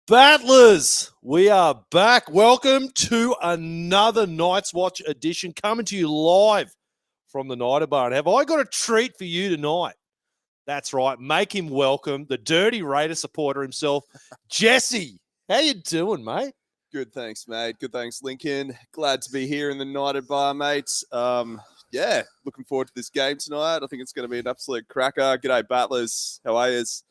Battlers, we are back. Welcome to another Night's Watch edition coming to you live from the Nighter Bar. And have I got a treat for you tonight? That's right. Make him welcome, the Dirty Raider supporter himself, Jesse. How you doing, mate? Good, thanks, mate. Good, thanks, Lincoln. Glad to be here in the Nighter Bar, mates. Yeah, looking forward to this game tonight. I think it's going to be an absolute cracker. G'day, Battlers. How are yous?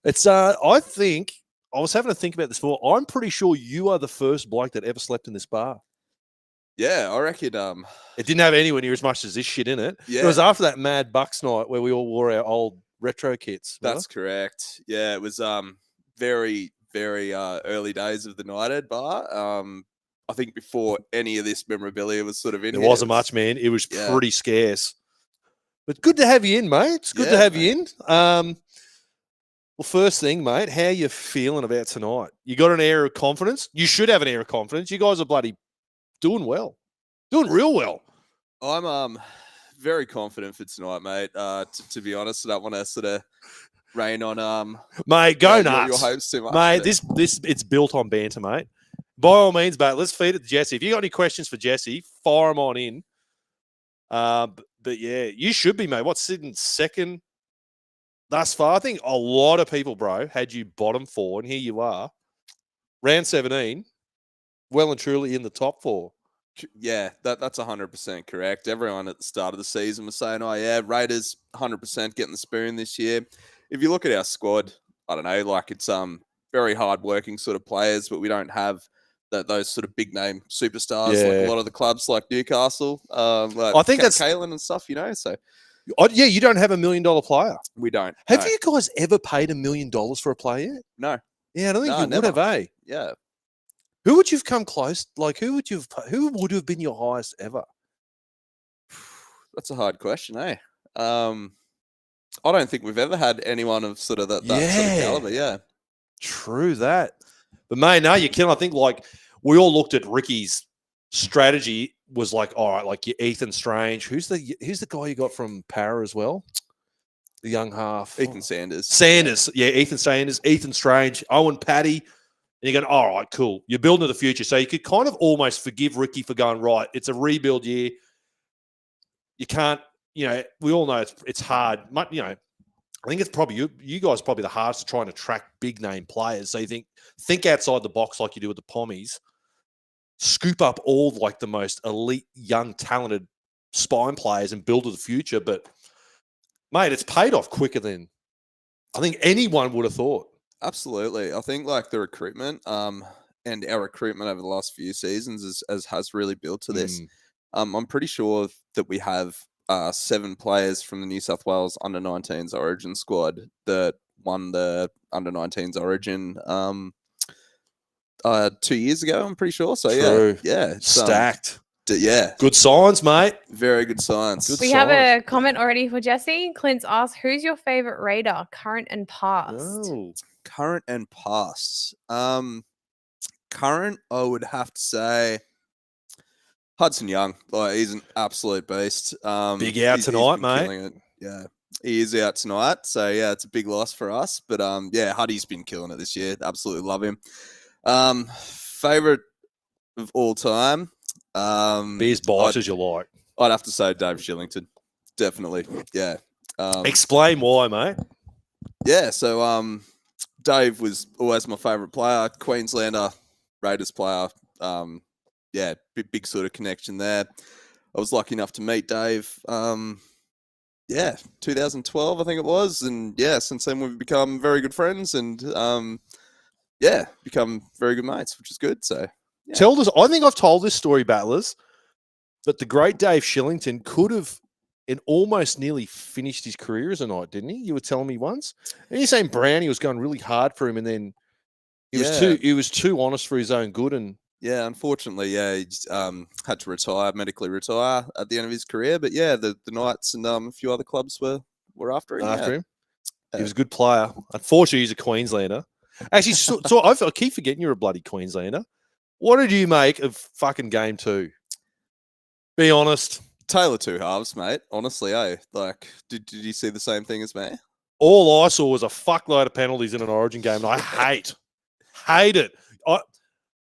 It's I think I was having to think about this before. I'm pretty sure you are the first bloke that ever slept in this bar. Yeah, I reckon. It didn't have anywhere near as much as this shit in it. Yeah. It was after that Mad Bucks night where we all wore our old retro kits. That's correct. Yeah, it was very, very early days of the Nighthead Bar. I think before any of this memorabilia was sort of in. There wasn't much, man. It was pretty scarce. But good to have you in, mate. It's good to have you in. Well, first thing, mate, how you feeling about tonight? You got an air of confidence? You should have an air of confidence. You guys are bloody doing well. Doing real well. I'm very confident for tonight, mate. To be honest, I don't want to sort of rain on mate, go nuts. Your hopes too much. Mate, this it's built on banter, mate. By all means, mate, let's feed it to Jesse. If you got any questions for Jesse, fire them on in. But yeah, you should be, mate. What's sitting second thus far? I think a lot of people, bro, had you bottom four, and here you are. Round 17, well and truly in the top four. Yeah, that's 100% correct. Everyone at the start of the season was saying, oh, yeah, Raiders 100% getting the spoon this year. If you look at our squad, I don't know, like it's very hard-working sort of players, but we don't have those sort of big-name superstars like a lot of the clubs like Newcastle. Like I think that's Kalen and stuff, you know, so... Yeah, you don't have $1 million player. We don't. Have you guys ever paid $1 million for a player? No. Yeah, I don't think you would have, eh? Yeah. Who would you've come close? Like, who would have been your highest ever? That's a hard question, eh? I don't think we've ever had anyone of sort of that sort of caliber. Yeah. True that. But mate, no, you can. I think like we all looked at Ricky's strategy. Was like, all right, like your Ethan Strange. Who's the guy you got from Para as well? The young half. Ethan Sanders. Sanders. Yeah, Ethan Sanders, Ethan Strange, Owen Paddy. And you're going, all right, cool. You're building to the future. So you could kind of almost forgive Ricky for going, right, it's a rebuild year. You can't, we all know it's hard. You know, I think it's probably you guys are probably the hardest to try and attract big name players. So you think outside the box like you do with the Pommies. Scoop up all like the most elite, young, talented spine players and build to the future. But, mate, it's paid off quicker than I think anyone would have thought. Absolutely. I think like the recruitment and our recruitment over the last few seasons has really built to this. I'm pretty sure that we have 7 players from the New South Wales under-19s Origin squad that won the under-19s Origin 2 years ago, I'm pretty sure. So yeah, stacked. Yeah, good signs, mate. Very good signs. We have a comment already for Jesse. Clint's asked, "Who's your favorite Raider, current and past?" Oh. Current and past. Current, I would have to say Hudson Young. Like he's an absolute beast. Big out tonight, mate. Yeah. He is out tonight, so yeah, it's a big loss for us. But yeah, Huddy's been killing it this year. Absolutely love him. Favorite of all time. Be as biased as you like. I'd have to say Dave Shillington. Definitely. Yeah. Explain why, mate. Yeah, so Dave was always my favourite player, Queenslander, Raiders player. Yeah, big sort of connection there. I was lucky enough to meet Dave. Yeah, 2012, I think it was. And yeah, since then we've become very good friends and yeah, become very good mates, which is good. So yeah. Tell us, I think I've told this story, Battlers, but the great Dave Shillington could have almost nearly finished his career as a Knight, didn't he? You were telling me once. And you're saying Brownie was going really hard for him and then he was too honest for his own good. And yeah, unfortunately, he had to medically retire at the end of his career. But yeah, the Knights and a few other clubs were after him. He was a good player. Unfortunately, he's a Queenslander. Actually, so I keep forgetting you're a bloody Queenslander. What did you make of fucking game 2? Be honest. Tale of two halves, mate. Honestly, like, did you see the same thing as me? All I saw was a fuckload of penalties in an Origin game, and I hate it.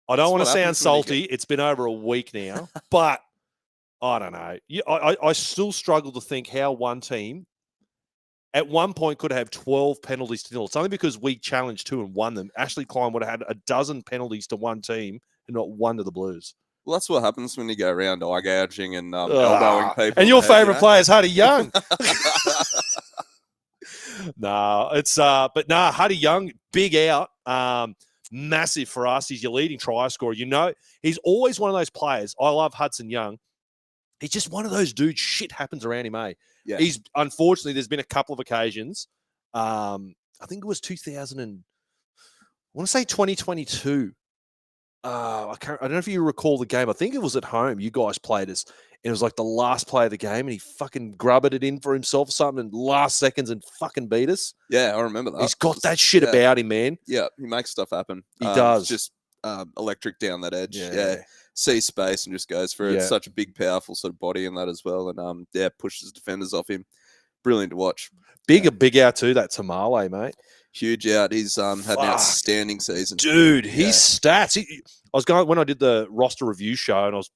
I don't That's want to what sound happens when you salty. It's been over a week now, but I don't know. I still struggle to think how one team at one point could have 12 penalties to nil. It's only because we challenged 2 and won them. Ashley Klein would have had a dozen penalties to one team and not one to the Blues. Well, that's what happens when you go around eye gouging and elbowing people. And your in the head, favourite player is Huddy Young. No, it's but nah, Huddy Young, big out. Massive for us. He's your leading try scorer. You know, he's always one of those players. I love Hudson Young. He's just one of those dudes. Shit happens around him, eh? Yeah. He's unfortunately there's been a couple of occasions. I think it was 2000 and I want to say 2022. I don't know if you recall the game. I think it was at home. You guys played us. And it was like the last play of the game, and he fucking grubbed it in for himself or something in last seconds and fucking beat us. Yeah, I remember that. He's got that shit about him, man. Yeah, he makes stuff happen. He does. It's just electric down that edge. Yeah. Sees space and just goes for it. It's such a big, powerful sort of body in that as well. And pushes defenders off him. Brilliant to watch. Big out too, that Tamale, mate. Huge out. He's had an outstanding season. Dude, his stats. I was going when I did the roster review show and I was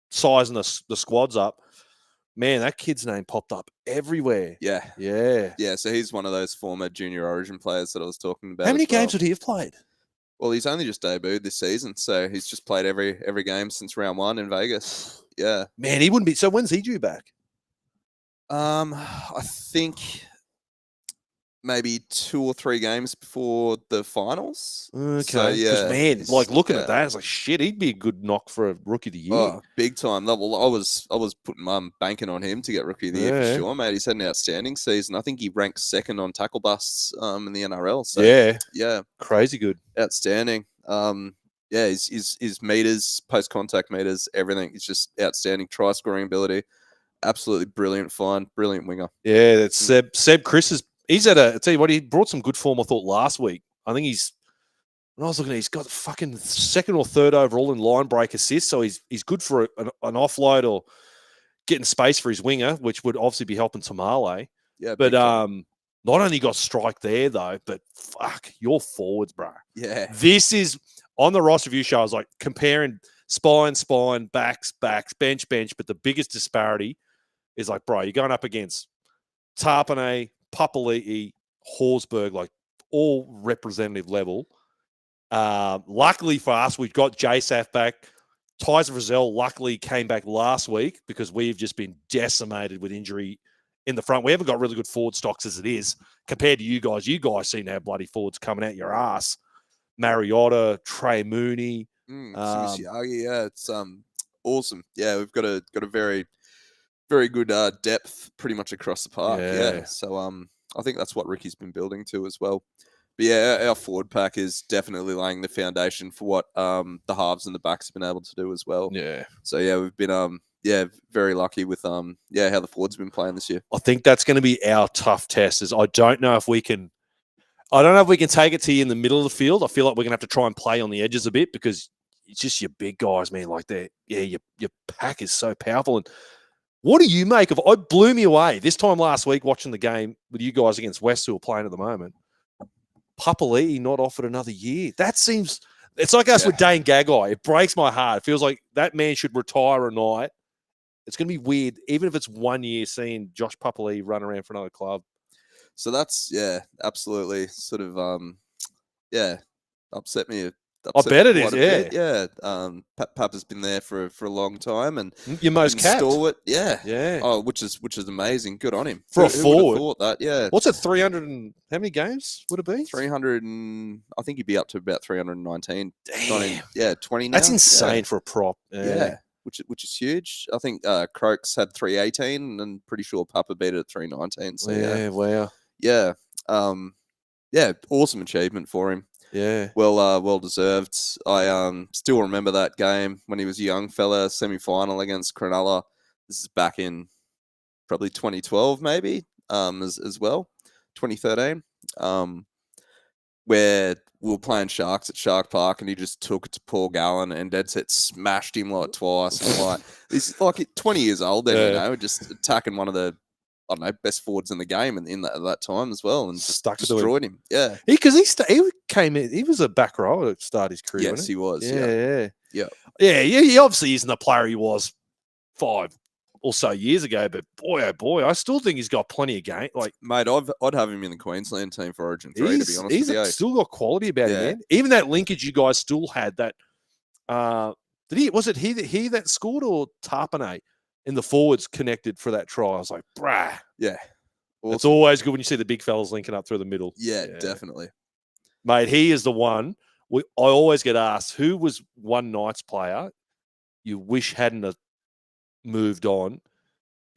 sizing the squads up. Man, that kid's name popped up everywhere. Yeah. So he's one of those former junior Origin players that I was talking about. How many games would he have played? Well, he's only just debuted this season, so he's just played every game since round 1 in Vegas. Yeah. Man, he wouldn't be. So when's he due back? I think maybe 2 or 3 games before the finals. Okay. So, yeah. Man, like looking at that, it's like shit. He'd be a good knock for a rookie of the year. Oh, big time. Well, I was putting banking on him to get rookie of the year for sure, mate. He's had an outstanding season. I think he ranks 2nd on tackle busts in the NRL. So yeah, crazy good, outstanding. His meters, post contact meters, everything. It's just outstanding. Try scoring ability. Absolutely brilliant find. Brilliant winger. Yeah, that's Seb Chris he's at I tell you what, he brought some good form, I thought, last week. I think when I was looking at he's got fucking 2nd or 3rd overall in line break assists, so he's good for an offload or getting space for his winger, which would obviously be helping Tamale. Yeah, but not only got strike there, though, but fuck, your forwards, bro. Yeah. This is, on the roster review show, I was like comparing spine, backs, bench, but the biggest disparity is like, bro, you're going up against Tarpanay, Papali'i, Horsburgh, like all representative level. Luckily for us, we've got JSAF back. Tyson Frizzell luckily came back last week because we've just been decimated with injury in the front. We haven't got really good forward stocks as it is compared to you guys. You guys seem to have bloody forwards coming out your ass. Mariotta, Trey Mooney. It's awesome. Yeah, we've got a very, very good depth pretty much across the park. Yeah. So I think that's what Ricky's been building to as well. But yeah, our forward pack is definitely laying the foundation for what the halves and the backs have been able to do as well. Yeah. So yeah, we've been very lucky with how the forwards have been playing this year. I think that's going to be our tough test. I don't know if we can take it to you in the middle of the field. I feel like we're going to have to try and play on the edges a bit because it's just your big guys, man. Like your pack is so powerful. And what do you make of it? It blew me away this time last week watching the game with you guys against West, who are playing at the moment. Papali'i not offered another year. That seems, it's like us with Dane Gagai. It breaks my heart. It feels like that man should retire a night. It's going to be weird, even if it's 1 year, seeing Josh Papali'i run around for another club. So that's, absolutely sort of, upset me. I bet it is, yeah. Papa's been there for a long time, and your most capped. Stalwart, yeah. Oh, which is amazing. Good on him for a forward. Thought that, yeah. What's it? 300 and how many games would it be? 300 and I think he'd be up to about 319. Damn. 20 now. That's insane for a prop. Yeah. Which is huge. I think Croaks had 318, and pretty sure Papa beat it at 319. So wow. Yeah, awesome achievement for him. Yeah. Well deserved. I still remember that game when he was a young fella, semi-final against Cronulla. This is back in probably 2012, maybe, as well, 2013, where we were playing Sharks at Shark Park, and he just took it to Paul Gallen and dead set smashed him like twice. And like, he's like 20 years old then, just attacking one of the, I don't know, best forwards in the game in that time as well, and just Stuck to him. destroyed him. Yeah. Because he came in, he was a back row at the start of his career. Yes, wasn't he was. Yeah. Yeah. He obviously isn't the player he was 5 or so years ago, but boy, oh boy, I still think he's got plenty of game. Like, Mate, I'd have him in the Queensland team for Origin 3, to be honest with you. Still got quality about him, Yeah. man. Even that linkage you guys still had that. Was it he that scored or Tarpanay in the forwards connected for that try? I was like, brah. Yeah. Awesome. It's always good when you see the big fellas linking up through the middle. Yeah, definitely. Mate, he is the one. I always get asked, who was one Knights player you wish hadn't have moved on?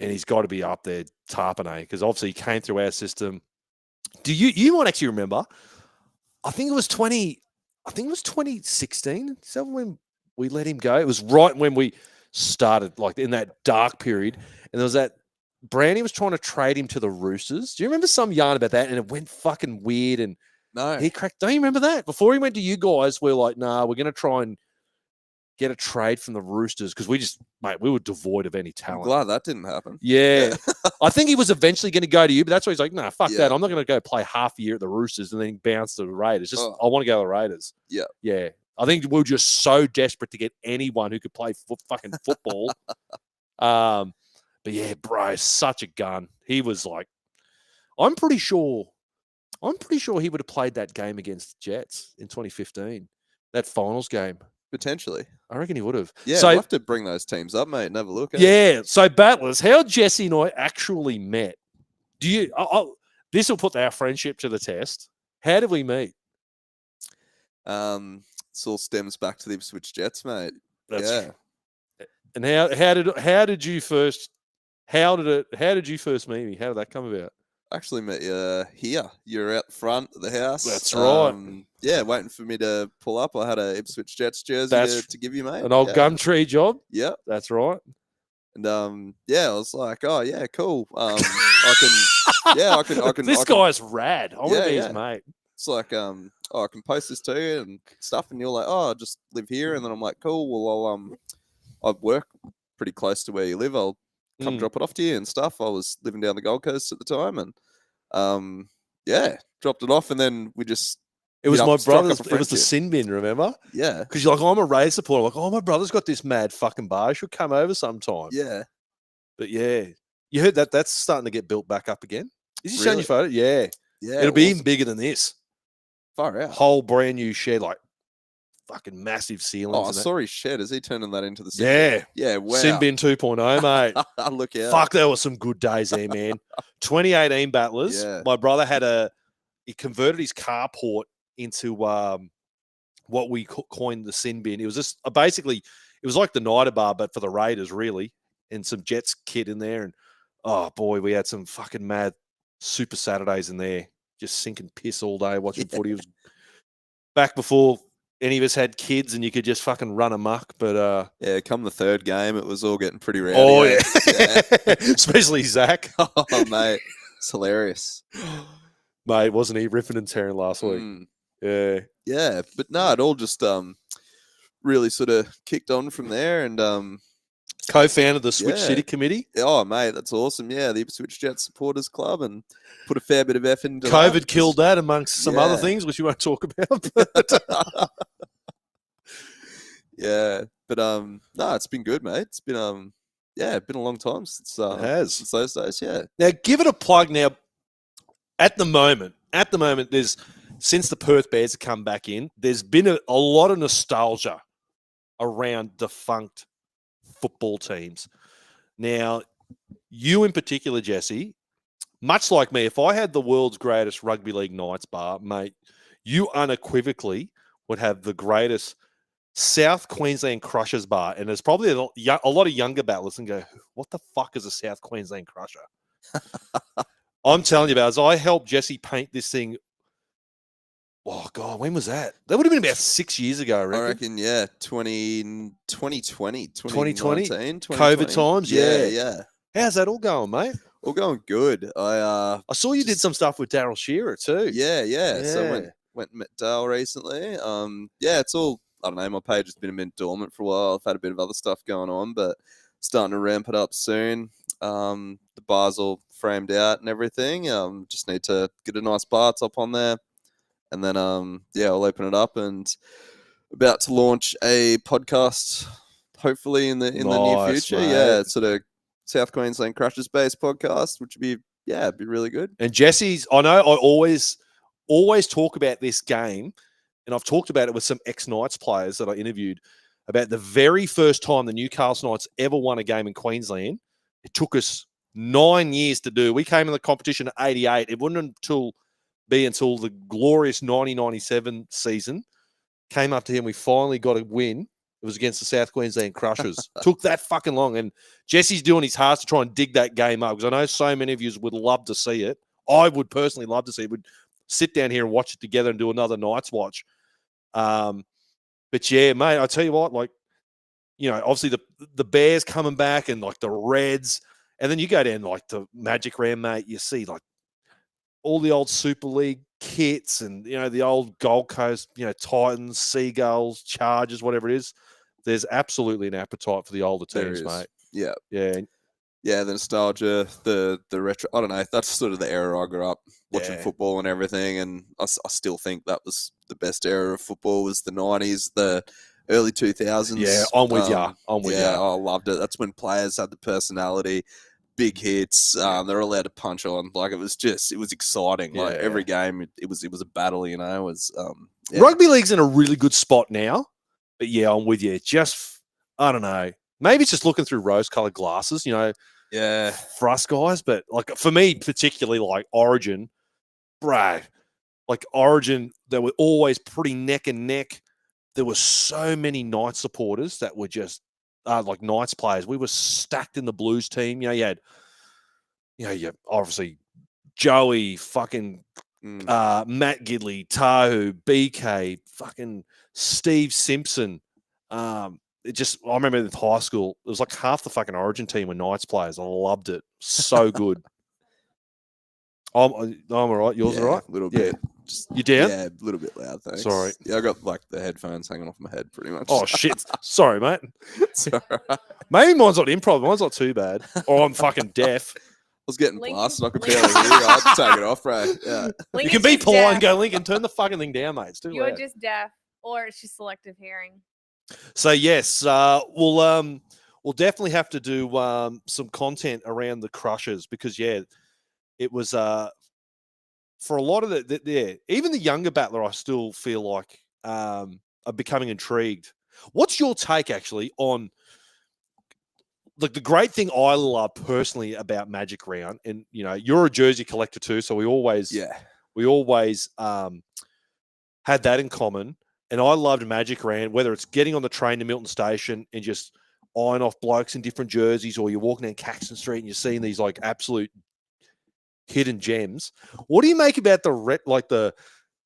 And he's got to be up there, Tarpanay, because obviously he came through our system. You might actually remember, I think it was 2016. Is that when we let him go? It was right when we started, like in that dark period. And there was that Brandy was trying to trade him to the Roosters. Do you remember some yarn about that? And it went fucking weird. And No. he cracked. Don't you remember that? Before he went to you guys, we're like, nah, we're going to try and get a trade from the Roosters because we were devoid of any I'm talent. glad that didn't happen. Yeah. I think he was eventually going to go to you, but that's why he's like, nah, fuck Yeah. that. I'm not going to go play half a year at the Roosters and then bounce to the Raiders. I want to go to the Raiders. Yeah. Yeah. I think we were just so desperate to get anyone who could play fucking football. But yeah, bro, such a gun. He was like, I'm pretty sure he would have played that game against Jets in 2015, that finals game. Potentially. I reckon he would have. Yeah, so, we'll have to bring those teams up, mate, and have a look at it. Yeah. So, Battlers, how Jesse and I actually met. Do you? This will put our friendship to the test. How did we meet? This all stems back to the Ipswich Jets, mate. And how did you first meet me? How did that come about? I actually met you here. You're out the front of the house. That's right. Yeah, waiting for me to pull up. I had a Ipswich Jets jersey to give you, mate. An old Gumtree job. Yeah, that's right. And I was like, oh yeah, cool. I can. This guy's rad. I want to be his yeah. mate. It's like, I can post this to you and stuff, and you're like, oh, I just live here, and then I'm like, cool. Well, I work pretty close to where you live. I'll come drop it off to you and stuff. I was living down the Gold Coast at the time, and dropped it off, and then we just. It was my brother's. It was the sin bin, remember? Yeah. Because you're like, I'm a Raiders supporter. I'm like, oh, my brother's got this mad fucking bar. I should come over sometime. Yeah. But yeah, you heard that? That's starting to get built back up again. Is he showing you photo? Yeah. Yeah. It'll be even bigger than this. Far out. Whole brand new shed, like fucking massive ceilings. Oh, I saw his shed. Is he turning that into the sin bin? Yeah. Yeah. Wow. Sin bin 2.0, mate. Look out. Fuck, there were some good days there, man. 2018 Battlers. Yeah. My brother he converted his carport into what we coined the sin bin. It was just basically, it was like the Nighter bar, but for the Raiders, really, and some Jets kit in there. And oh boy, we had some fucking mad Super Saturdays in there, just sinking piss all day watching footy. It was back before any of us had kids and you could just fucking run amok. But yeah, come the third game, it was all getting pretty rowdy. Oh yeah, especially Zach. Oh mate, it's hilarious. Mate, wasn't he ripping and tearing last week? Yeah. Yeah, but no, it all just really sort of kicked on from there, and co-founded the Switch City Committee. Oh, mate, that's awesome. Yeah, the Ipswich Jets Supporters Club, and put a fair bit of effort into COVID killed that amongst some other things, which we won't talk about. Yeah, but no, it's been good, mate. It's been it's been a long time since it has. Since those days. Yeah. Now, give it a plug. Now, at the moment, there's. Since the Perth Bears have come back in, there's been a lot of nostalgia around defunct football teams. Now, you in particular, Jesse, much like me, if I had the world's greatest rugby league Knights bar, mate, you unequivocally would have the greatest South Queensland Crushers bar. And there's probably a lot of younger battlers and go, what the fuck is a South Queensland Crusher? I'm telling you about it. As I helped Jesse paint this thing. Oh, God, when was that? That would have been about 6 years ago, I reckon. Yeah. 2020, 2020? 2020. COVID times, yeah. How's that all going, mate? All going good. I saw you did some stuff with Daryl Shearer too. Yeah. So I went and met Dale recently. It's all, I don't know, my page has been a bit dormant for a while. I've had a bit of other stuff going on, but starting to ramp it up soon. The bar's all framed out and everything. Just need to get a nice bar top on there, and then I'll open it up and about to launch a podcast, hopefully in the near Nice, future. mate. Yeah, sort of South Queensland Crushers based podcast, which would be it'd be really good. And Jesse's, I know I always talk about this game, and I've talked about it with some ex-Knights players that I interviewed about the very first time the Newcastle Knights ever won a game in Queensland. It took us 9 years to do. We came in the competition at 88. It wouldn't be until the glorious 1997 season came up to him. We finally got a win. It was against the South Queensland Crushers. Took that fucking long. And Jesse's doing his hardest to try and dig that game up because I know so many of you would love to see it. I would personally love to see it. We'd sit down here and watch it together and do another Knights watch. But yeah, mate, I tell you what, like, you know, obviously the Bears coming back and like the Reds, and then you go down like the Magic Round, mate, you see like all the old Super League kits and, you know, the old Gold Coast, you know, Titans, Seagulls, Chargers, whatever it is. There's absolutely an appetite for the older teams, mate. Yeah. Yeah. Yeah, the nostalgia, the retro. I don't know. That's sort of the era I grew up watching football and everything. And I still think that was the best era of football was the 90s, the early 2000s. Yeah, I'm with you. I'm with you. I loved it. That's when players had the personality, big hits. They're allowed to punch on. Like it was exciting. Yeah. Like every game, it was a battle. You know, it was Rugby league's in a really good spot now. But yeah, I'm with you. Just I don't know. Maybe it's just looking through rose-colored glasses. You know. Yeah, for us guys, but like for me, particularly like Origin, bro, like Origin, they were always pretty neck and neck. There were so many Knights supporters that were just like Knights players. We were stacked in the Blues team. You had, obviously Joey, fucking Matt Gidley, Tahu, BK, fucking Steve Simpson. I remember in high school, it was like half the fucking Origin team were Knights players. I loved it. So good. I'm all right. Yours all right? A little bit. You down? Yeah, a little bit loud, thanks. Sorry. Yeah, I got like the headphones hanging off my head pretty much. Oh, shit. Sorry, mate. It's all right. Maybe mine's not improv. Mine's not too bad. Or I'm fucking deaf. I was getting Lincoln- blasted. I could barely hear you. I had to take it off, bro. Yeah. You can be polite and go, Lincoln, turn the fucking thing down, mate. It's too You're loud. just deaf, or it's just selective hearing. So yes, we'll definitely have to do some content around the Crushers because it was for a lot of even the younger battler, I still feel like are becoming intrigued. What's your take actually on the great thing I love personally about Magic Round, and you know you're a jersey collector too, so we always had that in common. And I loved Magic Round, whether it's getting on the train to Milton Station and just eyeing off blokes in different jerseys, or you're walking down Caxton Street and you're seeing these like absolute hidden gems. What do you make about the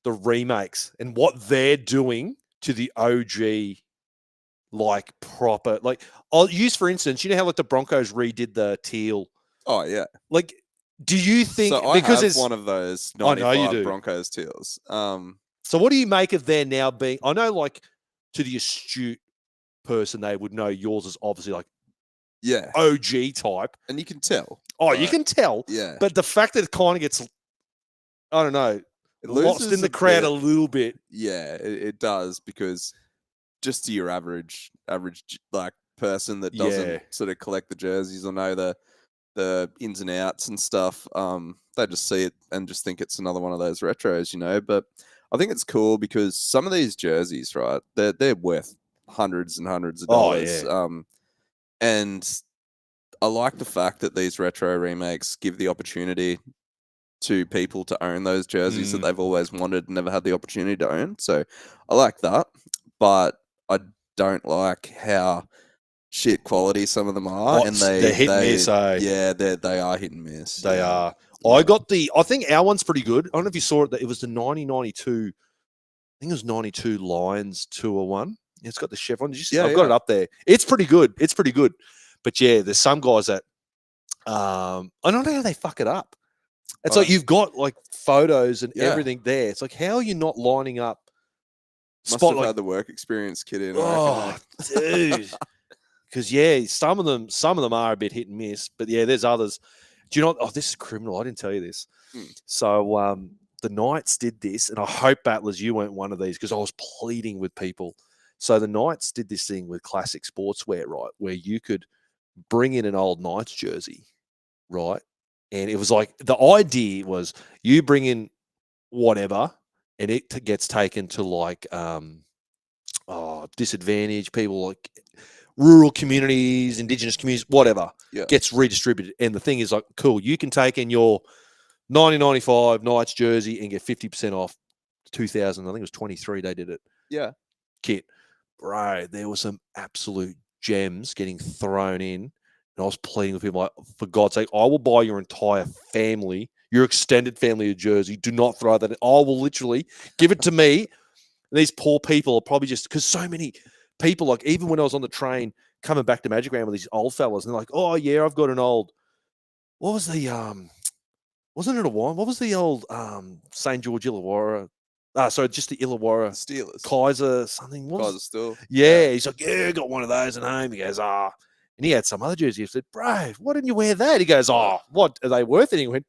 remakes and what they're doing to the OG, like proper? Like I'll use for instance, you know how like the Broncos redid the teal. Oh yeah. Like, do you think so? because it's one of those 95 Broncos teals. So what do you make of there now being? I know, like, to the astute person, they would know yours is obviously like, OG type, and you can tell. Oh, right? You can tell. Yeah. But the fact that it kind of gets, I don't know, lost in the crowd a little bit. Yeah, it does because just to your average like person that doesn't sort of collect the jerseys or know the ins and outs and stuff, they just see it and just think it's another one of those retros, you know. But I think it's cool because some of these jerseys, right, they're worth hundreds and hundreds of dollars. And I like the fact that these retro remakes give the opportunity to people to own those jerseys that they've always wanted and never had the opportunity to own. So I like that, but I don't like how shit quality some of them are, and they're hit and miss. Yeah, they are hit and miss. They are. I think our one's pretty good. I don't know if you saw it. It was the 1992. I think it was 92 Lions Tour one. It's got the chevron. Did you see? I've got it up there. It's pretty good. But yeah, there's some guys that I don't know how they fuck it up. It's like you've got like photos and everything there. It's like, how are you not lining up? Must have had the work experience kid in. Oh, dude. because some of them are a bit hit and miss, but yeah, there's others. Do you know? Oh, this is criminal. I didn't tell you this. So the Knights did this, and I hope, Battlers, you weren't one of these because I was pleading with people. So the Knights did this thing with classic sportswear, right, where you could bring in an old Knights jersey, right, and it was like the idea was you bring in whatever, and it gets taken to like disadvantaged people, like rural communities, indigenous communities, whatever, gets redistributed. And the thing is, like, cool, you can take in your 1995 Knights jersey and get 50% off 2000. I think it was 23 they did it. Yeah. Kit. Bro, there were some absolute gems getting thrown in. And I was pleading with people, like, for God's sake, I will buy your entire family, your extended family, a jersey. Do not throw that in. I will literally give it to me. And these poor people are probably just, because so many people, like, even when I was on the train coming back to Magic Round with these old fellas, and they're like, oh, yeah, I've got an old, what was the, wasn't it a wine? What was the old St. George Illawarra? Sorry, just the Illawarra. Steelers. Kaiser something. Kaiser still. Yeah, he's like, yeah, I got one of those at home. He goes, and he had some other jersey. I said, bro, why didn't you wear that? He goes, what, are they worth anything? I went,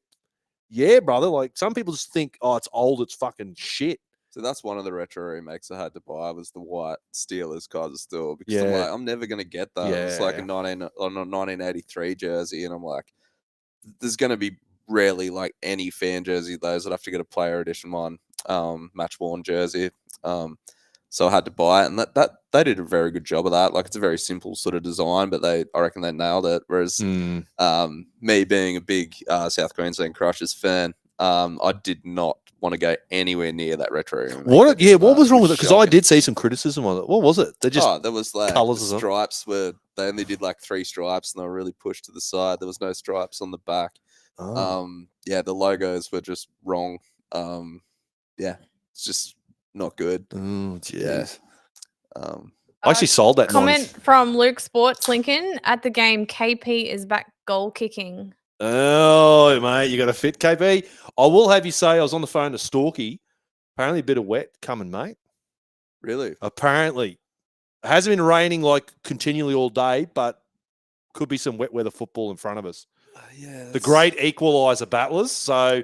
yeah, brother. Like, some people just think, it's old, it's fucking shit. So that's one of the retro remakes I had to buy was the white Steelers Kaiser still, because I'm like, I'm never going to get that. Yeah. It's like a 1983 jersey, and I'm like, there's going to be rarely like any fan jersey of those. I'd have to get a player edition one, match worn jersey. So I had to buy it, and that they did a very good job of that. Like, it's a very simple sort of design, but I reckon they nailed it. Whereas me being a big South Queensland Crushers fan, I did not want to go anywhere near that retro. What was wrong with it? Because I did see some criticism on it. What was it? They just there was like the stripes were, they only did like 3 stripes, and they were really pushed to the side. There was no stripes on the back. The logos were just wrong. It's just not good. Oh, jeez. I actually sold that. Comment from Luke Sports Lincoln at the game. KP is back goal kicking. Oh, mate, you got a fit, KP. I will have you say, I was on the phone to Storky. Apparently, a bit of wet coming, mate. Really? Apparently, it hasn't been raining like continually all day, but could be some wet weather football in front of us. The great equaliser, Battlers. So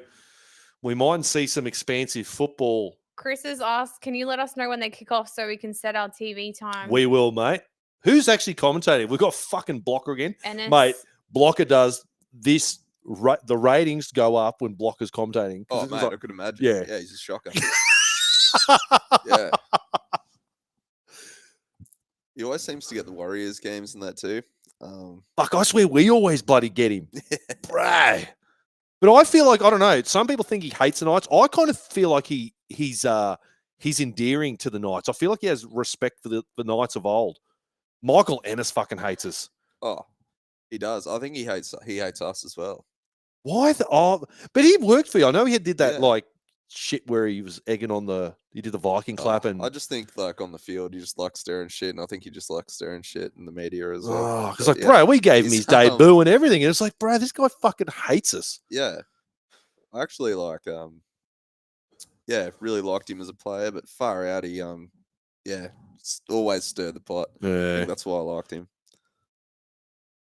we might see some expansive football. Chris has asked, can you let us know when they kick off so we can set our TV time? We will, mate. Who's actually commentating? We've got fucking Blocker again. Mate, Blocker does this. The ratings go up when Blocker's commentating. Oh, mate, I could imagine. Yeah, he's a shocker. Yeah. He always seems to get the Warriors games and that too. Fuck, I swear we always bloody get him. Bro. But I feel like, I don't know, some people think he hates the Knights. I kind of feel like he's endearing to the Knights. I feel like he has respect for the Knights of old. Michael Ennis fucking hates us. Oh, he does. I think he hates us as well. Why? But he worked for you. I know he did that like shit where he was egging on he did the Viking clap. And I just think like on the field, he just likes stirring shit. And I think he just likes stirring shit in the media as well. Because bro, we gave him his debut and everything. And it's like, bro, this guy fucking hates us. Yeah. I actually really liked him as a player, but far out, he, always stirred the pot. Yeah. I think that's why I liked him.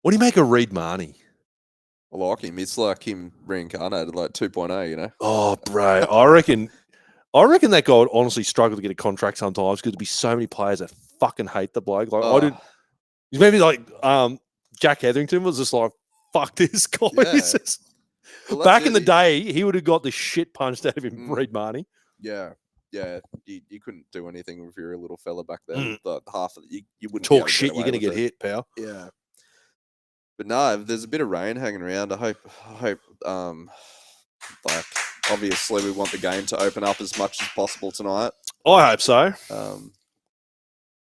What do you make of Reed Marnie? I like him. It's like him reincarnated, like 2.0, you know? Oh, bro. I reckon that guy would honestly struggle to get a contract sometimes because there'd be so many players that fucking hate the bloke. Like, I didn't. Maybe like Jack Hetherington was just like, fuck this guy. Yeah. Back in the day, he would have got the shit punched out of him, Reed Marnie. Yeah. Yeah, you couldn't do anything if you were a little fella back then. The half of you wouldn't talk shit. You're gonna get hit, pal. Yeah. But no, there's a bit of rain hanging around. I hope, like, obviously we want the game to open up as much as possible tonight. I hope so.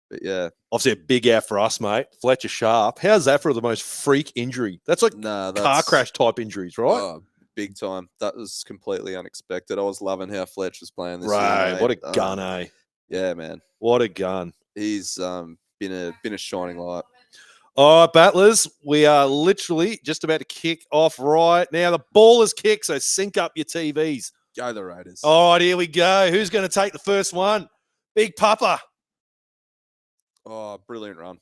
But yeah. Obviously a big out for us, mate. Fletcher Sharp. How's that for the most freak injury? That's like car crash type injuries, right? Oh, big time. That was completely unexpected. I was loving how Fletch was playing this year. Mate. What a gun, eh? Yeah, man. What a gun. He's been a shining light. All right, Battlers, we are literally just about to kick off right now. The ball is kicked, so sync up your TVs. Go the Raiders. All right, here we go. Who's going to take the first one? Big Papa. Oh, brilliant run.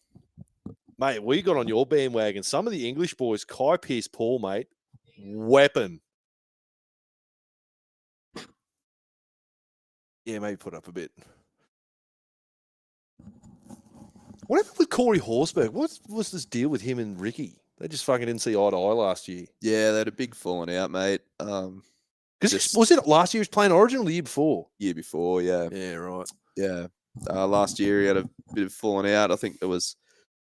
Mate, we got on your bandwagon. Some of the English boys, Kai Pearce-Paul, mate, weapon. Yeah, maybe put up a bit. What happened with Corey Horsberg? What was this deal with him and Ricky? They just fucking didn't see eye to eye last year. Yeah, they had a big falling out, mate. Was it last year he was playing Origin or the year before? Year before, yeah. Yeah, right. Yeah. Last year he had a bit of falling out. I think there was,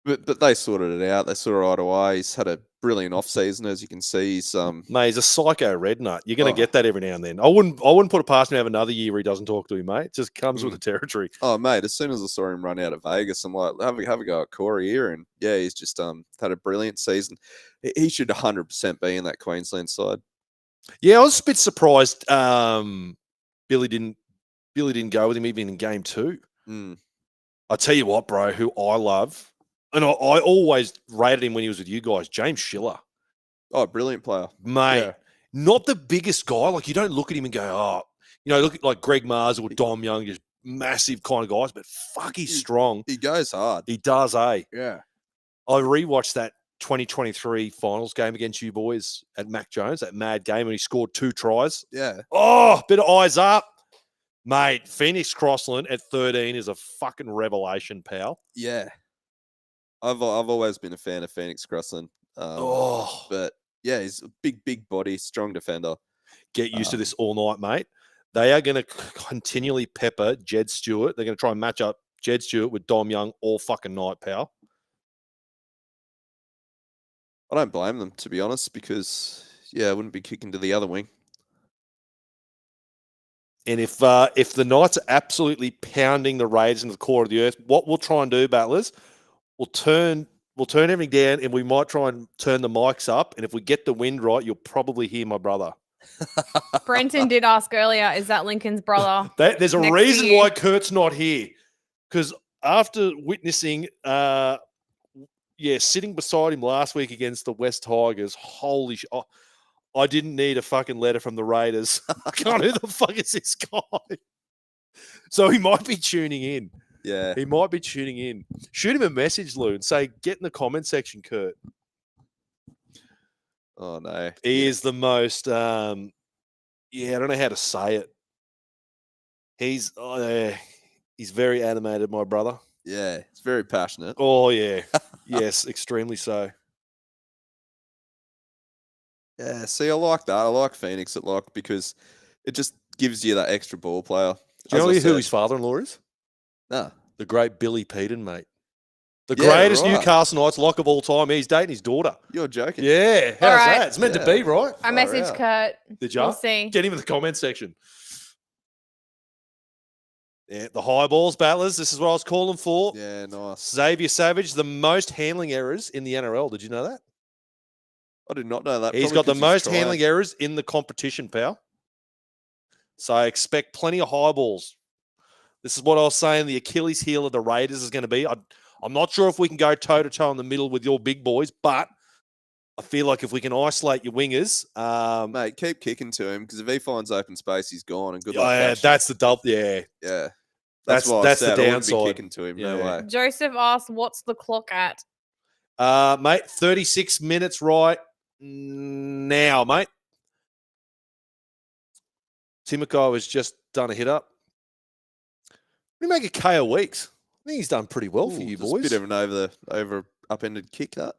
but they sorted it out. They saw eye to eye. He's had a brilliant off season, as you can see. He's Mate, he's a psycho red nut. You're going to get that every now and then. I wouldn't put it past him to have another year where he doesn't talk to him, mate. It just comes with the territory. Oh, mate, as soon as I saw him run out of Vegas, I'm like, have a go at Corey here. And yeah, he's just had a brilliant season. He should 100% be in that Queensland side. Yeah, I was a bit surprised Billy didn't go with him even in game 2. I tell you what, bro, who I love, and I always rated him when he was with you guys, James Schiller. Oh, brilliant player. Mate, not the biggest guy. Like, you don't look at him and go, look at like Greg Mars or Dom Young, just massive kind of guys, but fuck, he's strong. He goes hard. He does, eh? Yeah. I rewatched that 2023 finals game against you boys at Mac Jones, that mad game, and he scored 2 tries. Yeah. Oh, bit of eyes up. Mate, Phoenix Crossland at 13 is a fucking revelation, pal. Yeah. I've always been a fan of Phoenix Crossland. But yeah, he's a big body, strong defender. Get used to this all night, mate. They are going to continually pepper Jed Stewart. They're going to try and match up Jed Stewart with Dom Young all fucking night, pal. I don't blame them, to be honest, because I wouldn't be kicking to the other wing. And if the Knights are absolutely pounding the Raiders into the core of the earth, what we'll try and do, Battlers, we'll turn everything down, and we might try and turn the mics up. And if we get the wind right, you'll probably hear my brother. Brenton did ask earlier, is that Lincoln's brother? There's a reason why Kurt's not here, because after witnessing, sitting beside him last week against the West Tigers, holy shit. I didn't need a fucking letter from the Raiders. God, who the fuck is this guy? So he might be tuning in. Yeah. He might be tuning in. Shoot him a message, Lou, and say, get in the comment section, Kurt. Oh, no. He is the most, I don't know how to say it. He's very animated, my brother. Yeah, he's very passionate. Oh, yeah. Yes, extremely so. Yeah, see, I like that. I like Phoenix at lock because it just gives you that extra ball player. Do you know who his father-in-law is? No. The great Billy Peden, mate. The greatest Newcastle Knights lock of all time. He's dating his daughter. You're joking. Yeah. How's that? It's meant to be, right? I messaged Kurt. Did you? We'll see. Get him in the comment section. Yeah, the high balls, Battlers. This is what I was calling for. Yeah, nice. Xavier Savage, the most handling errors in the NRL. Did you know that? I did not know that. He's got the most handling errors in the competition, pal. So I expect plenty of high balls. This is what I was saying the Achilles heel of the Raiders is going to be. I'm not sure if we can go toe-to-toe in the middle with your big boys, but I feel like if we can isolate your wingers... mate, keep kicking to him, because if he finds open space, he's gone. And good luck. Yeah, that's the double. Yeah. Yeah. That's the downside. I wouldn't be kicking to him, no way. Joseph asked, what's the clock at? Mate, 36 minutes right now, mate. Timoko has just done a hit up. What do you make of KO Weeks? I think he's done pretty well for you boys. A bit of an over upended kick, that.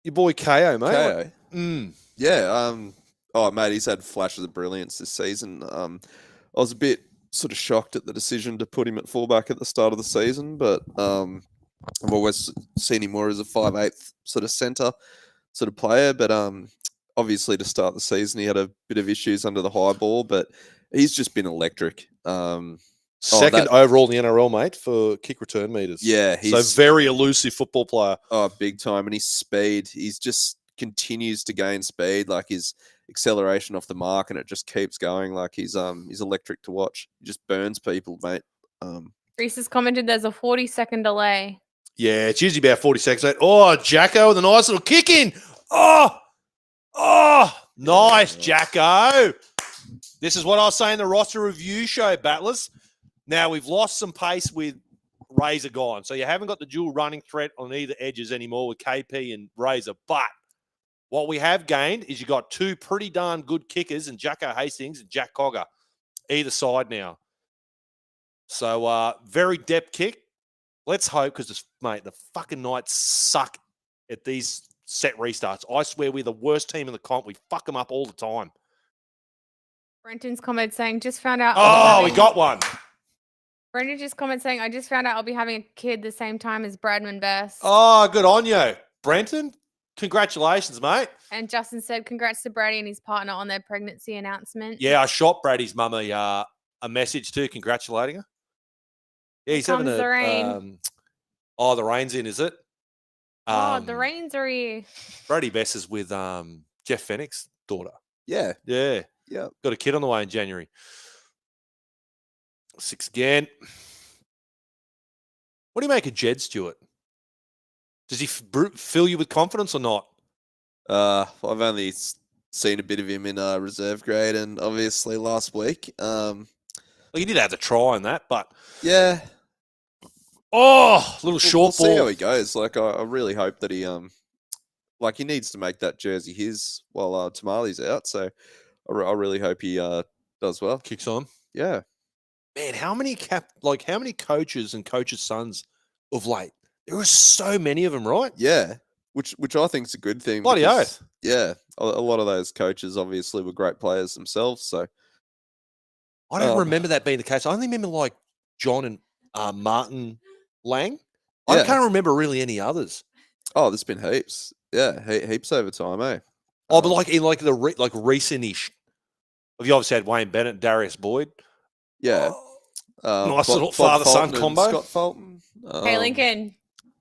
Your boy KO, mate. KO. Yeah. Oh, mate, he's had flashes of brilliance this season. I was a bit sort of shocked at the decision to put him at fullback at the start of the season, but I've always seen him more as a 5'8" sort of centre sort of player. But obviously to start the season, he had a bit of issues under the high ball, but he's just been electric. Second overall in the NRL, mate, for kick return meters. Yeah. So very elusive football player. Oh, big time. And his speed, he's just continues to gain speed, like his acceleration off the mark, and it just keeps going. Like he's electric to watch. He just burns people, mate. Reese has commented there's a 40-second delay. Yeah, it's usually about 40 seconds, mate. Oh, Jacko with a nice little kick in. Oh, nice, Jacko. This is what I was saying, the roster review show, Battlers. Now, we've lost some pace with Razor gone. So you haven't got the dual running threat on either edges anymore with KP and Razor. But what we have gained is you got two pretty darn good kickers in Jacko Hastings and Jack Cogger, either side now. So very depth kick. Let's hope, because, mate, the fucking Knights suck at these set restarts. I swear we're the worst team in the comp. We fuck them up all the time. Brenton's comment saying, just found out. Oh, we got one. Brendan just comment saying, I just found out I'll be having a kid the same time as Bradman Best. Oh, good on you. Brenton, congratulations, mate. And Justin said, congrats to Brady and his partner on their pregnancy announcement. Yeah, I shot Brady's mum a message too, congratulating her. Yeah, he's having the rain. The rain's in, is it? The rains are here. Brady Bess is with Jeff Fennick's daughter. Yeah. Yeah. Yeah. Got a kid on the way in January. 6 again. What do you make of Jed Stewart? Does he fill you with confidence or not? I've only seen a bit of him in reserve grade and obviously last week. Well, he did have to try on that, but yeah. Oh, little short we'll ball. See how he goes. Like I really hope that he he needs to make that jersey his while Tamali's out. So I really hope he does well. Kicks on. Yeah. Man, how many coaches and coaches' sons of late? There are so many of them, right? Yeah. Which I think is a good thing. Bloody oath. Yeah. A lot of those coaches obviously were great players themselves. So I don't remember that being the case. I only remember like John and Martin Lang. I can't remember really any others. Oh, there's been heaps. Yeah, heaps over time, eh? Oh, but like in recent-ish. Have you obviously had Wayne Bennett, Darius Boyd? Yeah. Nice little father-son combo. Scott Fulton. Hey, Lincoln.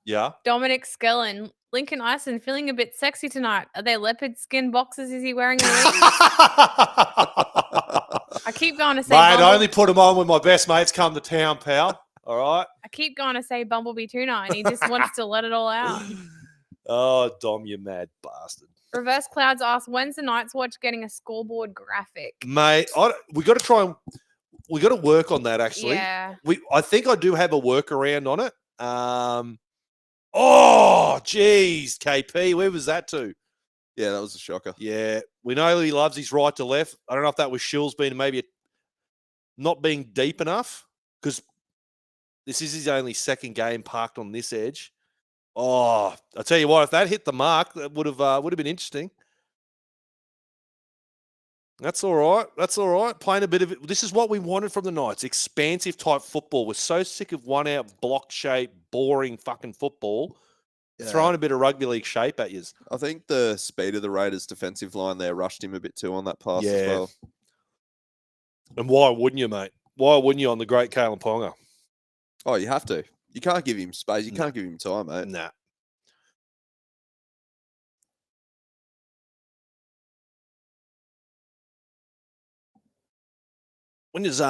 Yeah. Dominic Skellen. Lincoln Ison feeling a bit sexy tonight. Are they leopard skin boxes? Is he wearing a ring? I keep going to say Mate, I only put them on when my best mates come to town, pal. All right? I keep going to say Bumblebee tuna, and he just wants to let it all out. Oh, Dom, you mad bastard. Reverse Clouds asks, when's the Night's Watch getting a scoreboard graphic? Mate, we got to try and we got to work on that, actually. Yeah. I think I do have a workaround on it. Oh, geez, KP, where was that to? Yeah, that was a shocker. Yeah, we know he loves his right to left. I don't know if that was Shills being maybe not being deep enough, because this is his only second game parked on this edge. Oh, I tell you what, if that hit the mark, that would have been interesting. That's all right. That's all right. Playing a bit of it. This is what we wanted from the Knights. Expansive type football. We're so sick of one out block shape, boring fucking football. Yeah. Throwing a bit of rugby league shape at you. I think the speed of the Raiders' defensive line there rushed him a bit too on that pass as well. And why wouldn't you, mate? Why wouldn't you on the great Kalen Ponga? Oh, you have to. You can't give him space. You can't give him time, mate. Nah. When does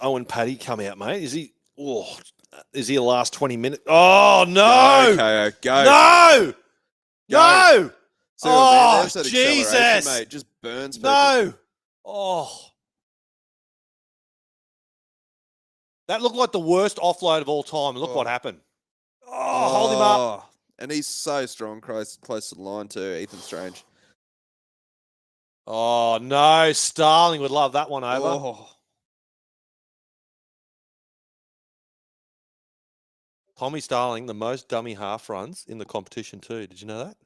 Owen Paddy come out, mate? Is he a last 20 minutes? Oh no! Go, go. No! No! So oh, that Jesus! Mate, just burns people. No! Oh. That looked like the worst offload of all time. And look what happened. Oh, hold him up. And he's so strong, close to the line too, Ethan Strange. Oh, no. Starling would love that one over. Oh. Tommy Starling, the most dummy half runs in the competition too. Did you know that?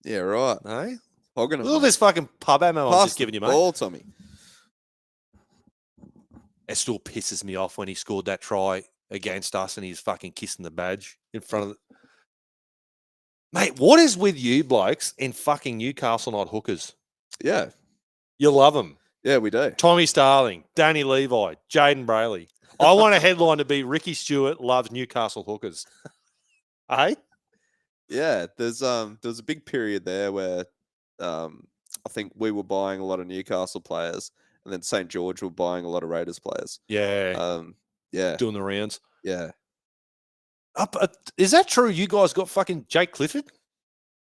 Yeah, right. No? Look at this fucking pub ammo I'm just giving you, mate. Ball, Tommy. It still pisses me off when he scored that try against us and he's fucking kissing the badge in front of it. Mate, what is with you blokes in fucking Newcastle not hookers? Yeah. You love them. Yeah, we do. Tommy Starling, Danny Levi, Jaden Brayley. I want a headline to be Ricky Stewart loves Newcastle hookers. Hey? Yeah, there was a big period there where I think we were buying a lot of Newcastle players, and then St. George were buying a lot of Raiders players. Yeah. Yeah. Doing the rounds. Yeah. Is that true? You guys got fucking Jake Clifford?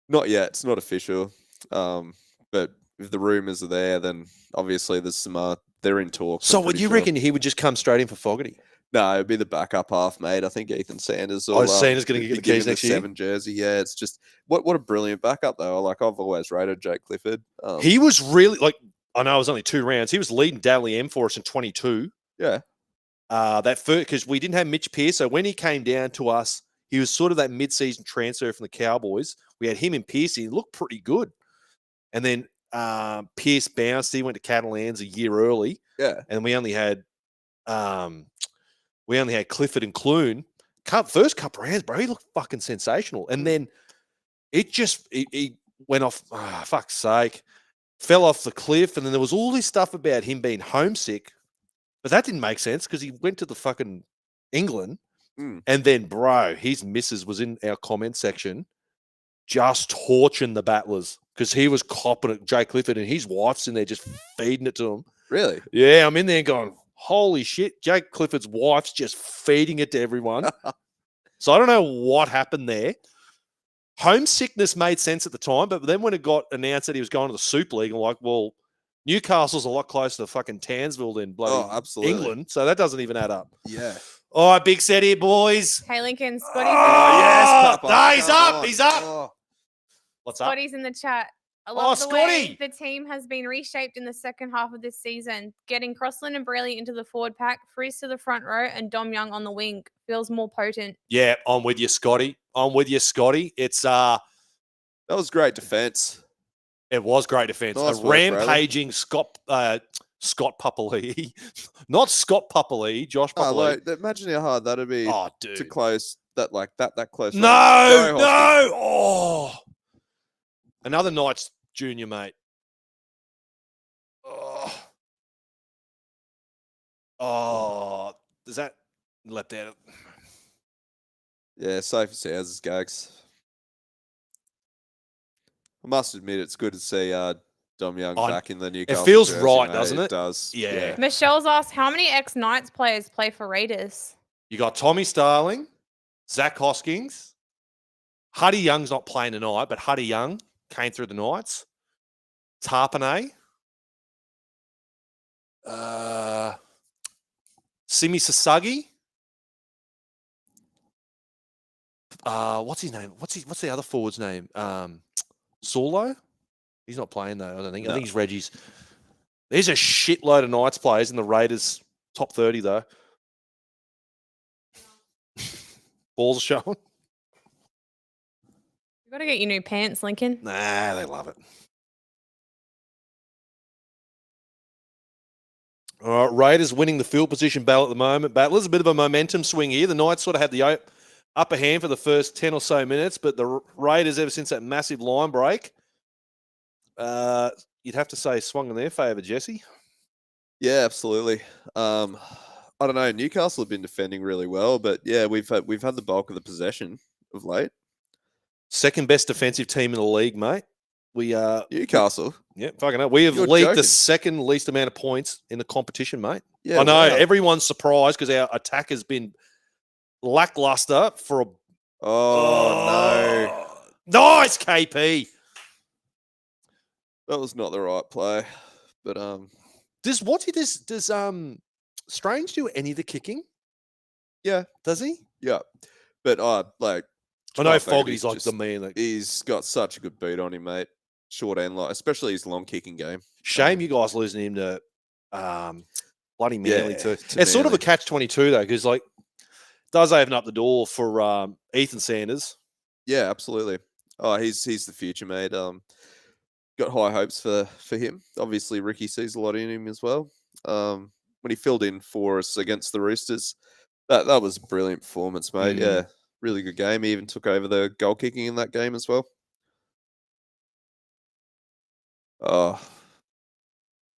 Not yet. It's not official. But if the rumours are there, then obviously there's some they're in talks. So what you reckon he would just come straight in for Fogarty? No, it'd be the backup half, mate. I think Ethan Sanders. Oh, Sanders going to get the keys next year? 7 jersey. Yeah, it's just what a brilliant backup though. Like I've always rated Jake Clifford. He was really like I know it was only 2 rounds. He was leading Dally M for us in 22. Yeah. That first because we didn't have Mitch Pearce, so when he came down to us, he was sort of that mid-season transfer from the Cowboys. We had him and Pearce. He looked pretty good, and then Pearce bounced. He went to Catalans a year early. Yeah, and we only had Clifford and Clune. First couple rounds, bro. He looked fucking sensational, and then he went off. Oh, fuck's sake, fell off the cliff, and then there was all this stuff about him being homesick, but that didn't make sense because he went to the fucking England, and then, bro, his missus was in our comment section, just torching the battlers because he was copping at Jay Clifford, and his wife's in there just feeding it to him. really? Yeah, I'm in there going, holy shit, Jake Clifford's wife's just feeding it to everyone. So I don't know what happened there. Homesickness made sense at the time, but then when it got announced that he was going to the Super League, I'm like, well, Newcastle's a lot closer to fucking Townsville than bloody absolutely. England, so that doesn't even add up. Yeah. All right, big set here, boys. Hey, Lincoln, Scotty's, yes, Papa. no, he's up. on. He's up. Oh. What's up? Scotty's in the chat. I love the Scotty. way the team has been reshaped in the second half of this season. Getting Crossland and Braley into the forward pack, Frizz to the front row, and Dom Young on the wing feels more potent. Yeah, I'm with you, Scotty. It's That was great defense. It was great defense. Nice A work, rampaging Scott Papali, not Scott Papali, Josh Papali. Like, imagine how hard that'd be dude. to close that like that close. No. Sorry, Oh, another Knights junior, mate. Does that left out? Yeah, safe as houses, Gags. I must admit, it's good to see Dom Young back in the Newcastle. It feels jersey, right, mate. doesn't it? It does. Yeah. Michelle's asked, how many ex-Knights players play for Raiders? You got Tommy Starling, Zach Hoskins, Huddy Young's not playing tonight, but Huddy Young came through the Knights. Tarpanay. Simi Sasagi. What's his name? What's the other forward's name? Saulo? He's not playing though, I don't think. No. I think he's Reggie's. There's a shitload of Knights players in the Raiders top 30 though. Balls are showing. You got to get your new pants, Lincoln. Nah, they love it. All right, Raiders winning the field position battle at the moment. Battlers, a bit of a momentum swing here. The Knights sort of had the upper hand for the first 10 or so minutes, but the Raiders, ever since that massive line break, you'd have to say swung in their favour, Jesse. Yeah, absolutely. I don't know. Newcastle have been defending really well, but yeah, we've had the bulk of the possession of late. Second best defensive team in the league, mate. We Newcastle. Yeah, fucking hell. We have You're leaked joking. the second least amount of points in the competition, mate. Yeah, I know wow. everyone's surprised because our attack has been lackluster for a. Oh no! Nice, KP. That was not the right play, but Does Strange do any of the kicking? yeah, Does he? yeah, but like I know Jamal Fogarty's Fogarty's like just- the man. Like, he's got such a good beat on him, mate. Short and long, especially his long kicking game. shame you guys losing him to bloody Manly Yeah, too. to It's sort of a Manly. catch-22 though, because like does open up the door for Ethan Sanders. Yeah, absolutely. Oh, he's the future, mate. Got high hopes for him. Obviously, Ricky sees a lot in him as well. When he filled in for us against the Roosters, that was a brilliant performance, mate. Mm. Yeah, really good game. He even took over the goal kicking in that game as well. Oh,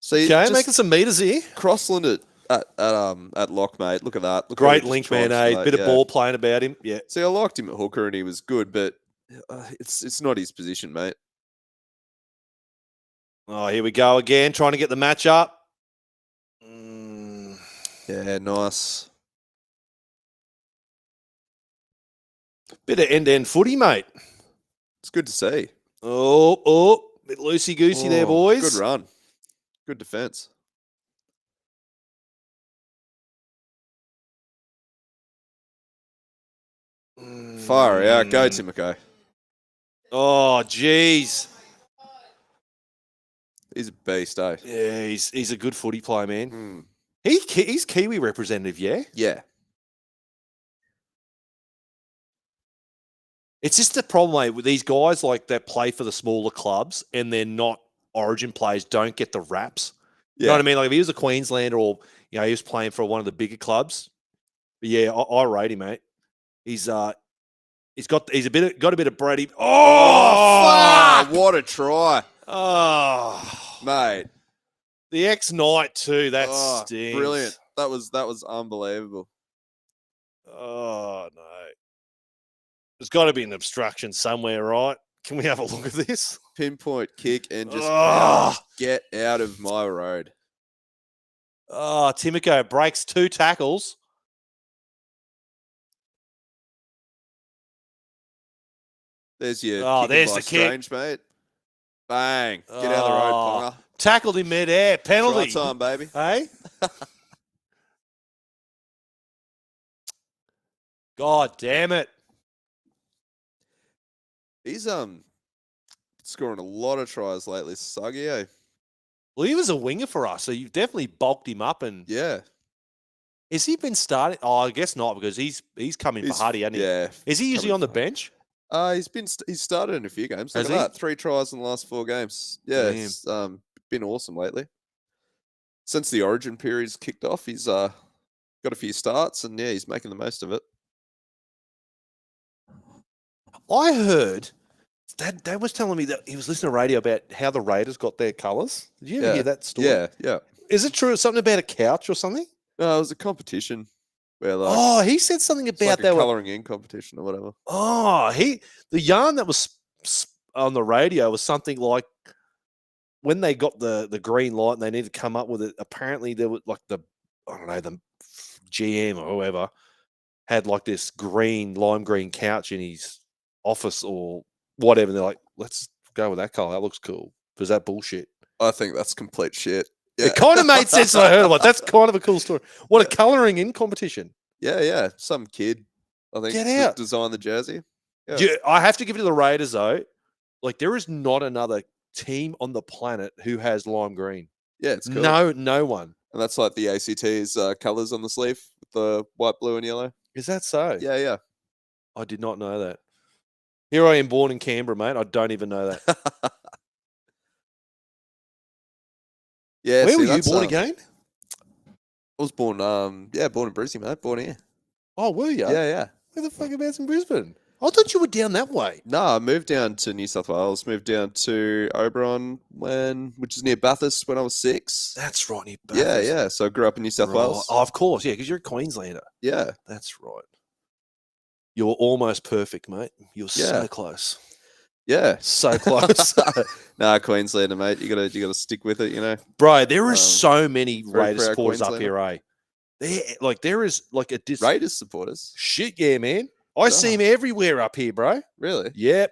see, Okay, just making some meters here. Crossland at lock, mate. Look at that. Look how Great he just link, man. charged, A mate. bit of Yeah. ball playing about him. Yeah. See, I liked him at hooker and he was good, but it's not his position, mate. Oh, here we go again, trying to get the match up. Yeah, nice. Bit of end-to-end footy, mate. It's good to see. Bit loosey-goosey there, Oh, boys. Good run. Good defense. Fire out. Go, Timoko. Oh, jeez. He's a beast, eh? Yeah, he's a good footy player, man. Mm. He's Kiwi representative, yeah? Yeah. It's just the problem, mate, with these guys like that play for the smaller clubs and they're not Origin players, don't get the raps. You know what I mean? Like if he was a Queenslander or he was playing for one of the bigger clubs. But yeah, I rate him, mate. He's got a bit of Brady. Oh, fuck! What a try. Oh, Mate. The X-Knight too. That stings. Brilliant. That was unbelievable. Oh no. There's got to be an obstruction somewhere, right? Can we have a look at this? Pinpoint kick and just get out of my road. Oh, Timoko breaks 2 tackles. There's your there's the Strange, kick. Mate. Bang. Get out of the road, Ponga. Tackled in mid-air. Penalty. Try time, baby. Hey? God damn it. He's scoring a lot of tries lately, Suggy, eh? Well, he was a winger for us, so you've definitely bulked him up. And yeah. Has he been starting? Oh, I guess not, because he's coming for Huddy, hasn't he? Yeah. Is he usually on the bench? He's started in a few games. Has Look at he? that. 3 tries in the last 4 games. Yeah, it's been awesome lately. Since the Origin period's kicked off, he's got a few starts, and yeah, he's making the most of it. I heard Dad was telling me that he was listening to radio about how the Raiders got their colours. Did you ever hear that story? Yeah. Is it true? Something about a couch or something? No, it was a competition where he said something about like that colouring in competition or whatever. The yarn that was on the radio was something like when they got the green light and they needed to come up with it. Apparently, there was like the GM or whoever had like this lime green couch in his office or whatever. And they're like, let's go with that colour. That looks cool. Because that bullshit. I think that's complete shit. Yeah. It kind of made sense when I heard about it. That's kind of a cool story. What, a colouring in competition? Yeah. Some kid, I think, Get out. Designed the jersey. Yeah. I have to give it to the Raiders, though. Like, there is not another team on the planet who has lime green. Yeah, it's cool. No one. And that's like the ACT's colours on the sleeve with the white, blue, and yellow. Is that so? Yeah. I did not know that. Here I am, born in Canberra, mate. I don't even know that. Yeah. Where were you born again? I was born, born in Brisbane, mate. Born here. Oh, were you? Yeah. Where the fuck abouts in Brisbane? I thought you were down that way. No, I moved down to New South Wales. Moved down to Oberon, which is near Bathurst, when I was 6. That's right, near Bathurst. Yeah. So I grew up in New South Wales. Oh, of course, yeah, because you're a Queenslander. Yeah. That's right. You're almost perfect, mate. You're so close. Yeah. So close. Nah, Queenslander, mate. You gotta stick with it, you know. Bro, there is so many Raiders proud supporters up here, eh? There is like a Raiders supporters. Shit, yeah, man. I see him everywhere up here, bro. Really? Yep,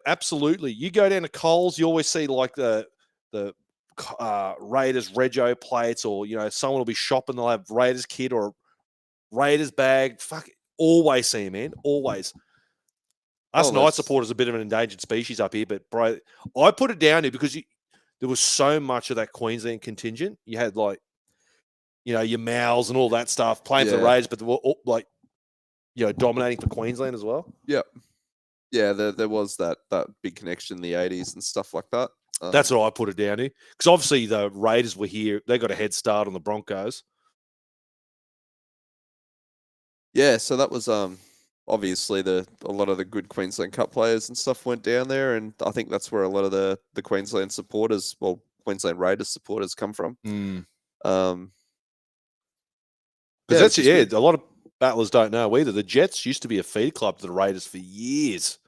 absolutely. You go down to Coles, you always see like the Raiders Rego plates, or someone will be shopping, they'll have Raiders kit or Raiders bag. Fuck, always see him, man. Always. Us Knight supporters are a bit of an endangered species up here, but bro, I put it down here because there was so much of that Queensland contingent. You had like, your Mals and all that stuff playing for the Raiders, but they were all, like, dominating for Queensland as well. Yep. Yeah, there was that big connection in the 80s and stuff like that. That's what I put it down to. Because obviously the Raiders were here. They got a head start on the Broncos. Yeah, so that was obviously a lot of the good Queensland Cup players and stuff went down there, and I think that's where a lot of the Queensland supporters, Queensland Raiders supporters come from. That's a lot of battlers don't know either. The Jets used to be a feed club to the Raiders for years.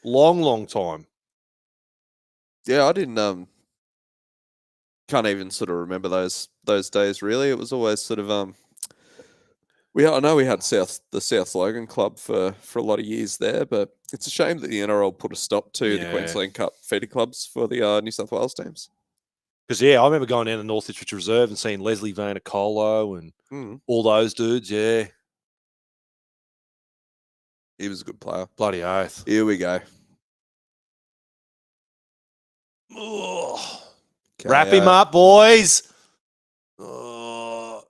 Long time. Yeah, I didn't can't even sort of remember those days really. It was always sort of I know we had the South Logan Club for a lot of years there, but it's a shame that the NRL put a stop to the Queensland Cup feeder clubs for the New South Wales teams. Because I remember going down to North Ipswich Reserve and seeing Leslie Vanacolo and all those dudes. Yeah. He was a good player. Bloody oath. Here we go. Ugh. Wrap him KO. up, boys. Oh.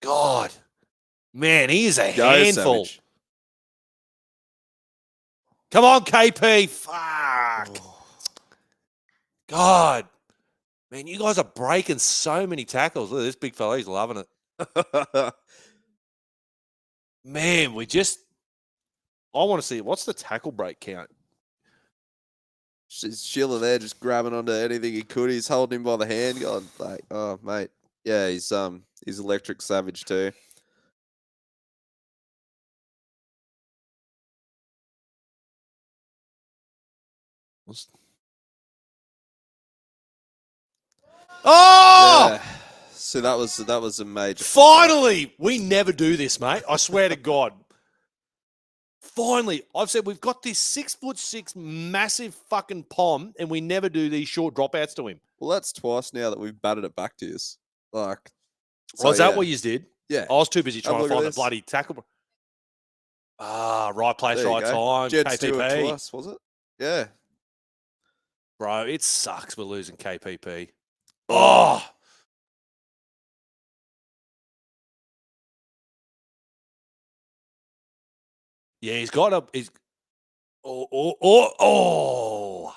God. Man, he is a Go, handful. Savage. Come on, KP. Fuck. Oh. God. Man, you guys are breaking so many tackles. Look at this big fella. He's loving it. Man, I want to see, what's the tackle break count? Sheila there just grabbing onto anything he could. He's holding him by the hand, going like, "Oh, mate, yeah, he's electric savage too." Oh! Yeah. So that was a major. Finally! We never do this, mate. I swear to God. Finally, I've said we've got this 6'6" massive fucking pom, and we never do these short dropouts to him. Well, that's twice now that we've batted it back to you. Like, Was that yeah. what you did? Yeah. I was too busy Have trying a to look at find the this. bloody tackle. Right place, There you right go. time. Jets do it KPP. twice, was it? Yeah. Bro, it sucks we're losing KPP. Oh! Yeah, he's got a... Oh!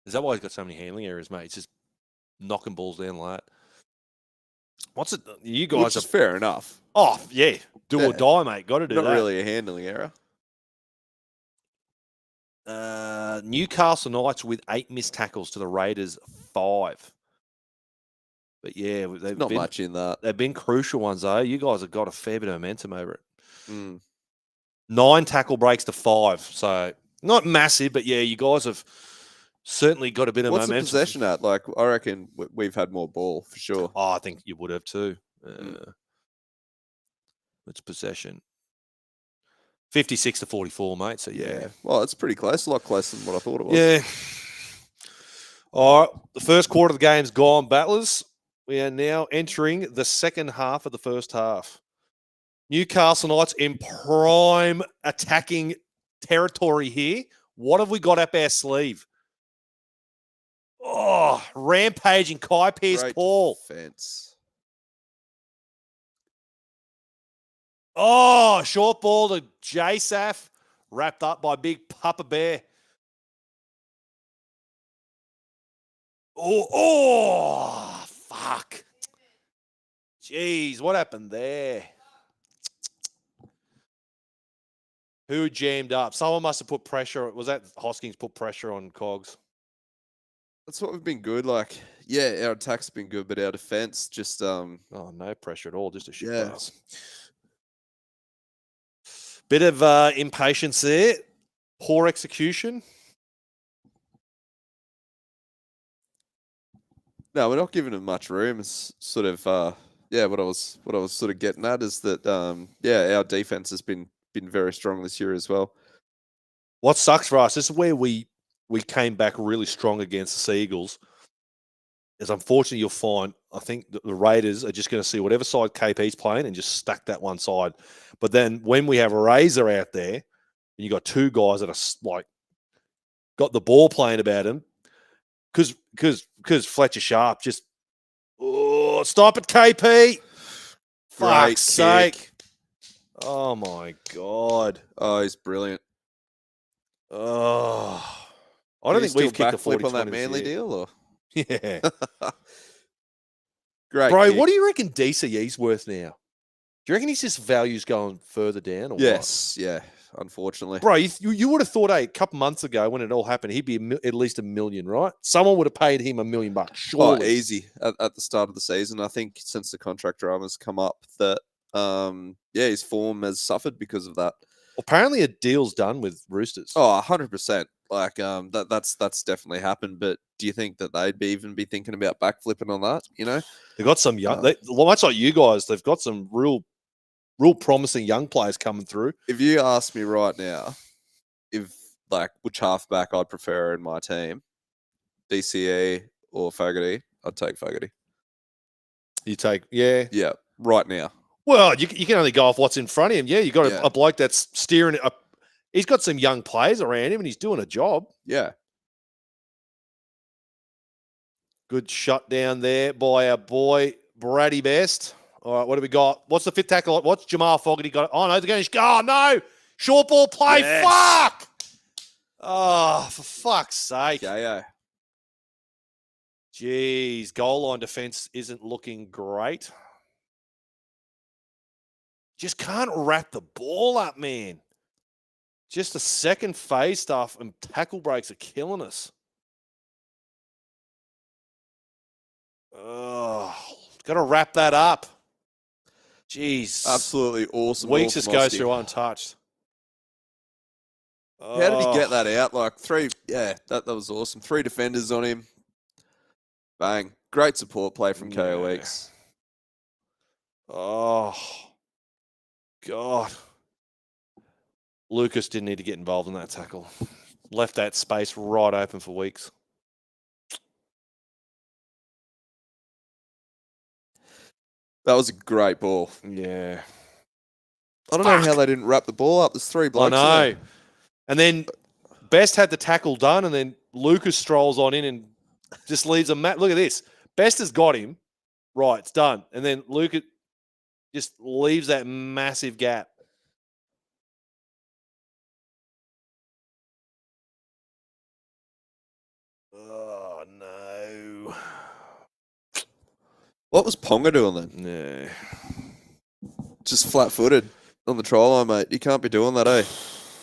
Is that why he's got so many handling errors, mate? It's just knocking balls down like that. What's it? You guys Which is fair enough. Oh, yeah. Do or Yeah. die, mate. Got to do Not that. really a handling error. Newcastle Knights with 8 missed tackles to the Raiders 5. But yeah, they've Not been, much in that. They've been crucial ones, though. You guys have got a fair bit of momentum over it. Mm. 9 tackle breaks to 5. So not massive, but yeah, you guys have certainly got a bit of What's momentum. the possession at? Like, I reckon we've had more ball for sure. Oh, I think you would have too. It's possession. 56 to 44, mate. So yeah. Well, it's pretty close. A lot closer than what I thought it was. Yeah. All right. The first quarter of the game's gone, battlers. We are now entering the second half of the first half. Newcastle Knights in prime attacking territory here. What have we got up our sleeve? Oh, rampaging Kai Pearce-Paul. Defense. Oh, short ball to J-Saf. Wrapped up by big Papa Bear. Oh, fuck. Jeez, what happened there? Who jammed up? Someone must have put pressure. Was that Hoskins put pressure on Cogs? That's what we've been good. Like, yeah, our attack's been good, but our defense just Oh, no pressure at all. Just a shit Yeah. pass. Bit of impatience there. Poor execution. No, we're not giving them much room. It's sort of what I was sort of getting at is that our defense has been very strong this year as well. What sucks for us, this is where we came back really strong against the Seagulls, is unfortunately you'll find, I think the Raiders are just going to see whatever side KP's playing and just stack that one side. But then when we have a Razor out there, and you got 2 guys that are like got the ball playing about him, because Fletcher Sharp just stop it, KP. Fuck's sake. Oh my God. Oh, he's brilliant. Oh, I don't think we've kicked a 40 on that Manly deal, or Yeah. great, Bro, kick. what do you reckon DCE's worth now? Do you reckon his just value's going further down? Or Yes, yeah. Unfortunately, what? Bro, you would have thought a couple months ago when it all happened, he'd be at least $1 million, right? Someone would have paid him $1 million, surely. Oh, easy at the start of the season. I think since the contract drama's come up, that his form has suffered because of that. Apparently, a deal's done with Roosters. Oh, 100%. Like that's definitely happened. But do you think that they'd even be thinking about backflipping on that? You know, They've got some young, much like you guys, they've got some real promising young players coming through. If you ask me right now, if like which halfback I'd prefer in my team, DCE or Fogarty, I'd take Fogarty. You take, yeah. Yeah. right now. Well, you can only go off what's in front of him. Yeah, you got Yeah. a bloke that's steering it up. He's got some young players around him, and he's doing a job. Yeah. Good shot down there by our boy Brady Best. All right, what do we got? What's the fifth tackle? What's Jamal Fogarty got? Oh no, they're going. Oh no, short ball play. Yes. Fuck! Oh, for fuck's sake! Yeah. Jeez, goal line defense isn't looking great. Just can't wrap the ball up, man. Just the second phase stuff and tackle breaks are killing us. Oh, got to wrap that up. Jeez. Absolutely awesome. Weeks just goes velocity. through untouched. How did he get Oh, that out? Like three, that was awesome. 3 defenders on him. Bang. Great support play from KO Yeah. Weeks. Oh, God. Lucas didn't need to get involved in that tackle. Left that space right open for Weeks. That was a great ball. Yeah. I don't know how Fuck. they didn't wrap the ball up. There's 3 I blokes. in know. there. And then Best had the tackle done, and then Lucas strolls on in and just leaves a mat. Look at this. Best has got him. Right, it's done. And then Lucas just leaves that massive gap. Oh, no. What was Ponga doing then? Yeah. Just flat-footed on the try line, mate. You can't be doing that, eh?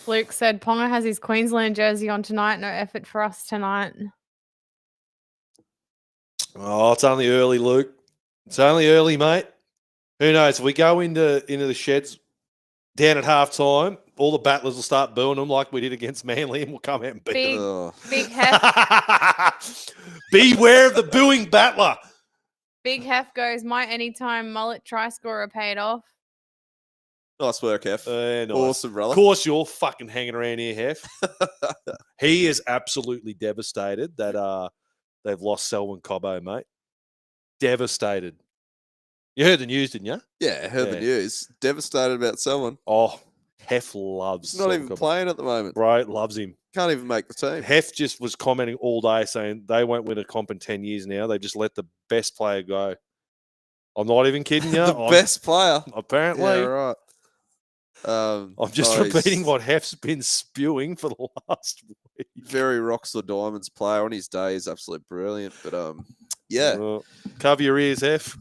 Luke said Ponga has his Queensland jersey on tonight. No effort for us tonight. Oh, it's only early, Luke. It's only early, mate. Who knows? If we go into the sheds down at half time, all the battlers will start booing them like we did against Manly, and we'll come out and beat Big, them. Oh. big Hef. Beware of the booing battler. Big Hef goes, my anytime mullet try scorer paid off. Nice work, F. Nice. Awesome, brother. Of course, you're fucking hanging around here, Hef. He is absolutely devastated that they've lost Selwyn Cobbo, mate. Devastated. You heard the news, didn't you? Yeah, I heard the Yeah. news. Devastated about someone. Oh, Hef loves He's not Selwyn even Cobbo. playing at the moment. Bro, loves him. Can't even make the team. Hef just was commenting all day saying they won't win a comp in 10 years now. They just let the best player go. I'm not even kidding you. The best player. Apparently. Yeah, right. I'm just he's repeating what Hef's been spewing for the last week. very rocks or diamonds player on his day. He's absolutely brilliant. But yeah, Cover your ears, Hef.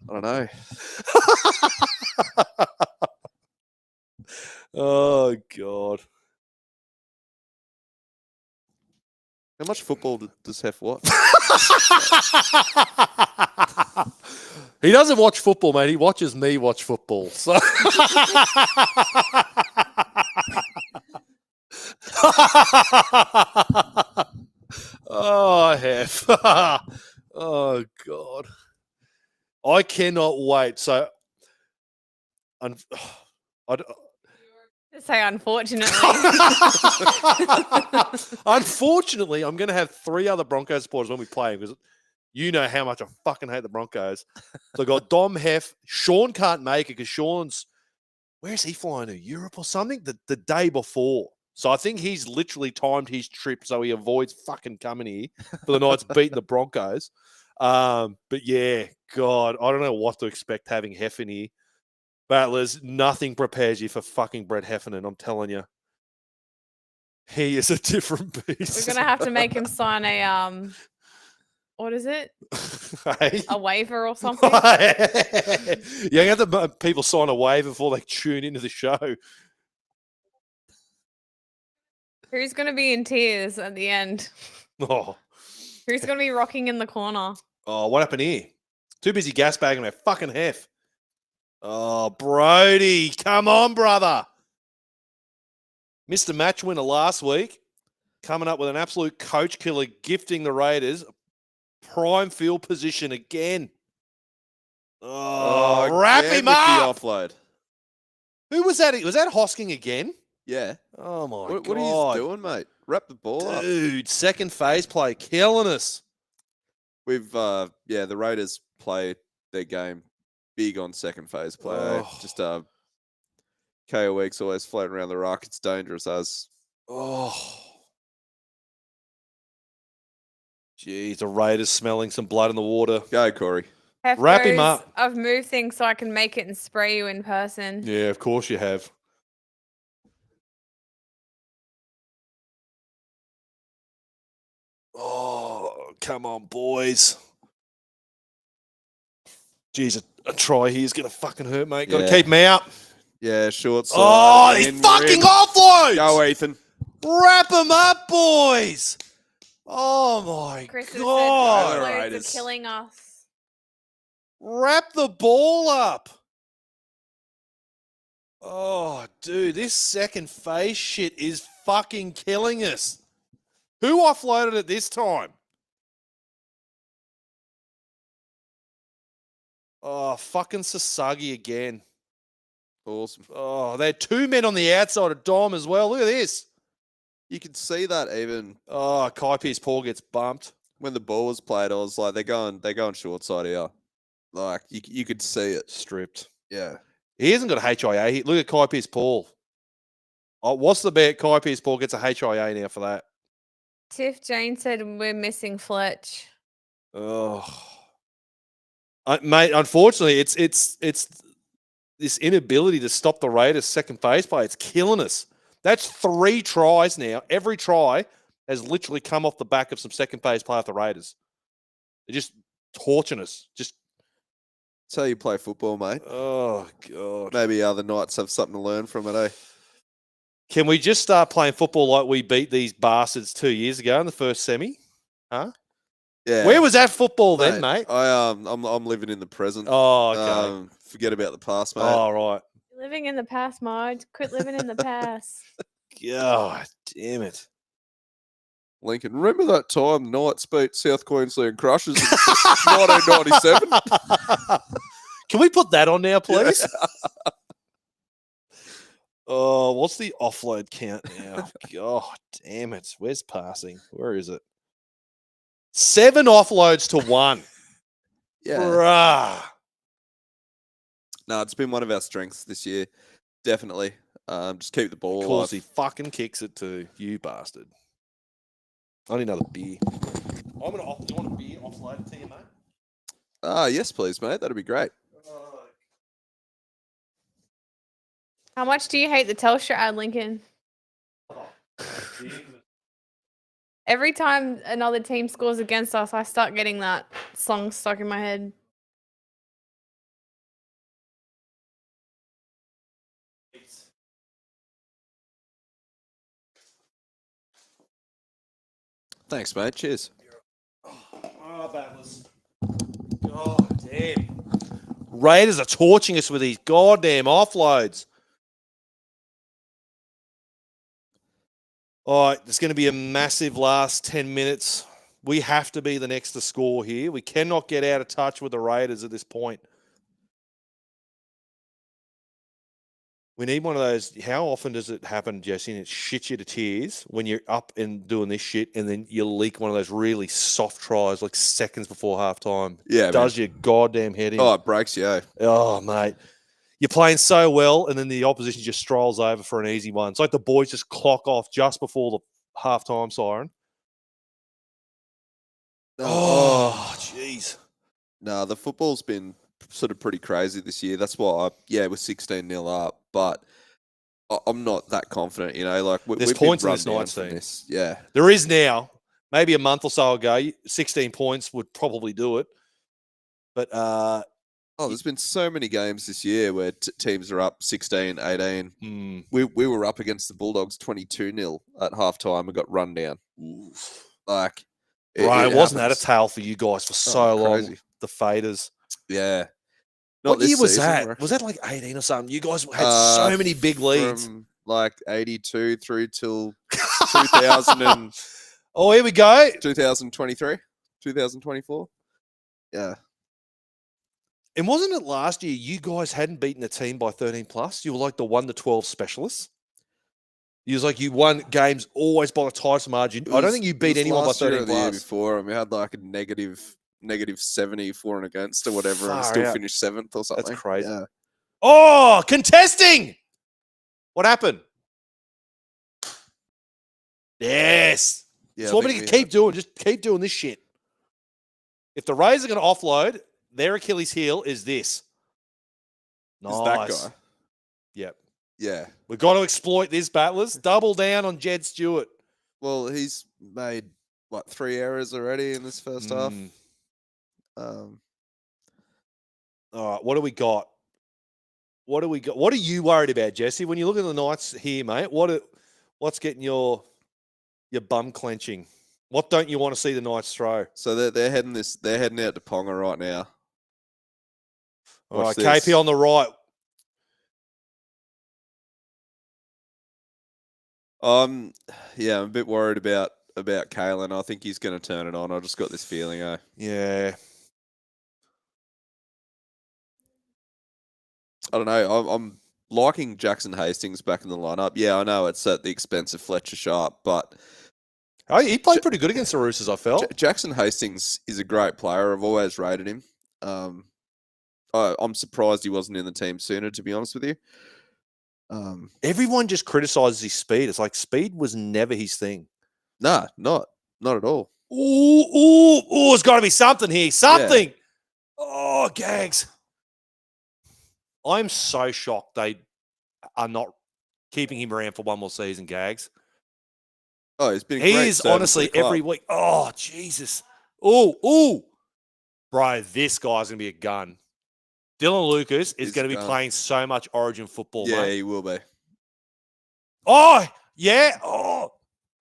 I don't know. Oh, God. How much football does Hef watch? He doesn't watch football, mate. He watches me watch football. So oh, Hef. Oh, God. I cannot wait. So, Say unfortunately. unfortunately, I'm going to have 3 other Broncos supporters when we play because you know how much I fucking hate the Broncos. So I got Dom, Hef. Sean can't make it because Sean's, where's he flying to? Europe or something? The day before. So I think he's literally timed his trip so he avoids fucking coming here for the night's beating the Broncos. But yeah, God, I don't know what to expect having Hef in here. Battlers, nothing prepares you for fucking Brett Heffernan, I'm telling you. He is a different beast. We're gonna have to make him sign a what is it? Hey? A waiver or something. You have to people sign a waiver before they tune into the show. Who's gonna be in tears at the end? Oh, Who's gonna be rocking in the corner? what happened here? Too busy gas bagging my fucking Hef. Oh, Brody, come on, brother. Missed a match winner last week. Coming up with an absolute coach killer, gifting the Raiders prime field position again. Oh, wrap again him with up. the offload. Who was that? Was that Hosking again? Yeah. Oh, my God. What are you doing, mate? Wrap the ball up. Dude, second phase play, killing us. We've the Raiders play their game. Big on second phase play. Oh. Just KO Weeks always floating around the ruck. It's dangerous as. Oh. Jeez, the Raiders smelling some blood in the water. Go, Corey. Wrap him Hefgoes, up. I've moved things so I can make it and spray you in person. Yeah, of course you have. Oh, come on, boys. Jeez, a try here is going to fucking hurt, mate. Got to Yeah. keep him out. Yeah, short side. Oh, he in fucking rim. offloads! Go, Ethan. Wrap him up, boys! Oh, my Chris has God. said All offloads right, are it's- killing us. Wrap the ball up. Oh, dude, this second phase shit is fucking killing us. Who offloaded it this time? Oh, fucking Sasagi again. Awesome. Oh, they had two men on the outside of Dom as well. Look at this. You could see that even Oh, Kai Pierce-Paul gets bumped. when the ball was played. I was like, they're going short side here. Like you could see it. Stripped. Yeah. He hasn't got a HIA. Look at Kai Pierce-Paul. Oh, what's the bet? Kai Pierce-Paul gets a HIA now for that. Tiff Jane said we're missing Fletch. Oh, mate. Unfortunately, it's this inability to stop the Raiders' second phase play. It's killing us. That's 3 tries now. Every try has literally come off the back of some second phase play off the Raiders. They're just torching us. Just That's how you play football, mate. oh god. Maybe other Knights have something to learn from it, eh? Can we just start playing football like we beat these bastards 2 years ago in the first semi? Huh? Yeah. Where was that football then, mate? I'm living in the present. Oh, okay. Forget about the past, mate. Oh, right. Living in the past, Marge. Quit living in the past. God damn it. Lincoln, remember that time Knights beat South Queensland Crushers in 1997? Can we put that on now, please? Oh, what's the offload count now? God damn it. Where's passing? Where is it? 7 offloads to 1. Yeah. Bruh. No, it's been one of our strengths this year. Definitely. Just keep the ball Of course, he alive. fucking kicks it too. You bastard. I need another beer. I'm gonna do you want a beer offload to you, mate? Yes, please, mate. That'd be great. How much do you hate the Telstra ad, Lincoln? Every time another team scores against us, I start getting that song stuck in my head. Thanks, mate. Cheers. Oh, battlers. God damn. Raiders are torching us with these goddamn offloads. All right, there's going to be a massive last 10 minutes. We have to be the next to score here. We cannot get out of touch with the Raiders at this point. We need one of those. How often does it happen, Jesse, and it shits you to tears when you're up and doing this shit and then you leak one of those really soft tries like seconds before halftime? Yeah, Does your goddamn head in. Oh, it breaks you, eh? Oh, mate. You're playing so well, and then the opposition just strolls over for an easy one. It's like the boys just clock off just before the halftime siren. Oh, jeez. No, the football's been sort of pretty crazy this year. That's why, we're 16-0 up, but I'm not that confident, you know. Like There's we've points been in run this down Knights from team. this. Yeah. There is now. Maybe a month or so ago, 16 points would probably do it. But there's been so many games this year where teams are up 16, 18. We were up against the Bulldogs 22-0 at halftime and got run down. Like, Right, wasn't that a happens. tale for you guys for so long? Crazy. The Faders. Yeah. What this year was season, that? bro. Was that like 18 or something? You guys had so many big leads. From like 82 through till 2000 and Oh, here we go. 2023, 2024. Yeah. And wasn't it last year you guys hadn't beaten a team by 13 plus? You were like the 1-12 specialists. You was like you won games always by the tightest margin. I don't think you beat anyone by last year 13 or the year plus. before, and we had like a negative -70 for and against or whatever, and Far still out. finished 7th or something. crazy. Yeah. Oh, contesting. What happened? Yes. Yeah, That's I what we think need to we keep doing. Just keep doing this shit. If the Rays are going to offload, their Achilles heel is this. Is that Nice. guy? Yep. Yeah. We've got to exploit this, battlers. Double down on Jed Stewart. Well, he's made, 3 errors already in this first half. All right, what do we got? What do we got? What are you worried about, Jesse? When you look at the Knights here, mate, what's getting your bum clenching? What don't you want to see the Knights throw? So they're heading out to Ponga right now. All right, Watch this. KP on the right. I'm a bit worried about Kalen. I think he's going to turn it on. I just got this feeling. Yeah. I don't know. I'm liking Jackson Hastings back in the lineup. Yeah, I know it's at the expense of Fletcher Sharp, but Oh, he played pretty good against the Roosters, I felt. Jackson Hastings is a great player. I've always rated him. I'm surprised he wasn't in the team sooner, to be honest with you. Everyone just criticizes his speed. It's like speed was never his thing. Nah, not at all. Ooh, there's got to be something here. Something. Yeah. Oh, gags. I'm so shocked they are not keeping him around for one more season, gags. Oh, he's been. He is honestly every week. Oh, Jesus. Ooh. Bro, this guy's going to be a gun. Dylan Lucas is going to be playing so much Origin football, yeah, mate. he will be. Oh, yeah. Oh.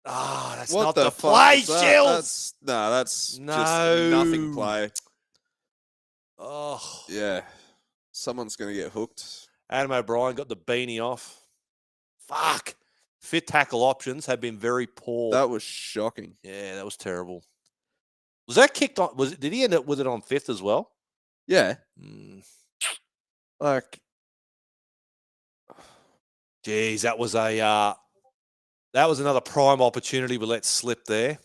That's what not the play, Shills. That's just nothing play. Oh. Yeah. Someone's going to get hooked. Adam O'Brien got the beanie off. Fuck. Fit tackle options have been very poor. That was shocking. Yeah, that was terrible. Was that kicked on? Did he end up with it on 5th as well? Yeah. Geez, that was another prime opportunity we let slip there.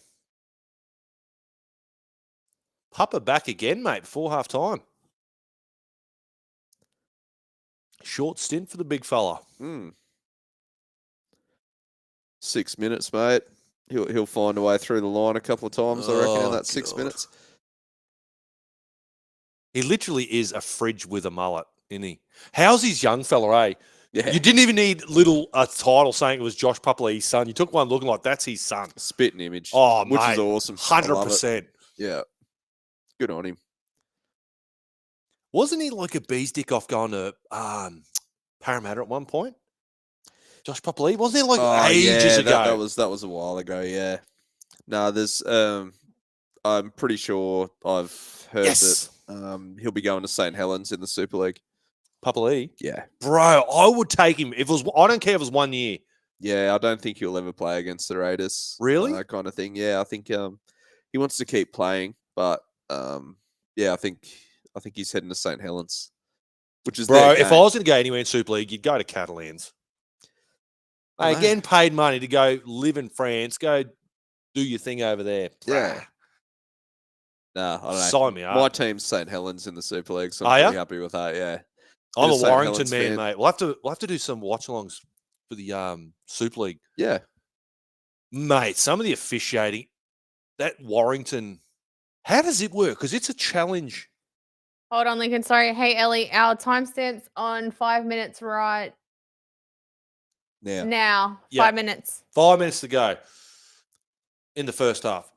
Pupper back again, mate, before half time. Short stint for the big fella. 6 minutes, mate. He'll find a way through the line a couple of times, I reckon, in that 6 minutes. He literally is a fridge with a mullet, isn't he? How's his young fella, eh? Yeah. You didn't even need a title saying it was Josh Pupley's son. You took one looking like that's his son. Spitting image. Oh, which mate, is awesome. 100%. Yeah. Good on him. Wasn't he like a bee's dick off going to Parramatta at one point? Josh Pupley? Wasn't he ages ago? That was a while ago, yeah. No, there's I'm pretty sure I've heard that he'll be going to St. Helens in the Super League. Pupley? Yeah. Bro, I would take him. If it was, I don't care if it was 1 year. Yeah, I don't think he'll ever play against the Raiders. Really? Kind of thing. Yeah, I think he wants to keep playing, but yeah, I think he's heading to St. Helens, which is bro. If I was going to go anywhere in Super League, you'd go to Catalans. Hey, getting paid money to go live in France, go do your thing over there. Yeah. Nah, I don't know. Sign me up. My team's St. Helens in the Super League, so I'm pretty happy with that. Yeah. I'm a Warrington man, mate. We'll have to do some watch-alongs for the Super League. Yeah, mate. Some of the officiating, that Warrington. How does it work? Because it's a challenge. Hold on, Lincoln. Sorry. Hey, Ellie. Our timestamps on 5 minutes right now. 5 minutes. 5 minutes to go in the first half.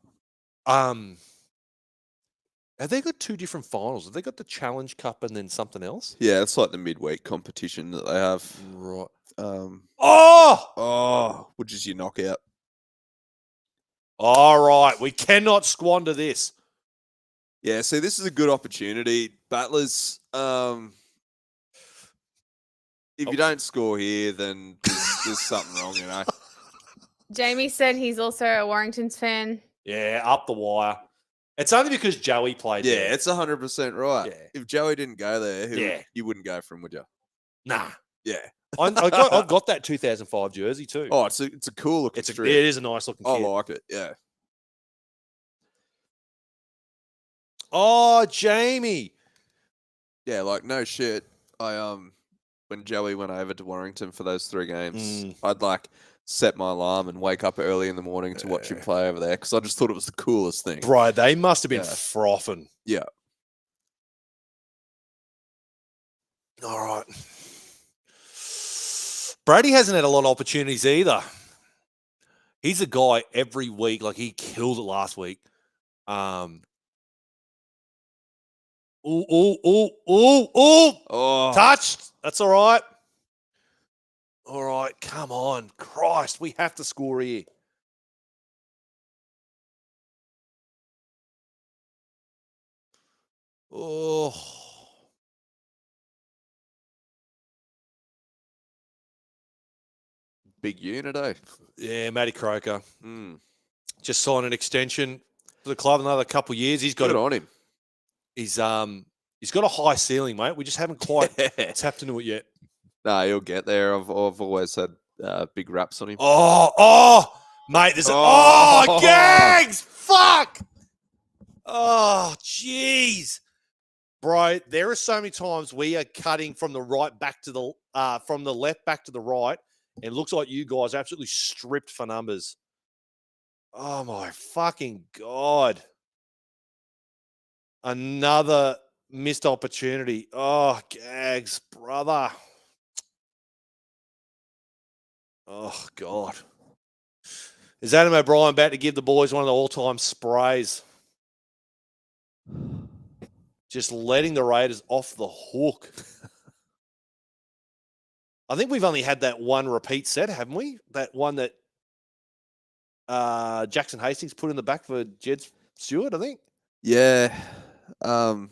Have they got 2 different finals? Have they got the Challenge Cup and then something else? Yeah, it's like the midweek competition that they have. Right. Which is your knockout. All right. We cannot squander this. Yeah, see, this is a good opportunity. Battlers, if you don't score here, then there's something wrong, you know. Jamie said he's also a Warrington's fan. Yeah, up the wire. It's only because Joey played there. Yeah, it's 100% right. Yeah. If Joey didn't go there, you wouldn't go for him, would you? Nah. Yeah. I've got that 2005 jersey too. Oh, it's a cool looking strip. It is a nice looking kit. I like it, yeah. Oh, Jamie. Yeah, like no shit. I when Joey went over to Warrington for those 3 games, I'd like set my alarm and wake up early in the morning to watch him play over there because I just thought it was the coolest thing. Bro, they must have been Yeah. frothing. Yeah. All right. Brady hasn't had a lot of opportunities either. He's a guy every week, like he killed it last week. Oh, Touched. That's all right. All right, come on. Christ, we have to score here. Oh. big unit, eh? Yeah, Matty Croker. Mm. Just signed an extension for the club another couple of years. He's got Good on him. He's got a high ceiling, mate. We just haven't quite tapped into it yet. Nah, he'll get there. I've always had big raps on him. Mate, there's Oh. gags! Fuck! Oh, jeez. Bro, there are so many times we are cutting from the right back to the from the left back to the right, and it looks like you guys are absolutely stripped for numbers. Oh my fucking God. Another missed opportunity. Oh, gags, brother. Oh, God. Is Adam O'Brien about to give the boys one of the all-time sprays? Just letting the Raiders off the hook. I think we've only had that one repeat set, haven't we? That one that Jackson Hastings put in the back for Jed Stewart, I think. Yeah. I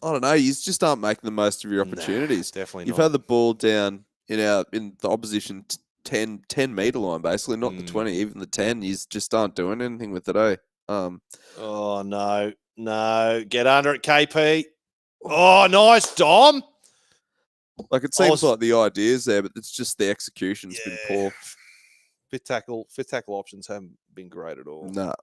don't know. You just aren't making the most of your opportunities. Nah, definitely You've not. had the ball down in the opposition 10 meter line, basically, not the 20, even the 10. You just aren't doing anything with it, eh? Oh, no. No. Get under it, KP. Oh, nice, Dom. Like, it seems like the idea's there, but it's just the execution's been poor. Fifth tackle options haven't been great at all. Nah.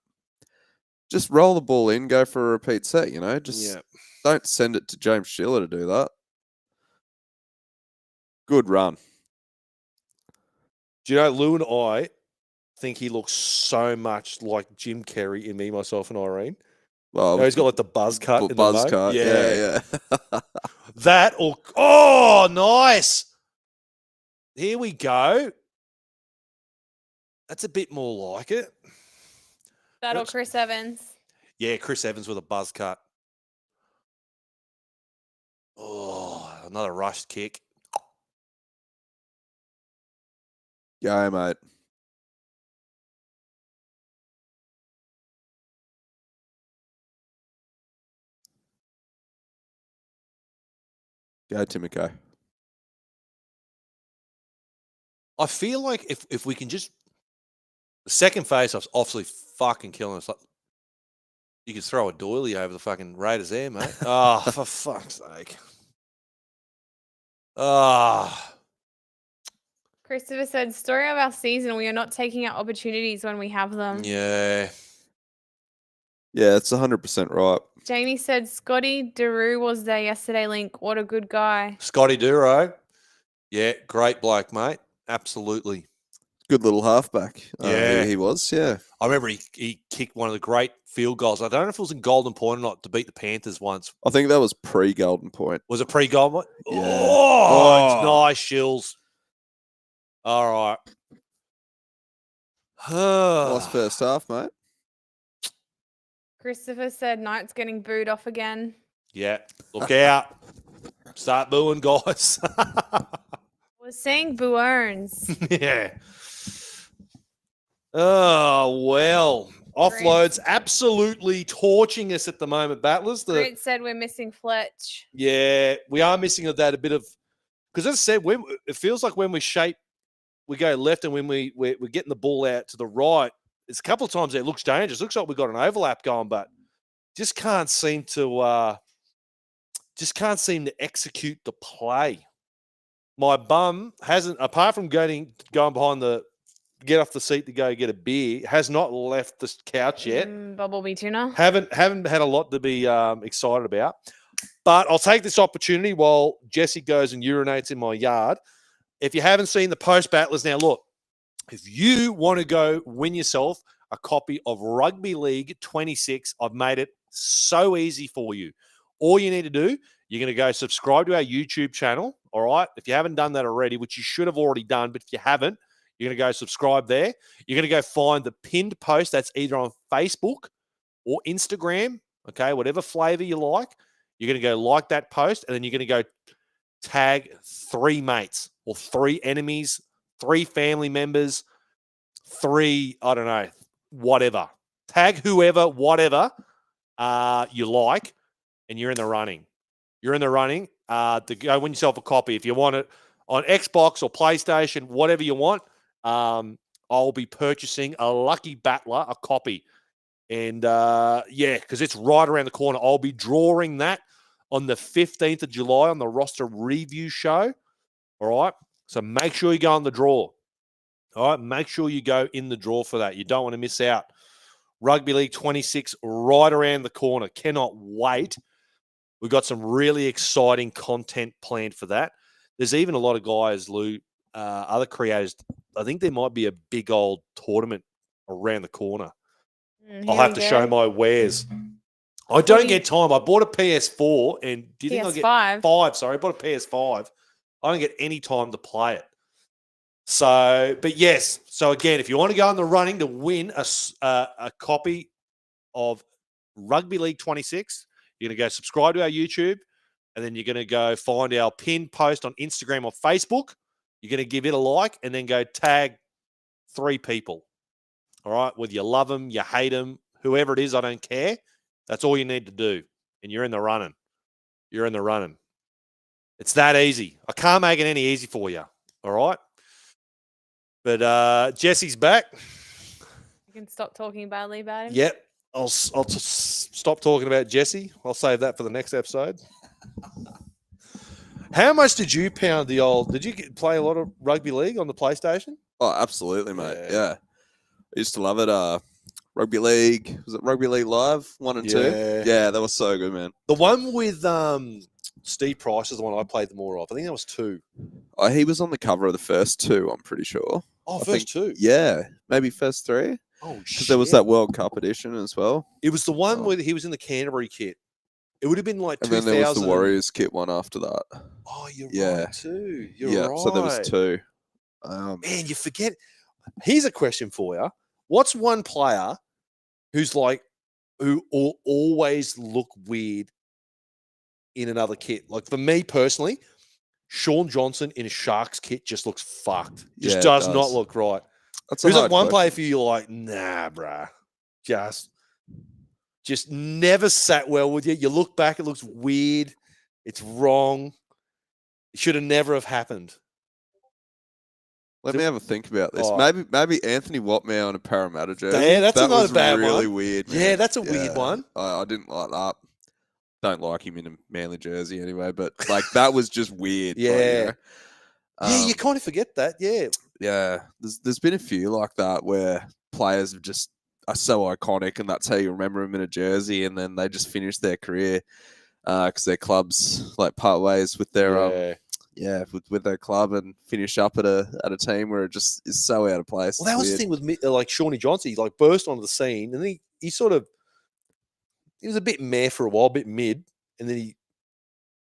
Just roll the ball in, go for a repeat set, you know? Just don't send it to James Schiller to do that. Good run. Do you know, Lou and I think he looks so much like Jim Carrey in Me, Myself, and Irene. Well, He's got like the buzz cut in the buzz mug. cut. Yeah. That or oh, nice. Here we go. That's a bit more like it. That or Chris Evans. Yeah, Chris Evans with a buzz cut. Oh, another rushed kick. Go, mate. Go, Timoko. I feel like if we can just the second face-off's obviously fucking killing us. Like, you could throw a doily over the fucking Raiders there, mate. Oh, for fuck's sake. Ah. Christopher said, story of our season, we are not taking our opportunities when we have them. Yeah. Yeah, it's 100% right. Jamie said, Scotty Daru was there yesterday, Link. What a good guy. Scotty Duro. Yeah, great bloke, mate. Absolutely. Good little halfback. Yeah. He was, yeah. I remember he kicked one of the great field goals. I don't know if it was in Golden Point or not to beat the Panthers once. I think that was pre-Golden Point. Was it pre-Golden Point? Yeah. Oh, it's nice, Shills. All right. Nice first half, mate. Christopher said, Knight's getting booed off again. Yeah. Look out. Start booing, guys. We're seeing boo earns. Yeah. Oh, well. Offload's absolutely torching us at the moment, Battlers. Brett said we're missing Fletch. Yeah, we are missing that a bit of because as I said, it feels like when we shape, we go left, and when we're getting the ball out to the right, it's a couple of times there it looks dangerous. Looks like we've got an overlap going, but just can't seem to execute the play. My bum hasn't, apart from going behind the get off the seat to go get a beer. Has not left the couch yet. Bumblebee tuna. Haven't had a lot to be excited about. But I'll take this opportunity while Jesse goes and urinates in my yard. If you haven't seen the post battlers, now look, if you want to go win yourself a copy of Rugby League 26, I've made it so easy for you. All you need to do, you're going to go subscribe to our YouTube channel, all right? If you haven't done that already, which you should have already done, but if you haven't, you're going to go subscribe there. You're going to go find the pinned post that's either on Facebook or Instagram, okay, whatever flavor you like. You're going to go like that post, and then you're going to go tag 3 mates or 3 enemies, 3 family members, 3, I don't know, whatever. Tag whoever, whatever you like, and you're in the running. You're in the running to go win yourself a copy. If you want it on Xbox or PlayStation, whatever you want, I'll be purchasing a lucky battler a copy. And, yeah, because it's right around the corner. I'll be drawing that on the 15th of July on the roster review show. All right? So make sure you go on the draw. All right? Make sure you go in the draw for that. You don't want to miss out. Rugby League 26 right around the corner. Cannot wait. We've got some really exciting content planned for that. There's even a lot of guys, Lou, other creators. I think there might be a big old tournament around the corner. I'll have to show my wares. I don't get time. I bought a PS4 and do you think I'll get 5? Sorry, I bought a PS5. I don't get any time to play it. So, but yes. So again, if you want to go in the running to win a copy of Rugby League 26, you're going to go subscribe to our YouTube, and then you're going to go find our pinned post on Instagram or Facebook. You're going to give it a like, and then go tag 3 people. All right, whether you love them, you hate them, whoever it is, I don't care. That's all you need to do, and you're in the running. You're in the running. It's that easy. I can't make it any easy for you. All right, but Jesse's back. You can stop talking badly about him. Yep, I'll stop talking about Jesse. I'll save that for the next episode. How much did you pound the old? Did you play a lot of rugby league on the PlayStation? Oh, absolutely, mate. Yeah. I used to love it. Rugby League. Was it Rugby League Live 1 and 2? Yeah, that was so good, man. The one with Steve Price is the one I played the more of. I think that was 2. Oh, he was on the cover of the first 2, I'm pretty sure. Oh, first 2? Yeah, maybe first 3. Oh, shit. Because there was that World Cup edition as well. It was the one where he was in the Canterbury kit. It would have been like 2000. And then there was the Warriors kit one after that. Oh, you're right too. You're right. So there was 2. Man, you forget. Here's a question for you. What's one player who's like, who always look weird in another kit? Like for me personally, Sean Johnson in a Sharks kit just looks fucked. Just does not look right. That's who's like one player for you? You're like, nah, bruh. Just never sat well with you. You look back, it looks weird. It's wrong. It should have never have happened. Let me have a think about this. Maybe Anthony Watmore on a Parramatta jersey. Yeah, that's another bad one. Really weird. Man. Yeah, that's a weird one. I didn't like that. Don't like him in a Manly jersey anyway, but like that was just weird. Yeah. You kind of forget that. Yeah. Yeah. There's been a few like that where players have just are so iconic, and that's how you remember them in a jersey, and then they just finish their career because their clubs like part ways with their with their club and finish up at a team where it just is so out of place. Well, that was the thing with like Shawnee Johnson. He like burst onto the scene, and then he was a bit meh for a while, a bit mid, and then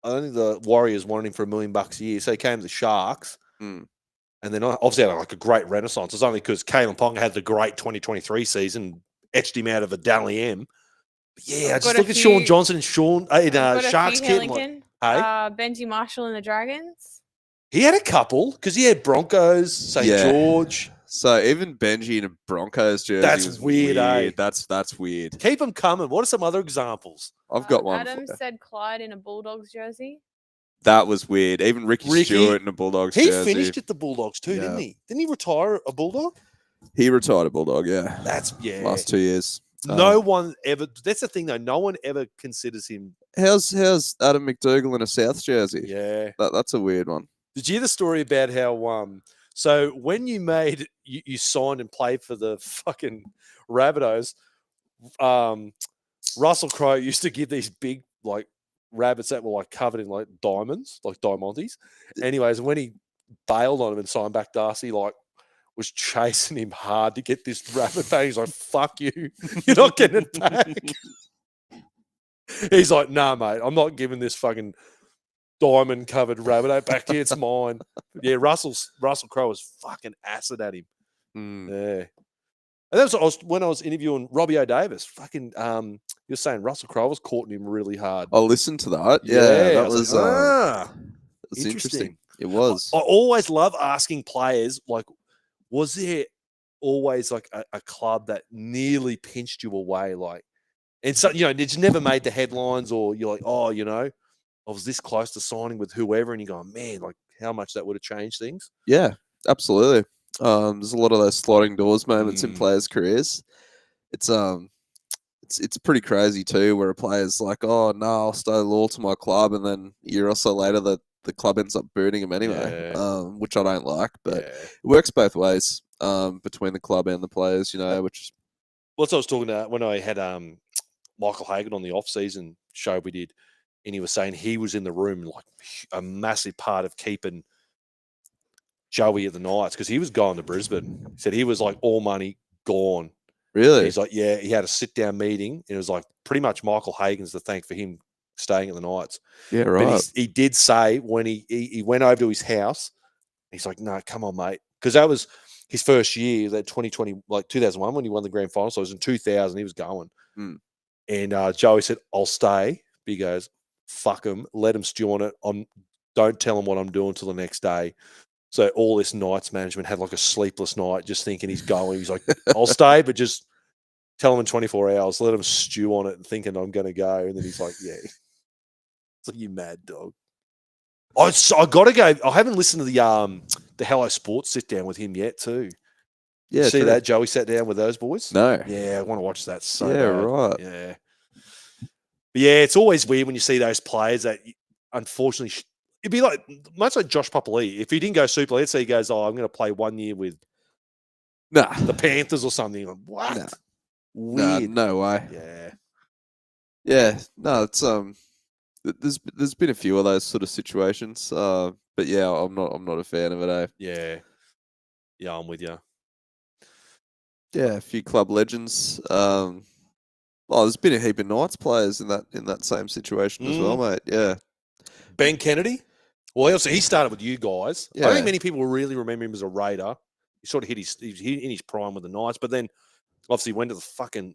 I don't think the Warriors wanted him for $1 million a year, so he came to the Sharks. And then obviously had like a great renaissance. It's only because Kalen Ponga had the great 2023 season, etched him out of a Dally M. But yeah, I just look at Sean Johnson and Sharks kid. Like, Benji Marshall and the Dragons. He had a couple because he had Broncos, St. George. So even Benji in a Broncos jersey. That's weird, eh? That's weird. Keep them coming. What are some other examples? I've got one. Adam said Clyde in a Bulldogs jersey. That was weird. Even Ricky Stewart in a Bulldogs jersey. He finished at the Bulldogs too, didn't he? Didn't he retire a Bulldog? He retired a Bulldog, yeah. Last 2 years. No one ever. That's the thing, though. No one ever considers him. How's Adam McDougall in a South jersey? Yeah, that's a weird one. Did you hear the story about how So when you signed and played for the fucking Rabbitohs, Russell Crowe used to give these big like rabbits that were like covered in like diamonds, like diamantes. Anyways, when he bailed on him and signed back Darcy, like was chasing him hard to get this rabbit back. He's like, "Fuck you, you're not getting it back." He's like, "Nah, mate, I'm not giving this fucking diamond covered rabbit back here. It's mine." Yeah, Russell Crowe was fucking acid at him. Yeah. And that's what when I was interviewing Robbie O'Davis. Fucking, you're saying Russell Crowe was courting him really hard. I listened to that. Yeah, that was interesting. interesting. It was. I always love asking players, like, was there always like a club that nearly pinched you away, like, and so it's never made the headlines, or you're like, oh, I was this close to signing with whoever, and you go, man, like, how much that would have changed things. Yeah, absolutely. There's a lot of those sliding doors moments in players' careers. It's pretty crazy too, where a player's like, "Oh no, I'll stay loyal to my club," and then a year or so later, the club ends up booting him anyway, which I don't like. But it works both ways between the club and the players, which. Well, that's what I was talking about when I had Michael Hagan on the off-season show we did, and he was saying he was in the room like a massive part of keeping Joey at the Knights, because he was going to Brisbane. He said he was like all money gone. Really? And he's like, yeah, he had a sit-down meeting, and it was like pretty much Michael Hagan's to thank for him staying at the Knights. Yeah, right. But he did say when he went over to his house, he's like, no, come on, mate. Because that was his first year, that 2020, like 2001 when he won the grand final. So it was in 2000, he was going. And Joey said, I'll stay. But he goes, fuck him, let him stew on it. Don't tell him what I'm doing till the next day. So all this Knights management had like a sleepless night just thinking he's going. He's like, I'll stay, but just tell him in 24 hours, let him stew on it and thinking I'm going to go. And then he's like, yeah. It's like, you mad dog. I got to go. I haven't listened to the Hello Sports sit down with him yet too. Yeah. See that? Joey sat down with those boys? No. Yeah, I want to watch that so yeah, bad. right. Yeah. But yeah, it's always weird when you see those players that unfortunately it'd be like much like Josh Papali'i. If he didn't go Super League, let's say he goes, "Oh, I'm going to play 1 year with the Panthers or something." Like, what? Nah. Weird. No way. Yeah. Yeah. No, it's There's been a few of those sort of situations. But yeah, I'm not a fan of it. Eh? Yeah. Yeah, I'm with you. Yeah, a few club legends. There's been a heap of Knights players in that same situation as well, mate. Yeah. Ben Kennedy. Well, he started with you guys. Yeah. I don't think many people really remember him as a Raider. He sort of hit in his prime with the Knights, but then obviously went to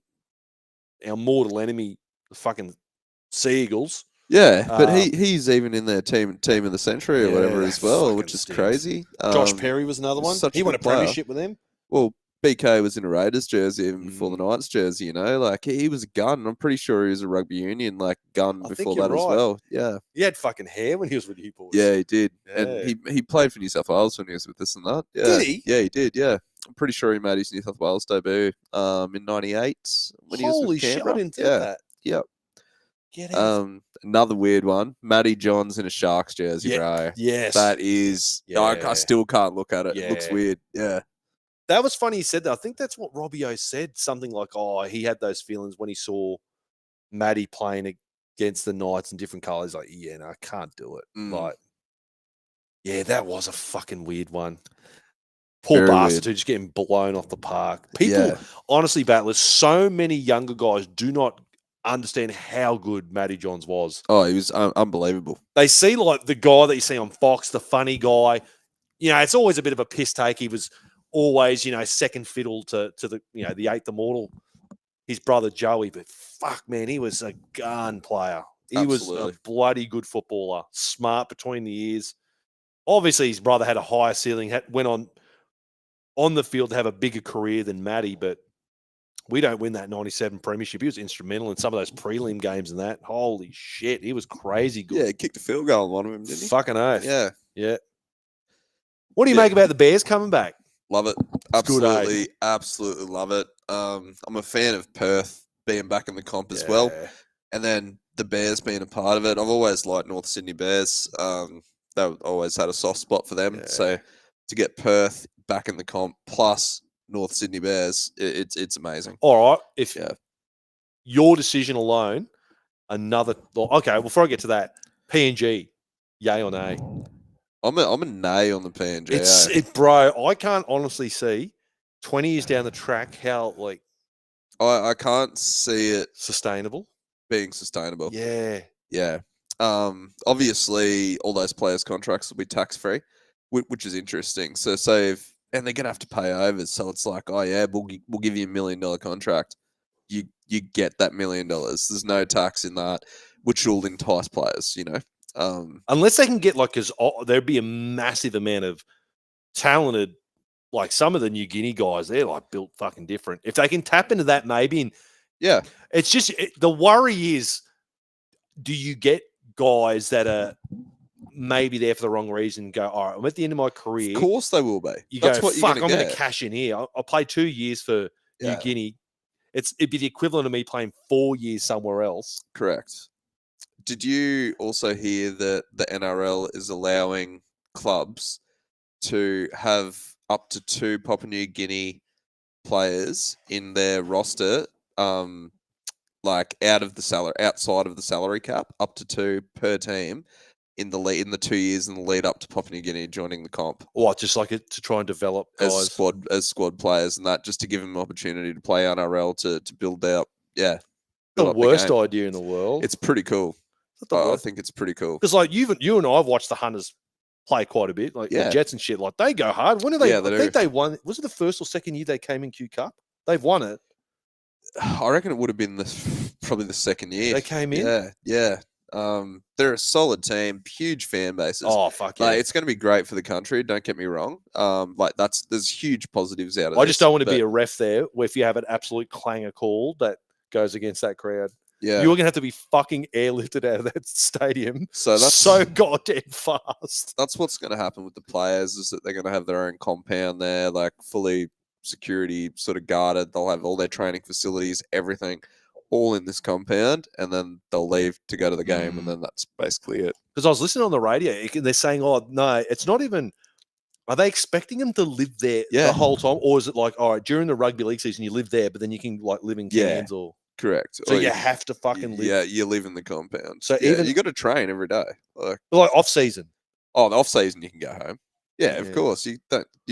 our mortal enemy, the fucking Sea Eagles. Yeah, but he's even in their team of the century or whatever as well, which is stinks. Crazy. Josh Perry was another one. He won a premiership with them. Well, BK was in a Raiders jersey even before the Knights jersey, Like he was a gun. I'm pretty sure he was a rugby union gun before that as well. Yeah. He had fucking hair when he was with you boys. Yeah, he did. Yeah. And he played for New South Wales when he was with us and that. Yeah. Did he? Yeah, he did, yeah. I'm pretty sure he made his New South Wales debut in 98 when he was with Canberra. Shit, I didn't think that. Yep. Get out. Another weird one. Matty Johns in a Sharks jersey, bro. Yes. That is I still can't look at it. Yeah. It looks weird. Yeah. That was funny he said that. I think that's what Robbie O said. Something like, he had those feelings when he saw Matty playing against the Knights in different colours. Like, yeah, no, I can't do it. Like, yeah, that was a fucking weird one. Poor bastard who just getting blown off the park. People, honestly, Battlers, so many younger guys do not understand how good Matty Johns was. Oh, he was unbelievable. They see like the guy that you see on Fox, the funny guy. It's always a bit of a piss take. He was always, second fiddle to the, the eighth immortal, his brother Joey. But fuck, man, he was a gun player. He was a bloody good footballer, smart between the ears. Obviously, his brother had a higher ceiling, went on the field to have a bigger career than Matty, but we don't win that 97 premiership. He was instrumental in some of those prelim games and that. Holy shit, he was crazy good. Yeah, he kicked a field goal on one of them, didn't he? Fucking oath. Yeah. Yeah. What do you make about the Bears coming back? Love it. Absolutely, absolutely love it. I'm a fan of Perth being back in the comp as well. And then the Bears being a part of it. I've always liked North Sydney Bears. They've always had a soft spot for them. So to get Perth back in the comp plus North Sydney Bears, it's amazing. All right. If Yeah. your decision alone, another. Okay, before I get to that, PNG, yay or nay? I'm a nay on the PNG. Bro. I can't honestly see 20 years down the track how like I can't see it sustainable being sustainable. Yeah. Yeah. Obviously, all those players' contracts will be tax free, which is interesting. So, and they're gonna have to pay overs. So it's like, oh yeah, we'll give you $1 million contract. You get that $1 million. There's no tax in that, which will entice players. Unless they can get because there'd be a massive amount of talented, like some of the New Guinea guys. They're like built fucking different. If they can tap into that, maybe. And yeah, it's just the worry is, do you get guys that are maybe there for the wrong reason and go, all right, I'm at the end of my career. Of course they will be. That's what fuck, I'm going to cash in here. I'll play 2 years for New Guinea. It'd be the equivalent of me playing 4 years somewhere else. Correct. Did you also hear that the NRL is allowing clubs to have up to 2 Papua New Guinea players in their roster, like outside of the salary cap, up to 2 per team in the 2 years in the lead up to Papua New Guinea joining the comp? Or just like it to try and develop guys as squad players, and that just to give them an opportunity to play NRL to build out. Yeah, the worst idea in the world. It's pretty cool. I think it's pretty cool because like you and I've watched the Hunters play quite a bit, like the Jets and shit. Like they go hard. When are they? I think they won. Was it the first or second year they came in Q Cup? They've won it. I reckon it would have been probably the second year they came in. Yeah. They're a solid team, huge fan bases. Oh fuck yeah! Like, it's going to be great for the country. Don't get me wrong. There's huge positives out of it. I just don't want to be a ref there, where if you have an absolute clanger call that goes against that crowd. Yeah, you're gonna have to be fucking airlifted out of that stadium. So that's so goddamn fast. That's what's going to happen with the players, is that they're going to have their own compound there, like fully security sort of guarded. They'll have all their training facilities, everything, all in this compound, and then they'll leave to go to the game, and then that's basically it. Because I was listening on the radio, they're saying, "Oh no, it's not even." Are they expecting them to live there the whole time, or is it like, all right, during the rugby league season you live there, but then you can like live in Cairns or? Correct. So you have to fucking live. Yeah, you live in the compound. So even you got to train every day, like off season. Oh, the off season you can go home. Yeah, of course. You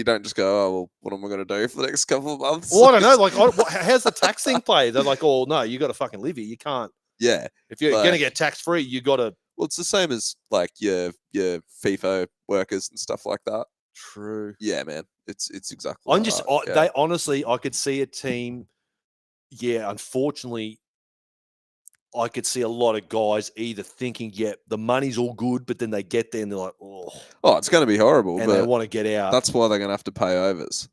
don't just go, oh well, what am I going to do for the next couple of months? Well, I don't know. Like, how's the tax thing play? They're like, oh no, you got to fucking live here. You can't. Yeah. If you're going to get tax free, you got to. Well, it's the same as like your FIFO workers and stuff like that. True. Yeah, man. It's exactly. I'm just. They honestly, I could see a team. Yeah, unfortunately, I could see a lot of guys either thinking, yeah, the money's all good, but then they get there and they're like, oh, it's going to be horrible. And they want to get out. That's why they're going to have to pay overs.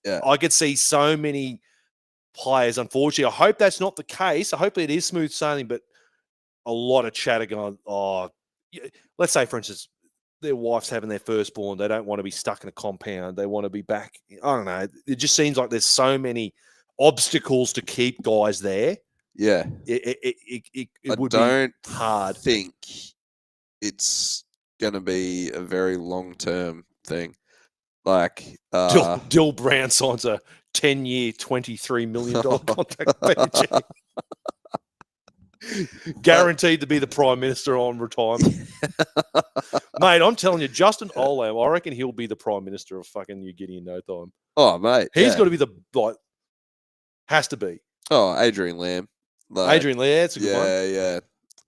I could see so many players, unfortunately. I hope that's not the case. I hope it is smooth sailing, but a lot of chatter going, let's say, for instance, their wife's having their firstborn. They don't want to be stuck in a compound. They want to be back. I don't know. It just seems like there's so many obstacles to keep guys there. Yeah, it would be hard. I think it's going to be a very long-term thing. Like Dill Brown signs a 10-year, $23 million contract. Guaranteed to be the Prime Minister on retirement. Mate, I'm telling you, Justin Olam, I reckon he'll be the Prime Minister of fucking New Guinea in no time. Oh, mate. He's got to be has to be. Oh, Adrian Lamb. Adrian Lamb, that's a good one.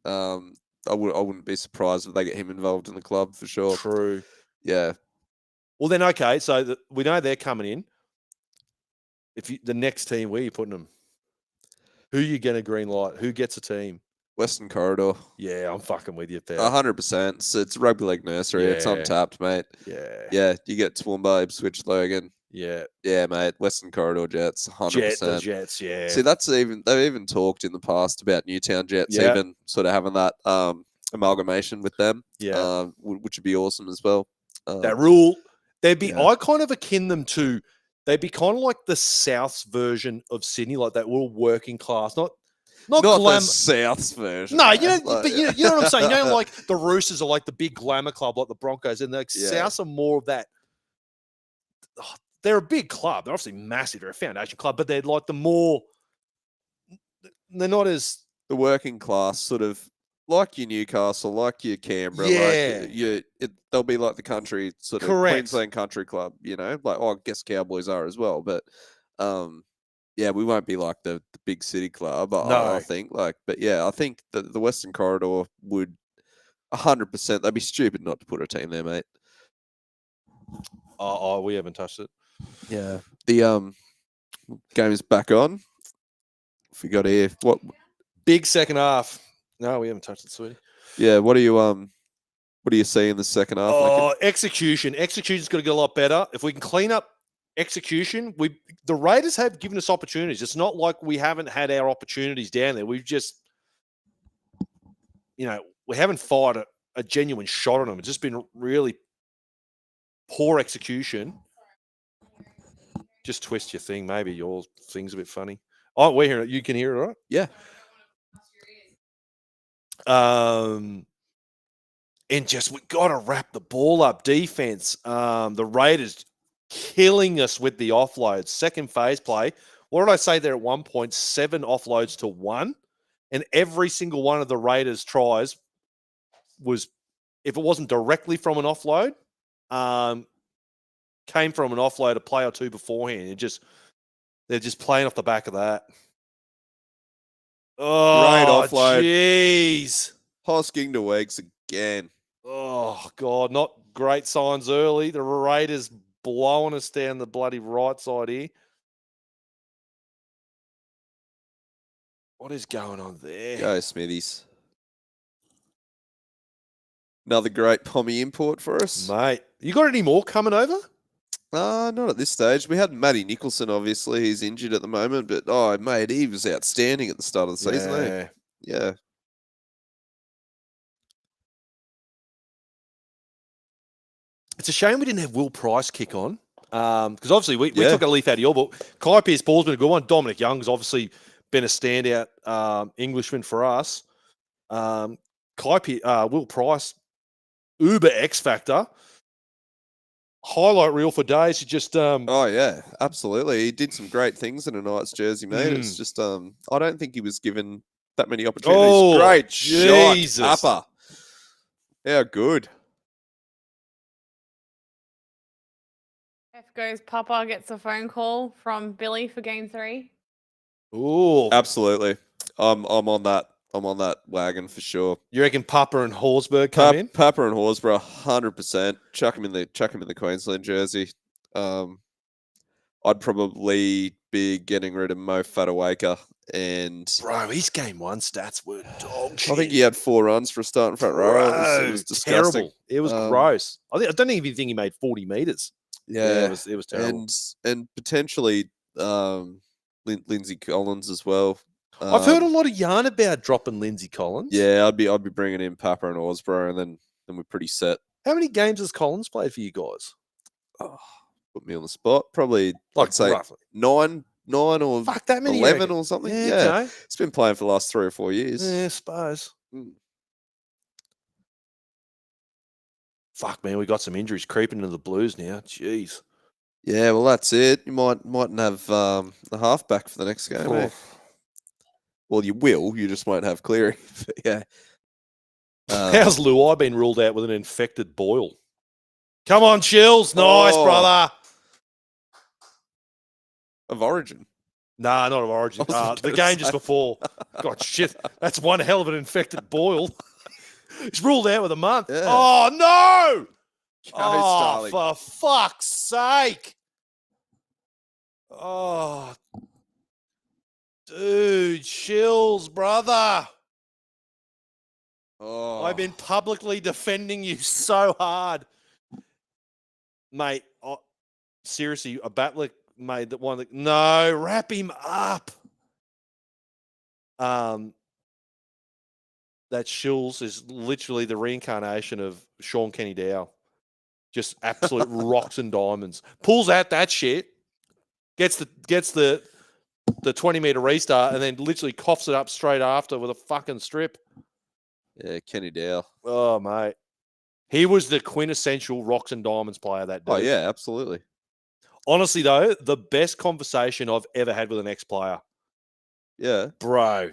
Yeah. I wouldn't be surprised if they get him involved in the club for sure. True. Yeah. Well, then, okay, so we know they're coming in. The next team, where are you putting them? Who are you going to green light? Who gets a team? Western Corridor. Yeah, I'm fucking with you there. 100%. So it's rugby league nursery. Yeah. It's untapped, mate. Yeah. Yeah, you get Toowoomba, Ipswich, Logan. Yeah. Yeah, mate. Western Corridor Jets, 100%. The Jets, yeah. See, they've even talked in the past about Newtown Jets, even sort of having that amalgamation with them. Yeah. Which would be awesome as well. That rule, they'd be, I kind of akin them to, they'd be kind of like the South's version of Sydney, like that little working class, not the South's version. No, you know, but you know what I'm saying. You know, like the Roosters are like the big glamour club, like the Broncos, and the Souths are more of that they're a big club. They're obviously massive. They're a foundation club, but they're like they're not as the working class sort of like your Newcastle, like your Canberra, Yeah. like they'll be like the country sort of Correct. Queensland country club, like I guess Cowboys are as well, but yeah, we won't be like the big city club. I No. think but yeah, I think that the Western Corridor would 100%. They'd be stupid not to put a team there, mate. Oh, we haven't touched it. Yeah, the game is back on. If we got here, what Big second half. No, we haven't touched it, sweetie. Yeah, what do you see in the second half? Oh, execution. Execution's got to get a lot better. If we can clean up execution, the Raiders have given us opportunities. It's not like we haven't had our opportunities down there. We've just, we haven't fired a genuine shot on them. It's just been really poor execution. Just twist your thing. Maybe your thing's a bit funny. Oh, we're hearing it. You can hear it, all right? Yeah. And just we got to wrap the ball up. Defense. The Raiders killing us with the offloads. Second phase play. What did I say there at one point? 7 offloads to 1, and every single one of the Raiders' tries was, if it wasn't directly from an offload, came from an offload a play or two beforehand. They're just playing off the back of that. Oh, great offload. Jeez. Hosking to Wegs again. Oh, God. Not great signs early. The Raiders blowing us down the bloody right side here. What is going on there? Go Smithies. Another great Pommy import for us. Mate, you got any more coming over? Not at this stage. We had Matty Nicholson, obviously. He's injured at the moment, but, mate, he was outstanding at the start of the season, eh? Yeah. It's a shame we didn't have Will Price kick on, because obviously we took a leaf out of your book. Kai Pearce-Paul's been a good one. Dominic Young's obviously been a standout Englishman for us. Will Price, uber X factor. Highlight reel for days. Oh yeah, absolutely. He did some great things in a Knights jersey, mate. It's just I don't think he was given that many opportunities. Oh, great Jesus. shot, Papa. How good. F goes Papa gets a phone call from Billy for game 3. Ooh. Absolutely. I'm on that. I'm on that wagon for sure. You reckon Papa and Horsburgh come in? Papa and Horsburgh, 100%. Chuck him in the Queensland jersey. I'd probably be getting rid of Mo Fatawaker and Bro, his game 1 stats were dog shit. I think he had 4 runs for a starting front row. It was disgusting. Terrible. It was gross. I don't even think he made 40 meters. Yeah, it was terrible. And potentially Lindsay Collins as well. I've heard a lot of yarn about dropping Lindsay Collins. Yeah, I'd be bringing in Papa and Horsburgh, and then we're pretty set. How many games has Collins played for you guys? Oh, put me on the spot. Probably, like, I'd say roughly 9 or fuck that many, 11 or something. Yeah, okay. It's been playing for the last 3 or 4 years. Yeah, I suppose. Fuck, man, we got some injuries creeping into the Blues now. Jeez. Yeah, well, that's it. You mightn't have the halfback for the next game. Eh? Well, you will. You just won't have Cleary. Yeah. How's Luai been ruled out with an infected boil? Come on, Chills. Nice, brother. Of Origin. Nah, not of Origin. The game just before. God, shit. That's one hell of an infected boil. He's ruled out with a month. Yeah. Oh, no. Starling. For fuck's sake. Oh, dude, Chills, brother. Oh. I've been publicly defending you so hard. Mate, seriously, a battler made that one. No, wrap him up. That Shills is literally the reincarnation of Sean Kenny Dow. Just absolute rocks and diamonds. Pulls out that shit, gets the 20-meter restart, and then literally coughs it up straight after with a fucking strip. Yeah, Kenny Dow. Oh, mate. He was the quintessential rocks and diamonds player that day. Oh, yeah, absolutely. Honestly, though, the best conversation I've ever had with an ex-player. Yeah, Bro,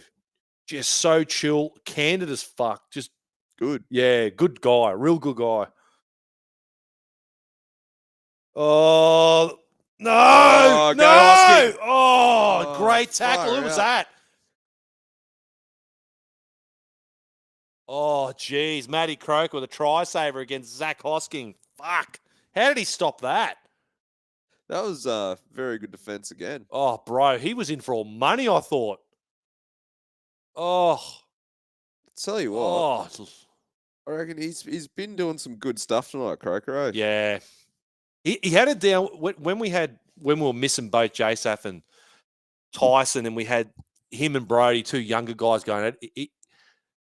just so chill, candid as fuck. Just, good. yeah, good guy, real good guy. Oh, no, Oh, go no. Hosking. Oh, Oh, great tackle. far Who was out. that? Oh, geez. Matty Croker with a try saver against Zach Hosking. Fuck. How did he stop that? That was very good defense again. Oh, bro, he was in for all money, I thought. Oh, Tell you what, oh, I reckon he's been doing some good stuff tonight, Croker. Eh? yeah. He had it down when we were missing both JSAF and Tyson, and we had him and Brody, two younger guys going at it.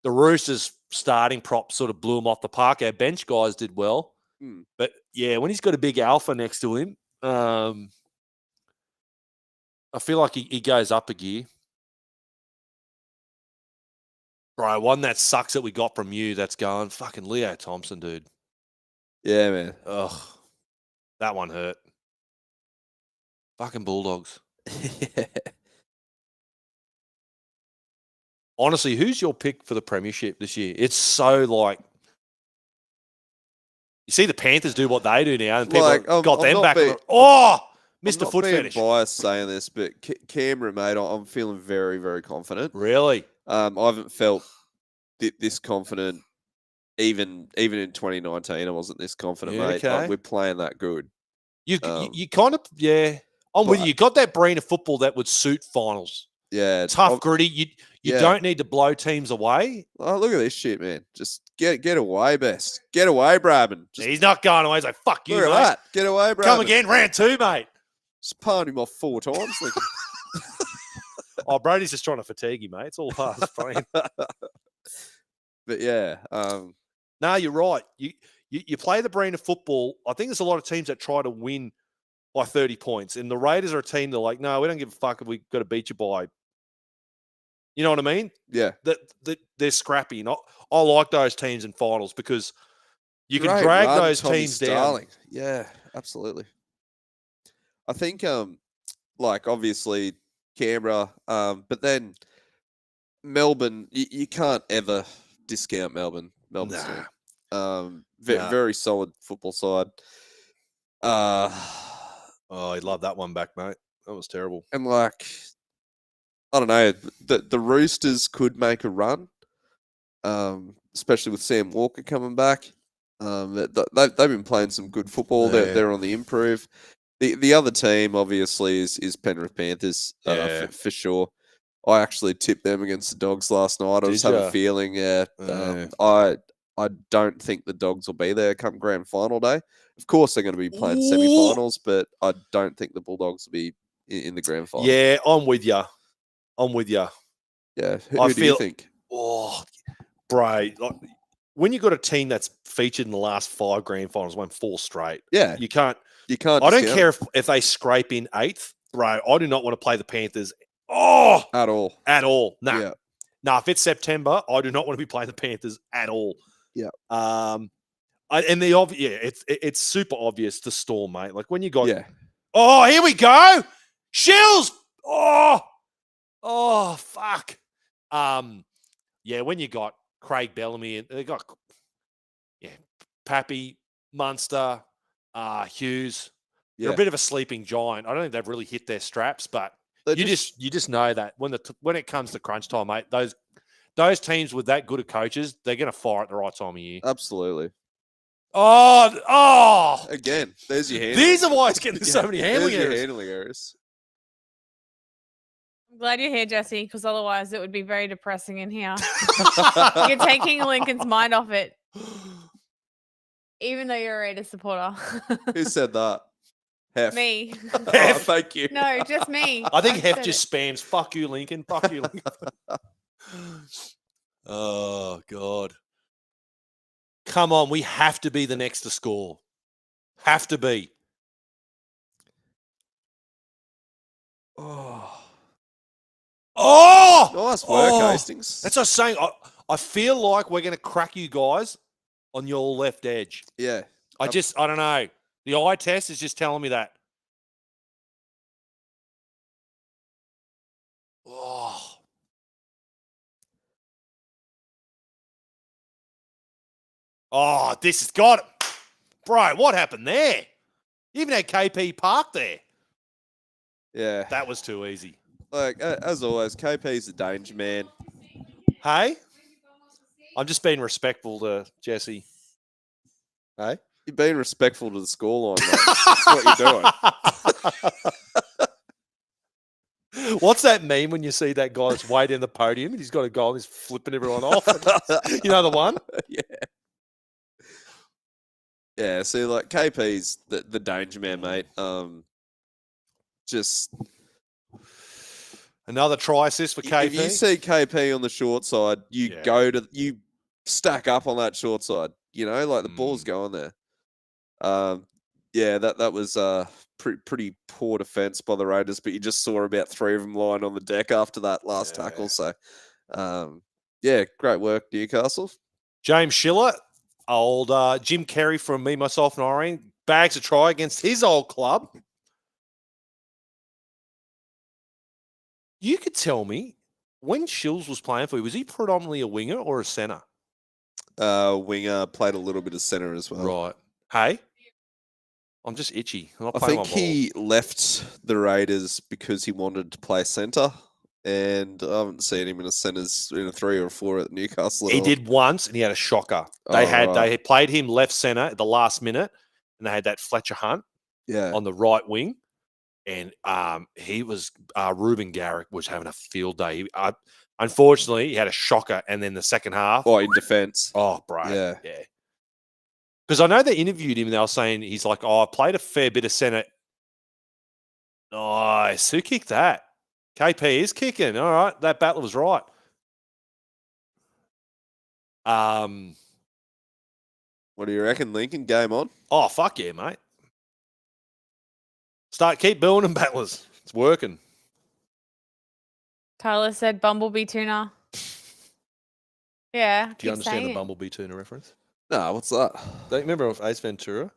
The Roosters starting prop sort of blew him off the park. Our bench guys did well. But yeah, when he's got a big alpha next to him, I feel like he goes up a gear. Bro, one that sucks that we got from you that's going, fucking Leo Thompson, dude. Yeah, man. Ugh. That one hurt. Fucking Bulldogs. Yeah. Honestly, who's your pick for the premiership this year? It's so like you see the Panthers do what they do now, and people Like, got I'm them not back. being- Oh, I'm Mr. not Foot being Fetish. biased saying this, but Canberra, mate, I'm feeling very, very confident. Really? I haven't felt this confident even in 2019. I wasn't this confident, Yeah, mate. okay. Like, we're playing that good. You kind of, yeah. I'm with but- you. You got that brand of football that would suit finals. Yeah, Tough, gritty. You yeah. don't need to blow teams away. Oh, look at this shit, man. Just get away, best. Get away, Brabham. Just He's not going away. He's like, fuck you, look at mate. that. Get away, Brabham. Come again, round two, mate. Just palmed him off 4 times. Like, Oh, Brady's just trying to fatigue you, mate. It's all part of his plan. but yeah, No, you're right. You play the brand of football. I think there's a lot of teams that try to win by 30 points. And the Raiders are a team that are like, no, we don't give a fuck if we've got to beat you by. You know what I mean? yeah. They're scrappy. And I like those teams in finals because you can Great drag run, those Tommy teams Starling. down. Yeah, absolutely. I think, like, obviously Canberra, but then Melbourne, you can't ever discount Melbourne. Melbourne's Nah. very solid football side. Oh, I'd love that one back, mate. That was terrible. And like, I don't know, the Roosters could make a run, especially with Sam Walker coming back. They've been playing some good football. Yeah. They're on the improve. The other team, obviously, is Penrith Panthers, Yeah. for sure. I actually tipped them against the Dogs last night. I just have ya? a feeling, yeah. Yeah. I don't think the Dogs will be there come grand final day. Of course, they're going to be playing semi-finals, but I don't think the Bulldogs will be in the grand final. Yeah, I'm with you. I'm with you. Yeah. I Who do you feel- think? Oh, bro. Like, when you got a team that's featured in the last 5 grand finals, won 4 straight, Yeah. you can't. You can't. I don't discount care if they scrape in 8th, bro. I do not want to play the Panthers. Oh, at all. at all. Nah. Yeah. Nah, if it's September, I do not want to be playing the Panthers at all. Yeah. It's super obvious the Storm, mate. Like when you got, Yeah. oh, here we go, Shills. Oh, fuck. Yeah, when you got Craig Bellamy and they got, Pappy, Munster, Hughes. They're Yeah. a bit of a sleeping giant. I don't think they've really hit their straps, but you just know that when it comes to crunch time, mate, those teams with that good of coaches, they're going to fire at the right time of year. Absolutely. Oh! Again, there's your handling. These are why it's getting so many handling There's your errors. handling errors. I'm glad you're here, Jesse, because otherwise it would be very depressing in here. You're taking Lincoln's mind off it, even though you're a Raiders supporter. Who said that? Hef. Me. Oh, Hef. thank you. No, just me. I think Hef said just spams, fuck you, Lincoln. Fuck you, Lincoln. Oh, God. Come on, we have to be the next to score. Have to be. Oh, Oh! nice work, Oh! Hastings. That's what I was saying. I feel like we're going to crack you guys on your left edge. Yeah. I don't know. The eye test is just telling me that. Oh, this has got it. Bro, what happened there? You even had KP parked there. Yeah. That was too easy. Like, as always, KP's a danger man. Hey? I'm just being respectful to Jesse. Hey? You're being respectful to the scoreline, mate. That's what you're doing. What's that meme when you see that guy that's waiting in the podium and he's got a goal and he's flipping everyone off? You know the one? Yeah. Yeah, see, like, KP's the danger man, mate. Just... Another try assist for KP. If you see KP on the short side, you stack up on that short side. You know, like the ball's going there. Yeah, that was pretty poor defense by the Raiders, but you just saw about 3 of them lying on the deck after that last tackle. So, yeah, great work, Newcastle. James Schiller, old Jim Carrey from Me, Myself and Irene, bags a try against his old club. You could tell me, when Shills was playing for you, was he predominantly a winger or a centre? Winger, played a little bit of centre as well. Right. Hey? I'm just itchy. I think he left the Raiders because he wanted to play centre, and I haven't seen him in a 3 or 4 at Newcastle. He did once, and he had a shocker. They had played him left centre at the last minute, and they had that Fletcher Hunt on the right wing. And he was Ruben Garrick was having a field day. Unfortunately, he had a shocker, and then the second half. Oh, in defence. Oh, bro. Yeah. Because I know they interviewed him, and they were saying he's like, I played a fair bit of centre. Nice. Who kicked that? KP is kicking. All right. That battle was right. What do you reckon, Lincoln? Game on? Oh, fuck yeah, mate. Keep building them, battlers. It's working. Tyler said Bumblebee tuna. Yeah. Do you understand the Bumblebee tuna reference? No, what's that? Don't you remember of Ace Ventura?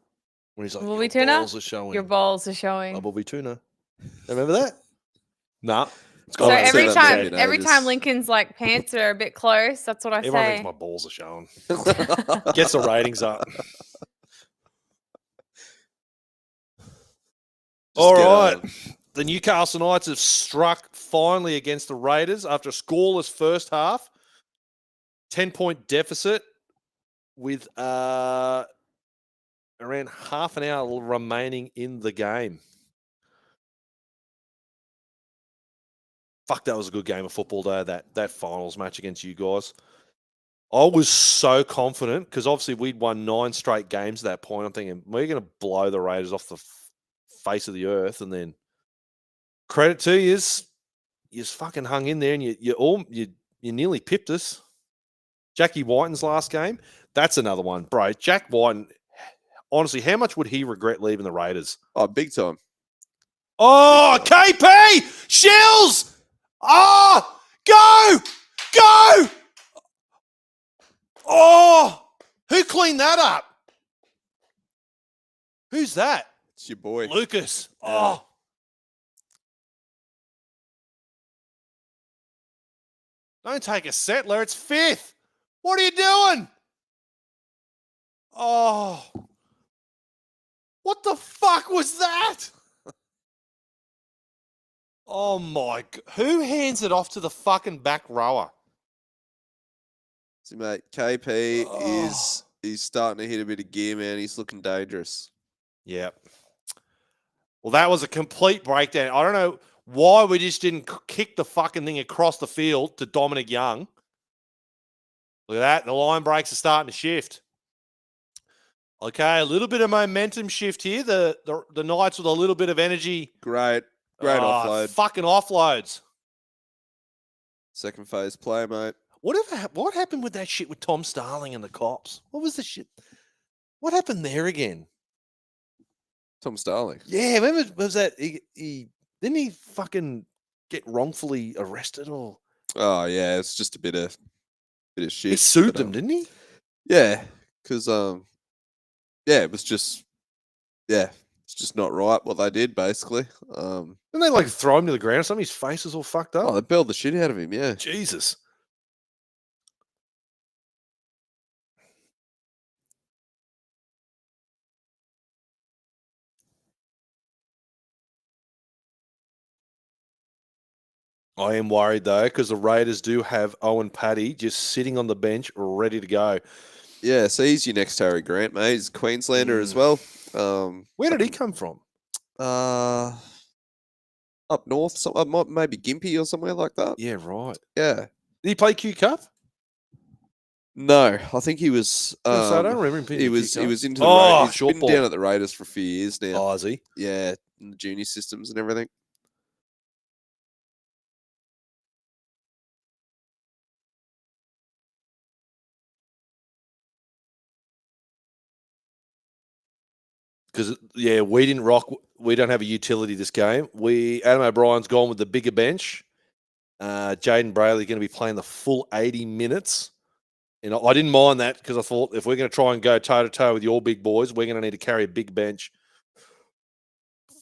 When he's like, Bumblebee your tuna? balls are showing. Your balls are showing. Bumblebee tuna. Remember that? Nah. So every time Lincoln's like pants are a bit close, that's what I say. Everyone thinks my balls are showing. Gets the ratings up. All right. The Newcastle Knights have struck finally against the Raiders after a scoreless first half. 10-point deficit with around half an hour remaining in the game. Fuck, that was a good game of football, though, that finals match against you guys. I was so confident because obviously we'd won 9 straight games at that point. I'm thinking, we're going to blow the Raiders off the face of the earth, and then credit to you, you fucking hung in there, and you nearly pipped us. Jackie Whiten's last game, that's another one, bro. Jack Whiten, honestly, how much would he regret leaving the Raiders? Oh, big time. Oh, KP Shills! Oh, go! Oh, who cleaned that up? Who's that? It's your boy. Lucas. Yeah. Oh. Don't take a settler. It's 5th. What are you doing? Oh. What the fuck was that? Oh, my God. Who hands it off to the fucking back rower? See, mate, KP he's starting to hit a bit of gear, man. He's looking dangerous. Yeah. Well, that was a complete breakdown. I don't know why we just didn't kick the fucking thing across the field to Dominic Young. Look at that. The line breaks are starting to shift. Okay, a little bit of momentum shift here. The Knights with a little bit of energy. Great offload. Fucking offloads. Second phase play, mate. What happened with that shit with Tom Starling and the cops? What was the shit? What happened there again? Tom Starling. Yeah, remember was that he didn't he fucking get wrongfully arrested or? Oh yeah, it's just a bit of shit. He sued them, didn't he? Yeah, because it was just it's just not right what they did basically. Didn't they like throw him to the ground or something? His face was all fucked up. Oh, they belled the shit out of him. Yeah, Jesus. I am worried though because the Raiders do have Owen Paddy just sitting on the bench, ready to go. Yeah, so he's your next Harry Grant, mate. He's a Queenslander as well. Where did he come from? Up north, maybe Gympie or somewhere like that. Yeah, right. Yeah. Did he play Q Cup? No, I think he was. So I don't remember him playing He the was. Q He Cup. was into the. Oh, He's short been ball. down at the Raiders for a few years now. Oh, is he? Yeah, in the junior systems and everything. Because yeah, we didn't rock. We don't have a utility this game. Adam O'Brien's gone with the bigger bench. Jaden Brayley's going to be playing the full 80 minutes. And I didn't mind that because I thought if we're going to try and go toe to toe with your big boys, we're going to need to carry a big bench.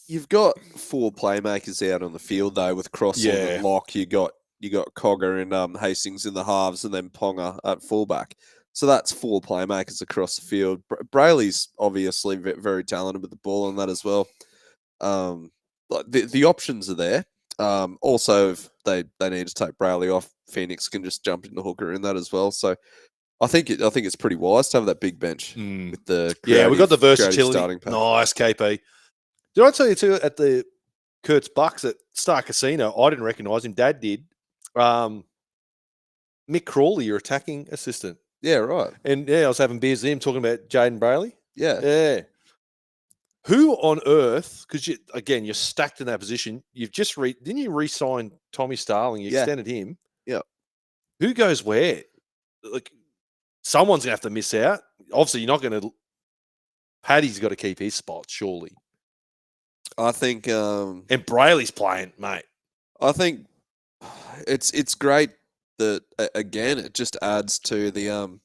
You've got 4 playmakers out on the field though, with Crossland Yeah. and Lock. You got Cogger and Hastings in the halves, and then Ponga at fullback. So that's 4 playmakers across the field. Brayley's obviously very talented with the ball on that as well. Like the options are there. Also, if they need to take Brayley off, Phoenix can just jump into hooker in that as well. So I think it's pretty wise to have that big bench with the We got the creative versatility. starting pack. Nice, KP. Did I tell you too at the Kurt's Bucks at Star Casino? I didn't recognise him. Dad did. Mick Crawley, your attacking assistant. Yeah, right. And yeah, I was having beers with him talking about Jaden Brayley. Yeah. Yeah. Who on earth? Because you're stacked in that position. You've just didn't you re-sign Tommy Starling? You extended him. Yeah. Who goes where? Like, someone's gonna have to miss out. Obviously, you're not going to. Paddy's got to keep his spot, surely. I think. And Brayley's playing, mate. I think it's great that again it just adds to the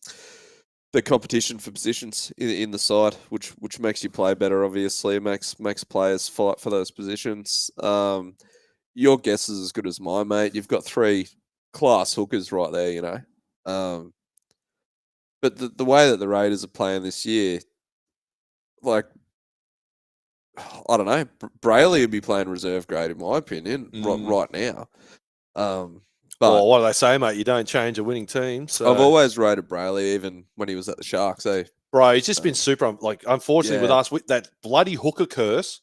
competition for positions in the side, which makes you play better. Obviously, it makes players fight for those positions. Your guess is as good as mine, mate. You've got 3 class hookers right there, you know. But the way that the Raiders are playing this year, like, I don't know, Brayley would be playing reserve grade in my opinion right now. But what do they say, mate? You don't change a winning team. So I've always rated Brayley, even when he was at the Sharks. Bro, he's just been super. Like, unfortunately, with Yeah. us, with that bloody hooker curse,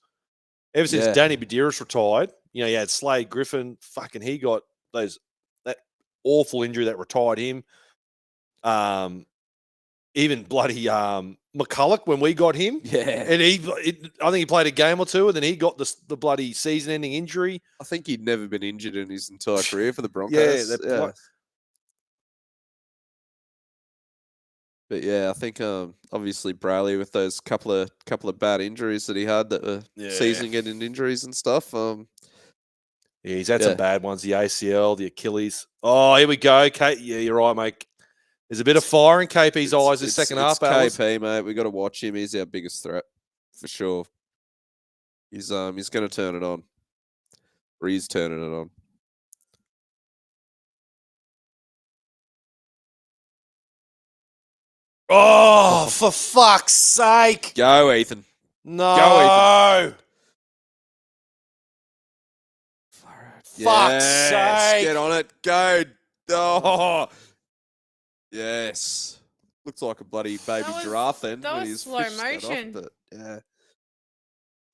ever since Yeah. Danny Badiris retired, you had Slade Griffin. Fucking, he got that awful injury that retired him. Even bloody McCulloch when we got him. Yeah. And I think he played a game or two, and then he got the bloody season-ending injury. I think he'd never been injured in his entire career for the Broncos. But yeah, I think obviously Brayley with those couple of bad injuries that he had, that were season-ending injuries and stuff. Yeah, he's had some bad ones. The ACL, the Achilles. Oh, here we go, Kate. Yeah, you're right, mate. There's a bit of fire in KP's eyes this second half. It's KP, mate. We got to watch him. He's our biggest threat for sure. He's going to turn it on. Or he's turning it on. Oh, for fuck's sake! Go, Ethan. No. Go, Ethan. Fuck's sake! Get on it. Go. Oh. Yes. Looks like a bloody baby giraffe then. That when was he's slow fished that off, motion. but yeah.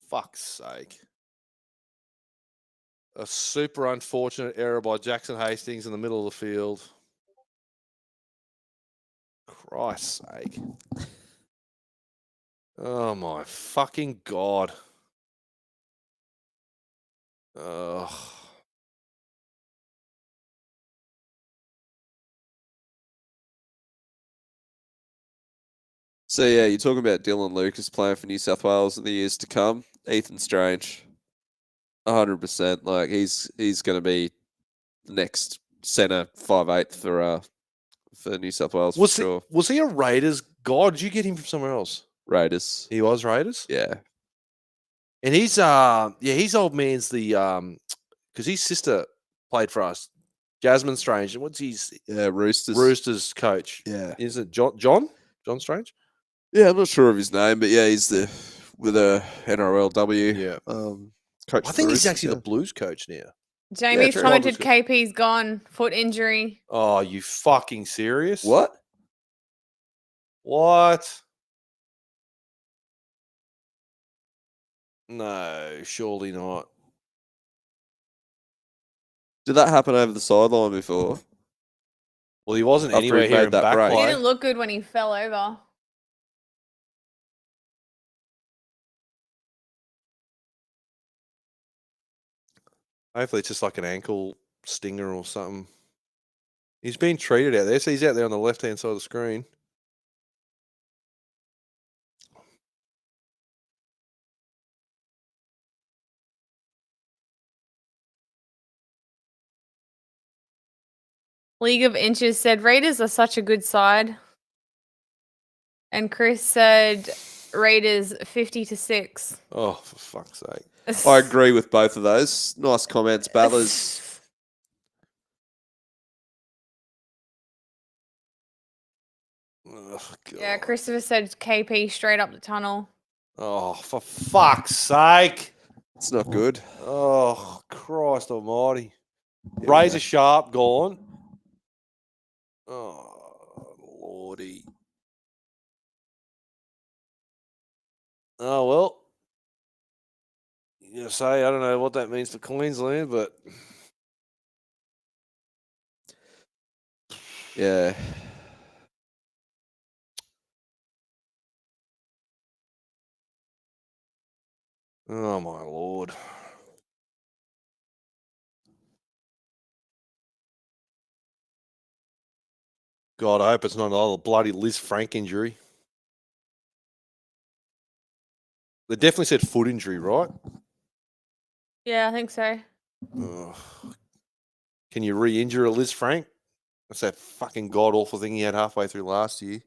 Fuck's sake. A super unfortunate error by Jackson Hastings in the middle of the field. Christ's sake. Oh my fucking God. Ugh. So yeah, you're talking about Dylan Lucas playing for New South Wales in the years to come. Ethan Strange, 100%. Like he's going to be the next centre 5'8" for New South Wales for sure. Was he a Raiders guy? Did you get him from somewhere else? Raiders. He was Raiders. Yeah. And he's his old man's the because his sister played for us, Jasmine Strange. And what's his Roosters coach? Yeah. Is it John Strange? Yeah, I'm not sure of his name, but yeah, he's with a NRLW. Yeah. Coach. I think he's actually the Blues coach now. Jamie's true. commented Good. KP's gone. Foot injury. Oh, you fucking serious? What? What? No, surely not. Did that happen over the sideline before? Well, he wasn't After he anywhere here made in that back break. He play. didn't look good when he fell over. Hopefully it's just like an ankle stinger or something. He's being treated out there. So he's out there on the left-hand side of the screen. League of Inches said Raiders are such a good side. And Chris said Raiders 50-6. Oh, for fuck's sake. I agree with both of those. Nice comments, Ballers. Oh, God. Yeah, Christopher said KP straight up the tunnel. Oh, for fuck's sake. It's not good. Oh, Christ almighty. we Razor go. sharp gone. Oh, Lordy. Oh, well. You say, I don't know what that means for Queensland, but Yeah. oh, my Lord. God, I hope it's not another bloody Liz Frank injury. They definitely said foot injury, right? Yeah, I think so. Ugh. Can you re-injure a Liz Frank? That's that fucking god-awful thing he had halfway through last year.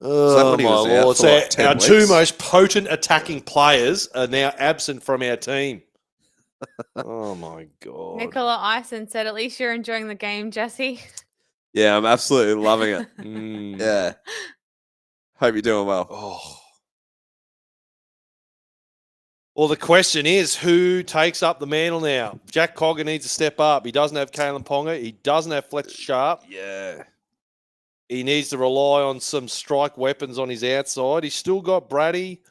that Oh, when he my was out Lord. for So like 10 our two weeks? most potent attacking players are now absent from our team. Oh, my God. Nicola Ison said, at least you're enjoying the game, Jesse. Yeah, I'm absolutely loving it. Mm. Yeah. Hope you're doing well. Oh. Well, the question is, who takes up the mantle now? Jack Cogger needs to step up. He doesn't have Kalen Ponga. He doesn't have Fletcher Sharp. Yeah. He needs to rely on some strike weapons on his outside. He's still got Brady,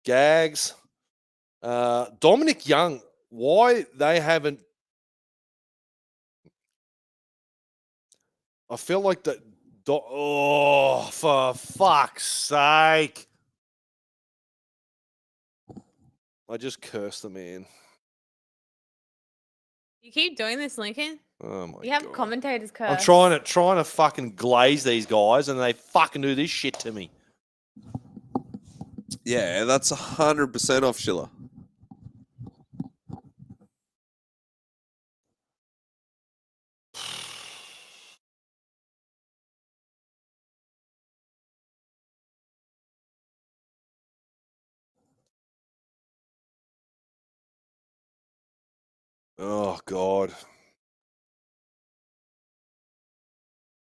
Gags, Dominic Young. Why they haven't? I feel like that. Oh, for fuck's sake! I just cursed the man. You keep doing this, Lincoln. Oh my You have God. commentators curse. I'm trying to fucking glaze these guys, and they fucking do this shit to me. Yeah, that's 100% off Schiller. Oh God.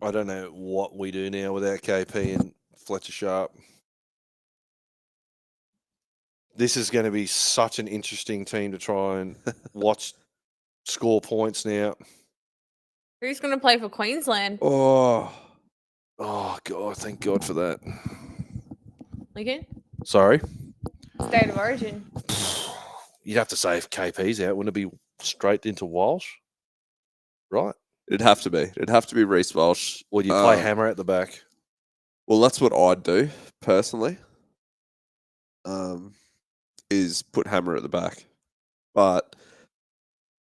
I don't know what we do now without KP and Fletcher Sharp. This is going to be such an interesting team to try and watch score points now. Who's going to play for Queensland? Oh God! Thank God for that. Lincoln? Sorry, State of Origin. you'd have to say if KP's out, wouldn't it be straight into Walsh? Right? It'd have to be. It'd have to be Reece Walsh. Or do you play Hammer at the back? Well, that's what I'd do personally. Is put Hammer at the back, but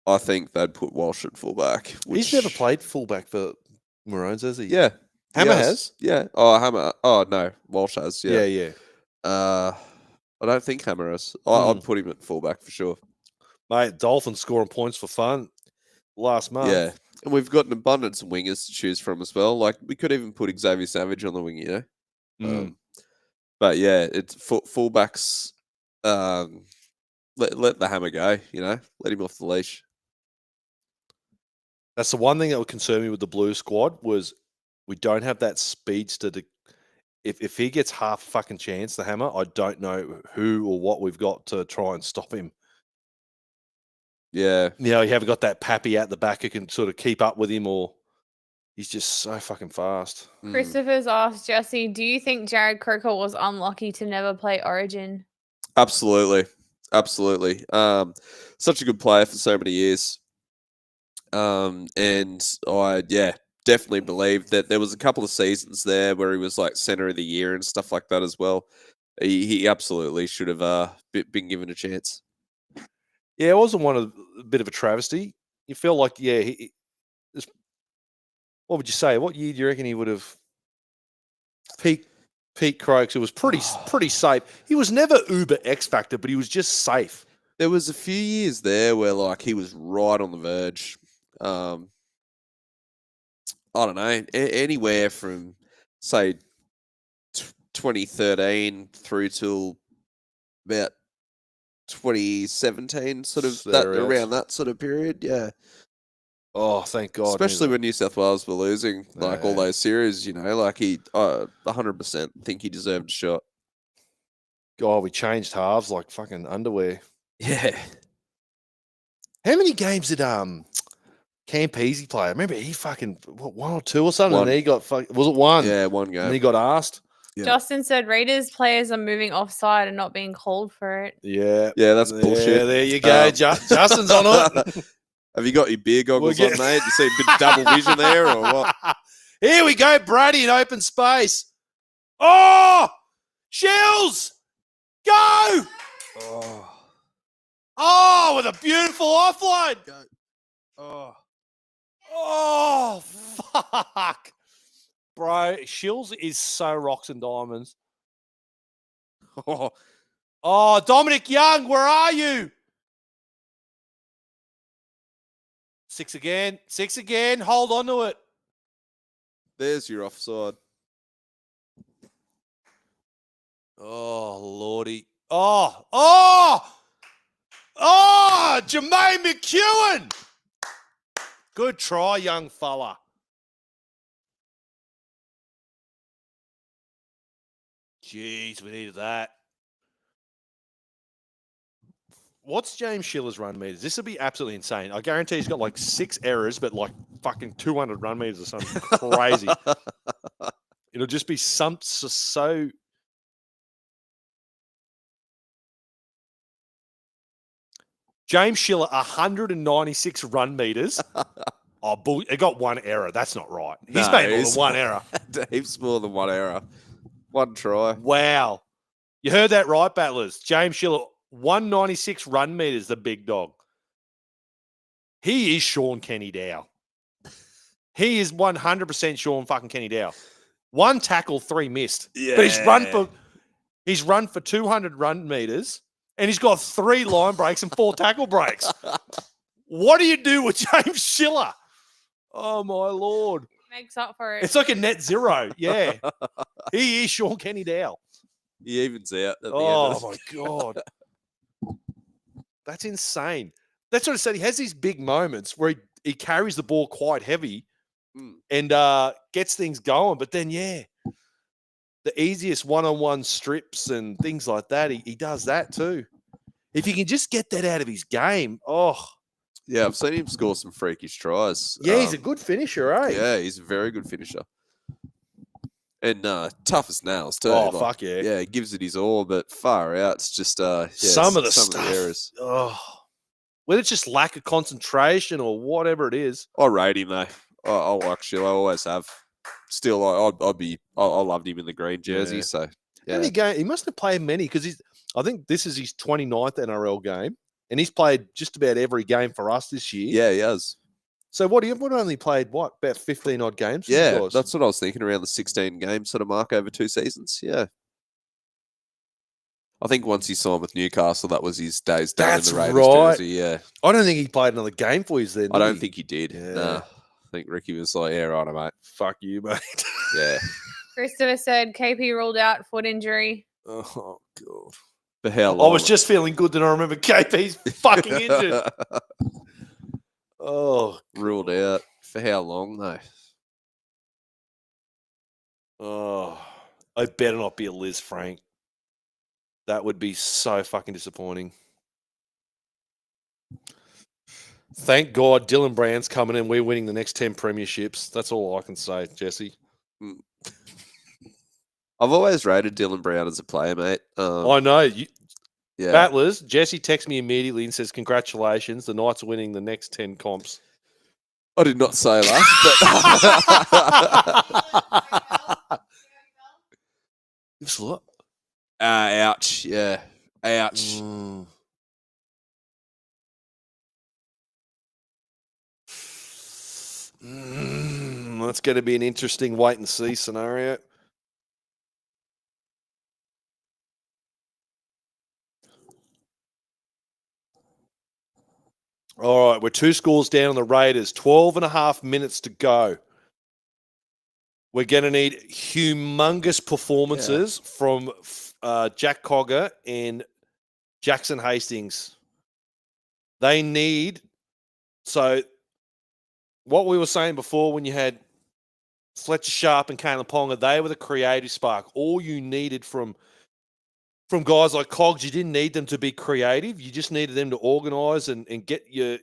I think they'd put Walsh at fullback. He's never played fullback for Maroons, has he? Yeah, Hammer Yes. has. Yeah. Oh, Hammer. Oh no, Walsh has. Yeah, Yeah. yeah. I don't think Hammer has. I'd put him at fullback for sure. Mate, Dolphins scoring points for fun last month. Yeah, and we've got an abundance of wingers to choose from as well. Like we could even put Xavier Savage on the wing, you know. But yeah, it's fullbacks. Let the Hammer go. You know, let him off the leash. That's the one thing that would concern me with the Blue squad was we don't have that speedster to. If he gets half a fucking chance, the Hammer, I don't know who or what we've got to try and stop him. Yeah. You know, you haven't got that Pappy out the back who can sort of keep up with him, or he's just so fucking fast. Mm. Christopher's asked Jesse, do you think Jared Croker was unlucky to never play Origin? Absolutely. Such a good player for so many years. And I definitely believe that there was a couple of seasons there where he was like center of the year and stuff like that as well. He absolutely should have been given a chance. Yeah, it wasn't a bit of a travesty. You feel like, what would you say? What year do you reckon he would have peaked Croaks? It was pretty safe. He was never uber X factor, but he was just safe. There was a few years there where like he was right on the verge. I don't know, anywhere from say 2013 through till about 2017, sort of around that sort of period. Yeah. Oh, thank God. Especially when New South Wales were losing like all Yeah. those series, like he 100% think he deserved a shot. God, we changed halves like fucking underwear. Yeah. How many games did Campese play? I remember he fucking one or two or something. One. And he got was it one? Yeah, one game. And he got asked. Yeah. Justin said Raiders players are moving offside and not being called for it. Yeah. Yeah, that's bullshit. Yeah, there you go. Justin's on it. Have you got your beer goggles on, mate? You see a bit of double vision there or what? Here we go, Brady in open space. Oh! Shills! Go! Oh, with a beautiful offload. Oh. Oh, fuck. Bro, Shills is so rocks and diamonds. Oh, Dominic Young, where are you? Six again. Hold on to it. There's your offside. Oh, Lordy. Oh, Jermaine McEwen. Good try, young fella. Jeez, we needed that. What's James Schiller's run meters? This will be absolutely insane. I guarantee he's got like 6 errors, but like fucking 200 run meters or something crazy. It'll just be so. James Schiller, 196 run meters. Oh, bull! It got 1 error. That's not right. He's made more than 1 error. Heaps more than 1 error. 1 try. Wow. You heard that right, battlers. James Schiller, 196 run meters, the big dog. He is Sean Kenny Dow. He is 100% Sean fucking Kenny Dow. 1 tackle, 3 missed. Yeah. But he's run for 200 run meters, and he's got 3 line breaks and 4 tackle breaks. What do you do with James Schiller? Oh, my Lord. Makes up for it. It's like a net zero. Yeah. He is Sean Kenny Dow. He evens out at the end. Oh, my God. That's insane. That's what I said. He has these big moments where he carries the ball quite heavy and gets things going. But then, the easiest one-on-one strips and things like that, he does that too. If he can just get that out of his game, Yeah, I've seen him score some freakish tries. yeah, he's a good finisher, eh? Yeah, he's a very good finisher. And tough as nails too. Oh, fuck yeah. Yeah, he gives it his all, but far out. It's just some of the some stuff. Of the errors. Whether it's just lack of concentration or whatever it is. I rate him though. I like Schiller. I always have. Still, I loved him in the green jersey. Yeah. So How many games? He must have played many because I think this is his 29th NRL game, and he's played just about every game for us this year. Yeah, he has. So what only played about 15 odd games? Yeah, that's what I was thinking, around the 16 game sort of mark over 2 seasons. Yeah. I think once he signed with Newcastle, that was his days done in the Raiders jersey. Yeah. I don't think he played another game for you then. I don't think he did. Yeah. Nah. I think Ricky was like, yeah, right, mate. Fuck you, mate. Yeah. Christopher said KP ruled out foot injury. Oh, God. For how long? I was just feeling good that I remember KP's fucking injured. Oh, ruled out. For how long, though? Oh, I better not be a Liz Frank. That would be so fucking disappointing. Thank God Dylan Brown's coming in. We're winning the next 10 premierships. That's all I can say, Jesse. I've always rated Dylan Brown as a player, mate. I know. Yeah. Battlers, Jesse texts me immediately and says, congratulations, the Knights are winning the next 10 comps. I did not say that, but You've what? ouch. Yeah. Ouch. That's going to be an interesting wait and see scenario. All right, we're 2 scores down on the Raiders. 12 and a half minutes to go. We're going to need humongous performances from Jack Cogger and Jackson Hastings. They need... So, what we were saying before when you had Fletcher Sharp and Kalen Ponga, they were the creative spark. All you needed from guys like Cogs, you didn't need them to be creative. You just needed them to organise and get your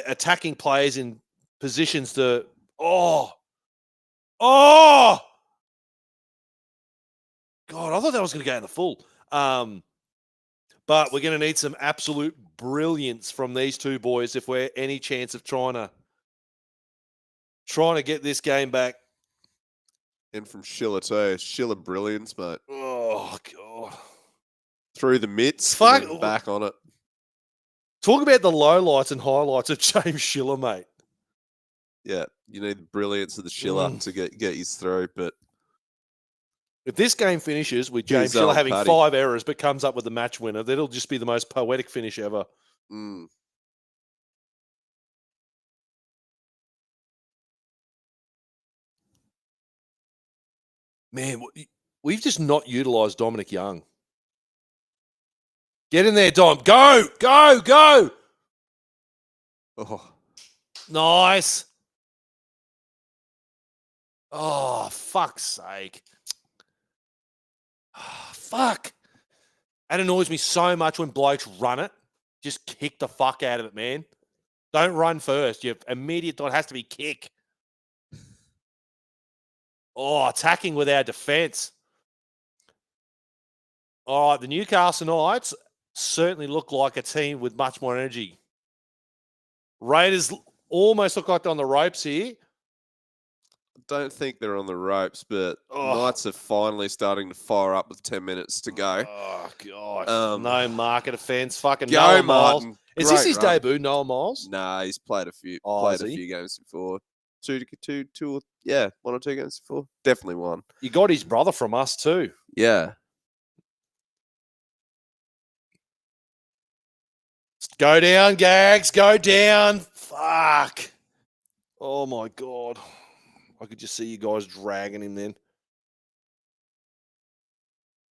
attacking players in positions to... Oh! God, I thought that was going to go in the full. But we're going to need some absolute brilliance from these two boys if we're any chance of trying to get this game back. And from Schiller too. Schiller brilliance, mate. Oh, God. Through the mitts, Fuck. and then back on it. Talk about the lowlights and highlights of James Schiller, mate. Yeah, you need the brilliance of the Schiller to get you through, but if this game finishes with James Schiller having 5 errors but comes up with the match winner, that'll just be the most poetic finish ever. Man, we've just not utilised Dominic Young. Get in there, Dom. Go, go, go. Oh, nice. Oh, fuck's sake. Oh, fuck. That annoys me so much when blokes run it. Just kick the fuck out of it, man. Don't run first. Your immediate thought has to be kick. Oh, attacking with our defence. All right, the Newcastle Knights certainly look like a team with much more energy. Raiders almost look like they're on the ropes here. I don't think they're on the ropes, but Knights are finally starting to fire up with 10 minutes to go. Oh, gosh. No market offence. Fucking go, Noah Martin. Miles. Is this his debut, Noah Miles? Nah, he's played a few games before. 1 or 2 games before. Definitely one. You got his brother from us too. Yeah. Go down, Gags. Go down. Fuck. Oh, my God. I could just see you guys dragging him then.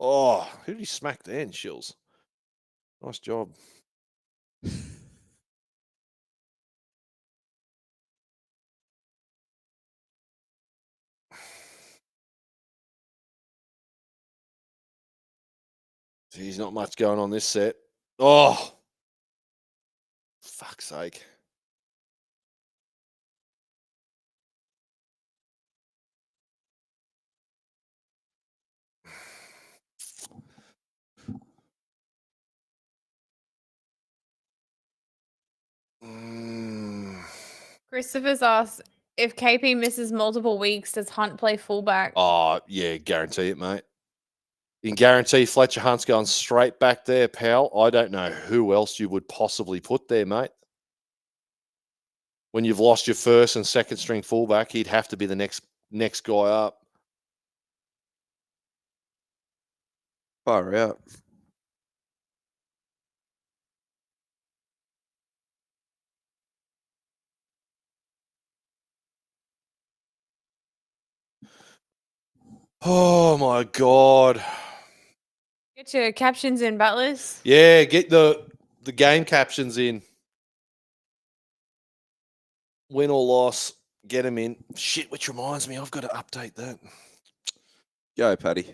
Oh, who did he smack then, Shills? Nice job. Geez, not much going on this set. Oh, fuck's sake. Christopher's asked, if KP misses multiple weeks, does Hunt play fullback? Oh, yeah, guarantee it, mate. You can guarantee Fletcher Hunt's going straight back there, pal. I don't know who else you would possibly put there, mate. When you've lost your first and second string fullback, he'd have to be the next guy up. Fire out. Oh, my God. Get your captions in, Butlers. Yeah, get the game captions in. Win or loss, get them in. Shit, which reminds me, I've got to update that. Go, Paddy.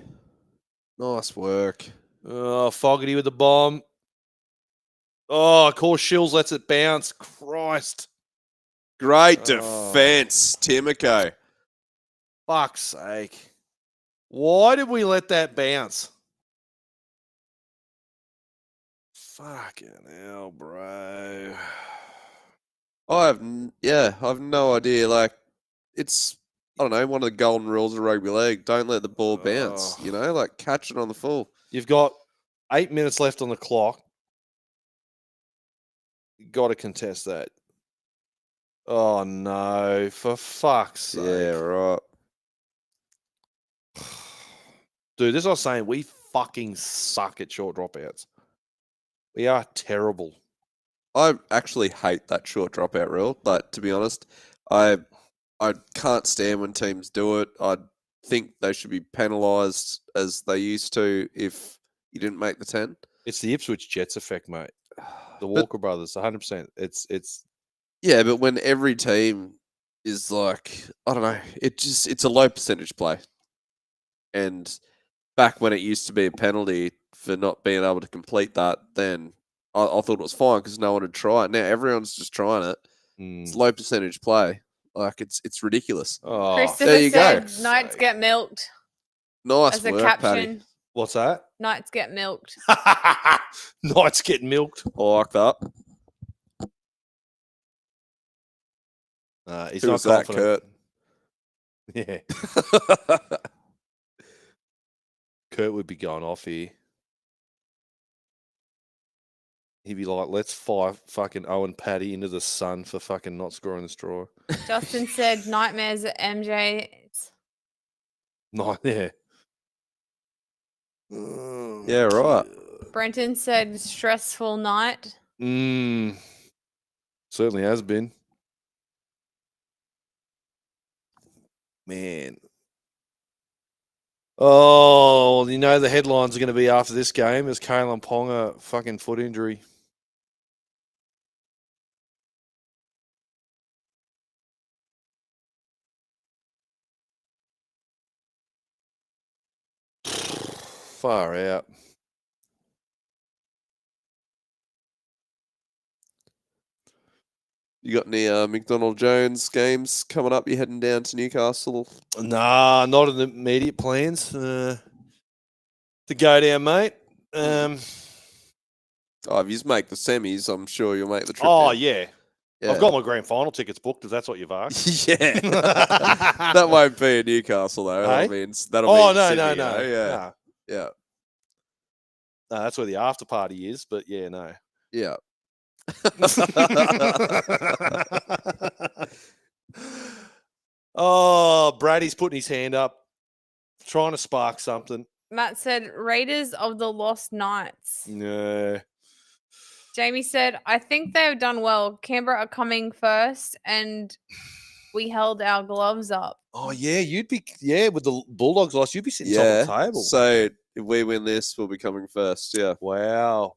Nice work. Oh, Fogarty with the bomb. Oh, of course, Shills lets it bounce. Christ. Great Oh. defense, Timoko. Fuck's sake. Why did we let that bounce? Fucking hell, bro. I have no idea. Like, it's, I don't know, one of the golden rules of rugby league. Don't let the ball bounce. Oh. You know, like catch it on the full. You've got 8 minutes left on the clock. You got to contest that. Oh no! For fuck's sake! Yeah, right. Dude, this is what I was saying. We fucking suck at short dropouts. We are terrible. I actually hate that short dropout rule. Like, to be honest, I can't stand when teams do it. I think they should be penalised as they used to if you didn't make the 10. It's the Ipswich Jets effect, mate. The But- Walker brothers, 100%. It's Yeah, but when every team is like, I don't know, it's a low percentage play. And back when it used to be a penalty for not being able to complete that, then I thought it was fine because no one would try it. Now everyone's just trying it. It's low percentage play. Like, it's ridiculous. oh, Christopher there you go. said Knights get milked Nice as a work, caption. Paddy. what's that? Knights get milked. Knights get milked. I like that. He's Who not was that, confident. Yeah, Kurt would be going off here. He'd be like, let's fire fucking Owen Paddy into the sun for fucking not scoring the straw. Justin said nightmares at MJ's. No, yeah. Yeah, right. Brenton said stressful night. Certainly has been. Man. Oh, you know the headlines are going to be after this game is Kalen Ponga fucking foot injury. Far out. You got any McDonald Jones games coming up? You heading down to Newcastle? Nah, not in the immediate plans to go down, mate. Oh, if you make the semis, I'm sure you'll make the trip. Oh, down. yeah. I've got my grand final tickets booked, if that's what you've asked. Yeah, that won't be in Newcastle though. Hey? That means that'll Oh, be no, in no, Sydney, no. though. Yeah, Nah. yeah, No, that's where the after party is, but yeah, no. yeah. Oh, Brady's putting his hand up, trying to spark something. Matt said Raiders of the Lost Knights. No. Jamie said, I think they have done well. Canberra are coming first, and we held our gloves up. Oh, yeah, with the Bulldogs loss, you'd be sitting Yeah. top of the table. So if we win this, we'll be coming first. Yeah. Wow.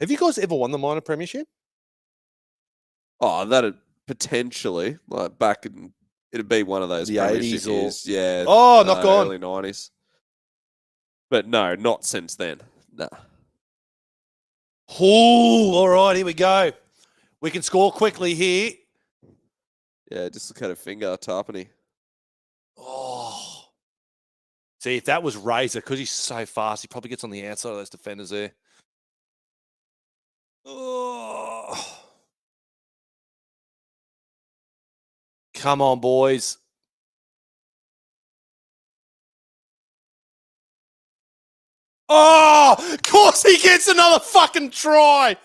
Have you guys ever won the minor premiership? Oh, that'd potentially like back in. It'd be one of those The premiership 80s or- years. Yeah. Oh, knock on. Early 90s. But no, not since then. Nah. Oh, all right, here we go. We can score quickly here. Yeah, just look at a finger, Tarpany. Oh. See, if that was Razor, because he's so fast, he probably gets on the outside of those defenders there. Oh. Come on, boys. Oh, of course he gets another fucking try.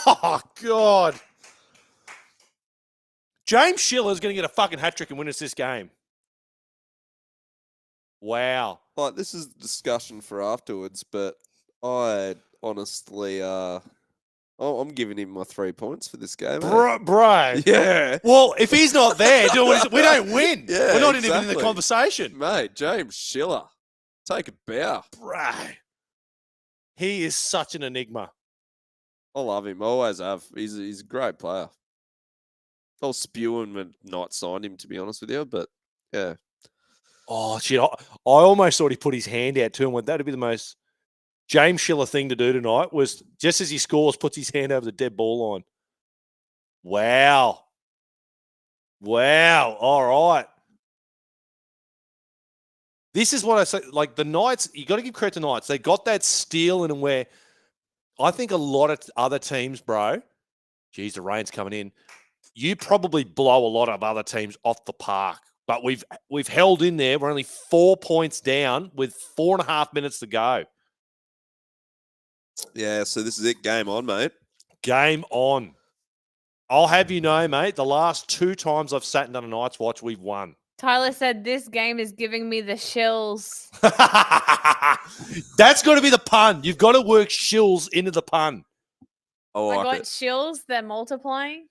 Oh, God. James Schiller's going to get a fucking hat trick and win us this game. Wow. Like, this is a discussion for afterwards, but I honestly, I'm giving him my 3 points for this game. Bro. Yeah. Well, if he's not there, we don't win. Yeah, We're not even in the exactly. conversation. Mate, James Schiller. Take a bow. Bro. He is such an enigma. I love him. I always have. He's a great player. I was spewing when Knight signed him, to be honest with you, but yeah. Oh, shit. I almost thought he put his hand out to him. That would be the most James Schiller thing to do tonight was just as he scores, puts his hand over the dead ball line. Wow. Wow. All right. This is what I say. Like the Knights, you got to give credit to Knights. They got that steal in and where I think a lot of other teams, bro. Geez, the rain's coming in. You probably blow a lot of other teams off the park. But we've held in there. We're only 4 points down with 4.5 minutes to go. Yeah, so this is it. Game on, mate. Game on. I'll have you know, mate, the last 2 times I've sat and done a Night's Watch, we've won. Tyler said this game is giving me the shills. That's got to be the pun. You've got to work shills into the pun. I I like got it. shills. They're multiplying.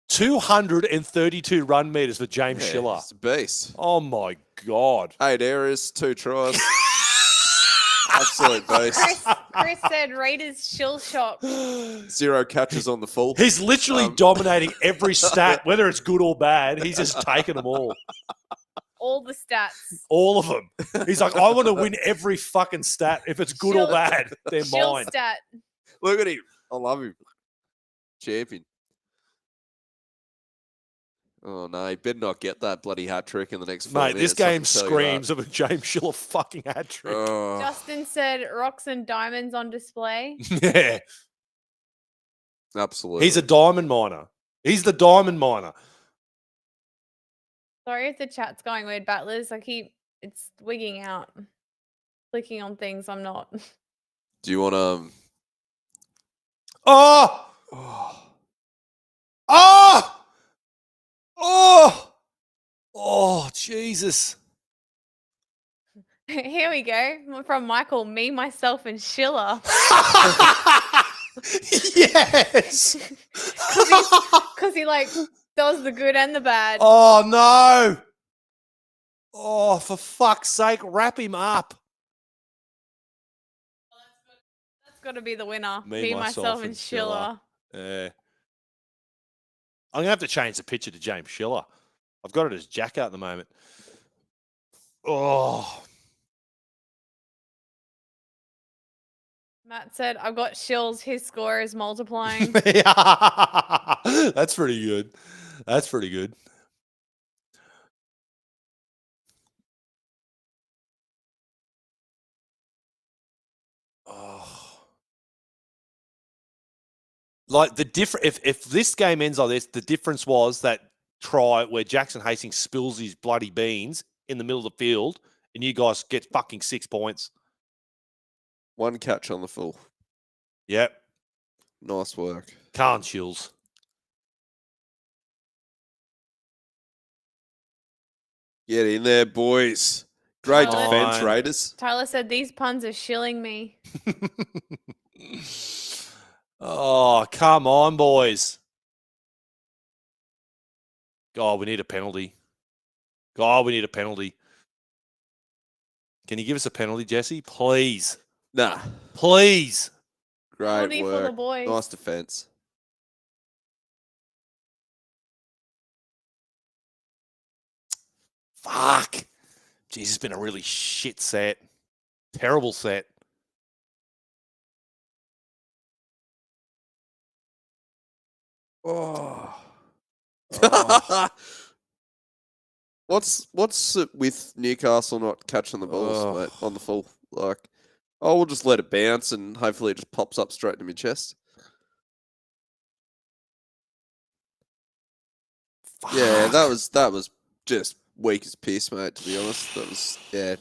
232 run meters for James Yeah, Schiller. it's a beast. Oh my God. 8 errors, 2 tries. Absolute beast. Chris said Raiders shill shock. 0 catches on the full. He's literally dominating every stat, whether it's good or bad. He's just taking them all. All the stats. All of them. He's like, I want to win every fucking stat. If it's good or Shill- bad, they're Shill mine. stat. Look at him. I love him. Champion. Oh, no. He better not get that bloody hat trick in the next 4 Mate, minutes. this game I can tell you that. screams of a James Schiller fucking hat trick. Oh, Justin said rocks and diamonds on display. Yeah. absolutely. He's a diamond miner. He's the diamond miner. Sorry if the chat's going weird, battlers. It's wigging out. Clicking on things I'm not. Do you want to... Oh! Oh, Oh! Oh! Oh, Jesus. Here we go. From Michael, me, myself, and Schiller. Yes. Because he does the good and the bad. Oh, no. Oh, for fuck's sake, wrap him up. That's got to be the winner. Me, Me, myself, myself, and and Schiller. Yeah. I'm going to have to change the picture to James Schiller. I've got it as Jacko at the moment. Oh. Matt said, I've got shills. His score is multiplying. That's pretty good. That's pretty good. Oh. Like if this game ends like this, the difference was that try where Jackson Hastings spills his bloody beans in the middle of the field and you guys get fucking 6 points. 1 catch on the full. Yep. Nice work. Can't chills. Get in there, boys. Great Tyler- defense, Fine. Raiders. Tyler said, these puns are shilling me. Oh, come on, boys. God, we need a penalty. God, we need a penalty. Can you give us a penalty, Jesse? Please. Nah. Please. Great Penalty for the work. boys. Nice defense. Fuck. Jeez, it's been a really shit set. Terrible set. Oh. Oh. What's it with Newcastle not catching the balls, Oh. mate, on the full? Like, oh, we'll just let it bounce and hopefully it just pops up straight to my chest. Yeah, that was just weak as piss, mate, to be honest. That was, yeah.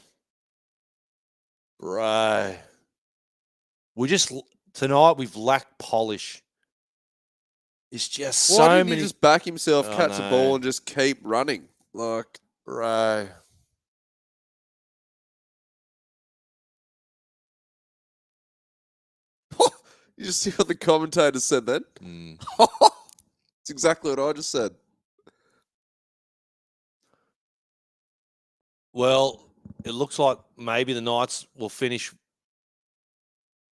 Right. Tonight we've lacked polish. It's just Why so didn't many. he just back himself, Oh, catch the no. ball and just keep running? Like, Right. you just see what the commentator said then? Mm. It's exactly what I just said. Well, it looks like maybe the Knights will finish.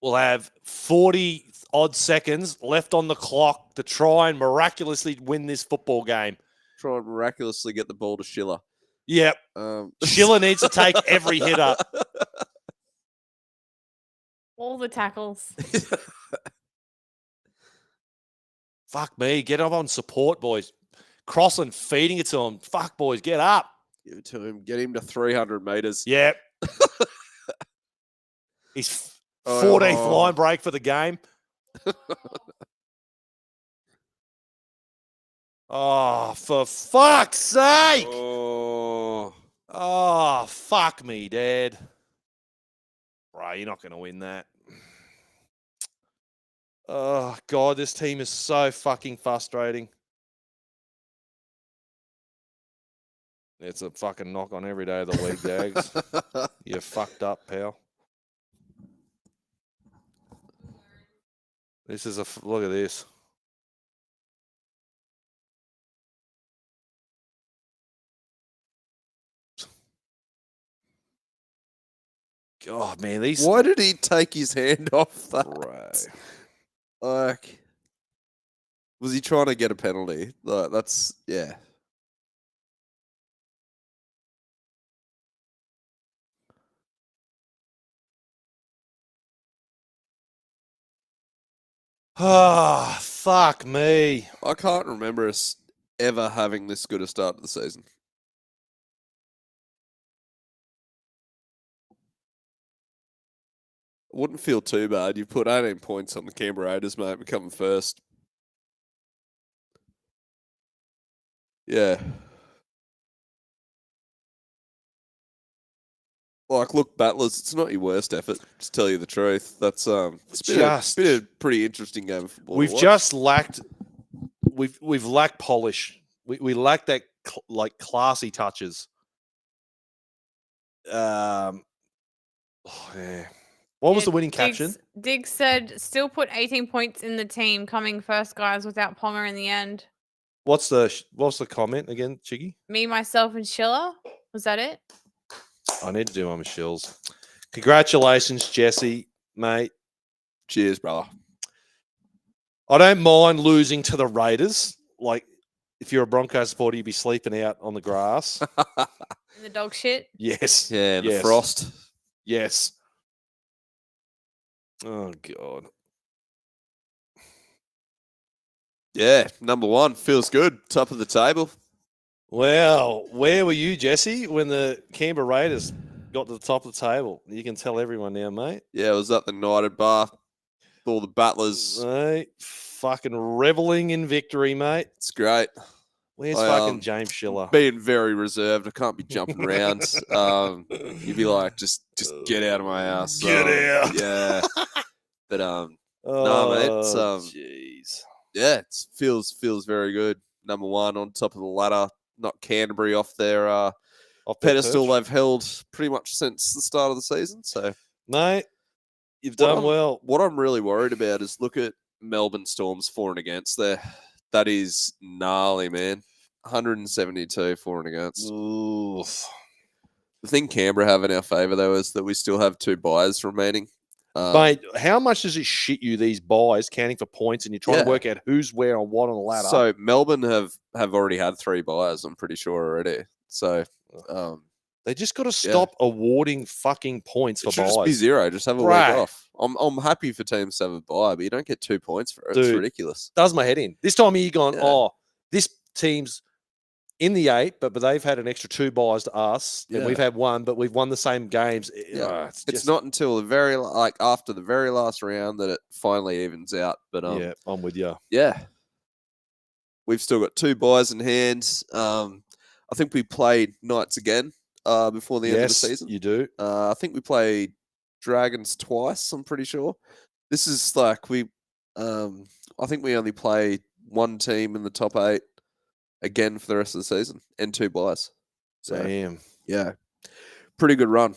We'll have 40 odd seconds left on the clock to try and miraculously win this football game. Try and miraculously get the ball to Schiller. Yep. Schiller needs to take every hitter. All the tackles. Fuck me. Get up on support, boys. Crossland feeding it to him. Fuck, boys. Get up. Give it to him. Get him to 300 meters. Yep. His 14th line break for the game. Oh, for fuck's sake. Oh, fuck me, Dad. Bro, you're not going to win that. Oh, God, this team is so fucking frustrating. It's a fucking knock on every day of the week, Dags. You're fucked up, pal. This is look at this. God, man, these. Why did he take his hand off that? Right. Like, was he trying to get a penalty? Like, that's, yeah. Ah, fuck me. I can't remember us ever having this good a start to the season. Wouldn't feel too bad. You put 18 points on the Canberra Raiders, mate, becoming first. Yeah. Like, look, Battlers, it's not your worst effort, to tell you the truth. That's it's been a pretty interesting game of football. We've just lacked we've lacked polish. We lack that like classy touches. Oh, yeah. What was the winning caption? Diggs said, still put 18 points in the team, coming first, guys, without Ponga in the end. What's the comment again, Chiggy? Me, myself, and Schiller. Was that it? I need to do my Michelle's. Congratulations, Jesse, mate. Cheers, brother. I don't mind losing to the Raiders. Like, if you're a Broncos supporter, you'd be sleeping out on the grass. In the dog shit? Yes. Yeah, the yes. frost. Yes. Oh, God. Yeah, number one. Feels good. Top of the table. Well, where were you, Jesse, when the Canberra Raiders got to the top of the table? You can tell everyone now, mate. Yeah, it was at the United Bar. All the battlers. Mate, fucking reveling in victory, mate. It's great. Where's fucking James Schiller? Being very reserved. I can't be jumping around. You'd be like, just get out of my house. Get out. Yeah. But no, mate. It's, jeez. yeah, it feels very good. Number one on top of the ladder. Not Canterbury off their pedestal they've held pretty much since the start of the season. So, mate, you've done well. What I'm really worried about is look at Melbourne Storm's for and against there. That is gnarly, man. 172 for and against. Oof. The thing Canberra have in our favour, though, is that we still have 2 buys remaining. Mate, how much does it shit you, these buys, counting for points, and you're trying to work out who's where on what on the ladder? So Melbourne have already had 3 buys, I'm pretty sure already. So they just got to stop awarding fucking points for buys. Just be 0. Just have a week off. I'm happy for teams to have a buy, but you don't get 2 points for it. Dude, it's ridiculous. Does my head in. This time of year gone, this team's in the 8, but they've had an extra 2 buys to us, and we've had 1, but we've won the same games. Yeah. It's not until after the very last round that it finally evens out. But yeah, I'm with you. Yeah, we've still got 2 buys in hand. I think we played Knights again before the end of the season. You do. I think we played Dragons twice. I'm pretty sure. This is like I think we only play 1 team in the top 8 again for the rest of the season and 2 buys. So, damn. Yeah. Pretty good run.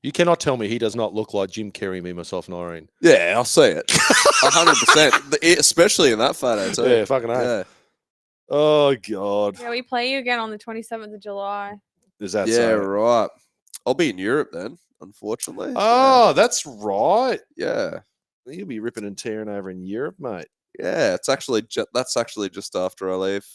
You cannot tell me he does not look like Jim Carrey, me, myself, and Irene. Yeah, I'll see it. 100%. Especially in that photo, too. Yeah, fucking hell. Yeah. Oh, God. Yeah, we play you again on the 27th of July. Is that so? Right. I'll be in Europe then, unfortunately. Oh, that's right. Yeah. You'll be ripping and tearing over in Europe, mate. Yeah, that's actually just after I leave.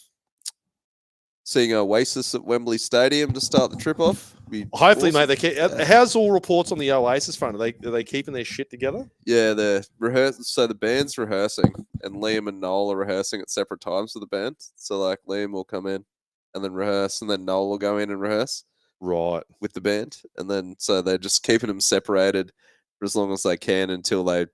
seeing Oasis at Wembley Stadium to start the trip off. Be Hopefully, awesome. mate. They keep, Yeah. how's all reports on the Oasis front? Are they keeping their shit together? Yeah, they're rehearsing. So the band's rehearsing, and Liam and Noel are rehearsing at separate times with the band. So like Liam will come in and then rehearse, and then Noel will go in and rehearse Right. with the band, and then so they're just keeping them separated for as long as they can until they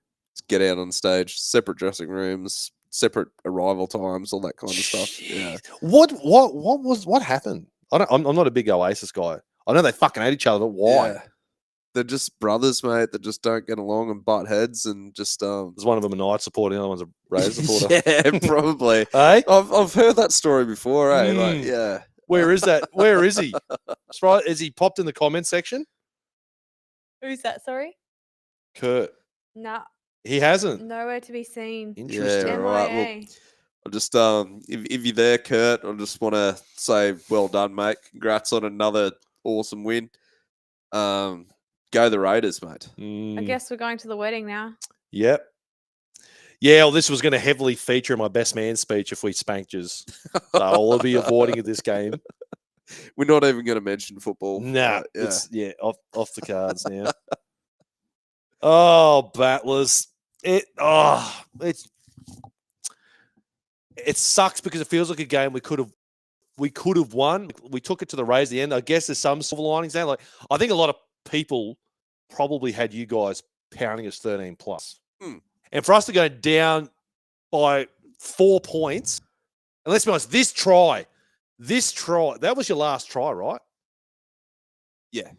get out on stage. Separate dressing rooms, separate arrival times, all that kind of stuff. Yeah. What happened? I'm not a big Oasis guy. I know they fucking hate each other, but why? Yeah. They're just brothers, mate, that just don't get along and butt heads and just There's one of them a Knight supporter, the other one's a Raiders supporter. yeah, probably. Hey, I've heard that story before, eh? Like, Mm. yeah. where is that? Where is he? That's right. Is he popped in the comment section? Who's that? Sorry. Kurt. Nah, He hasn't. nowhere to be seen. Interesting. Yeah, right. Well, MIA. I just if you're there, Kurt, I just want to say well done, mate. Congrats on another awesome win. Go the Raiders, mate. I Mm, guess we're going to the wedding now. Yep. Yeah, well, this was going to heavily feature in my best man speech if we spanked yous. So I'll be avoiding of this game. We're not even going to mention football. Nah, but, it's off the cards now. Oh, battlers! It sucks because it feels like a game we could have won. We took it to the Rays at the end. I guess there's some silver linings there. Like I think a lot of people probably had you guys pounding us 13 plus, and for us to go down by 4 points. And let's be honest, this try, that was your last try, right? Yeah.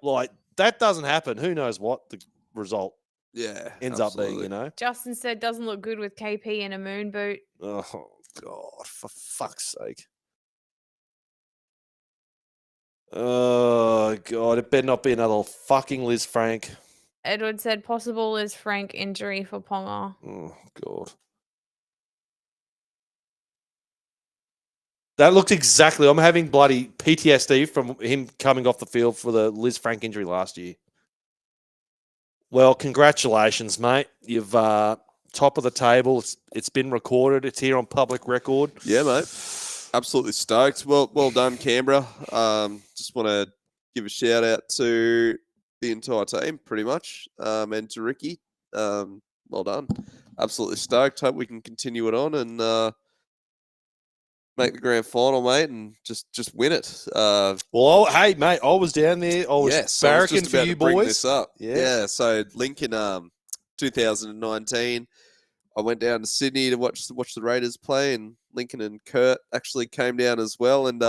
Like that doesn't happen. Who knows what the result yeah, ends up being, absolutely. you know? Justin said doesn't look good with KP in a moon boot. Oh, God, for fuck's sake. Oh, God, it better not be another fucking Liz Frank. Edward said possible Liz Frank injury for Ponga. Oh, God. That looked exactly. I'm having bloody PTSD from him coming off the field for the Liz Frank injury last year. Well, congratulations, mate. You've top of the table. It's been recorded. It's here on public record. Yeah, mate. Absolutely stoked. Well done, Canberra. Just want to give a shout out to the entire team, pretty much, and to Ricky. Well done. Absolutely stoked. Hope we can continue it on and make the grand final, mate, and just win it. Well, hey, mate, I was down there. I was Yes, I was barracking just for about you to bring boys. this up. Yeah. Yeah. So Linc in 2019, I went down to Sydney to watch the Raiders play, and Lincoln and Kurt actually came down as well. And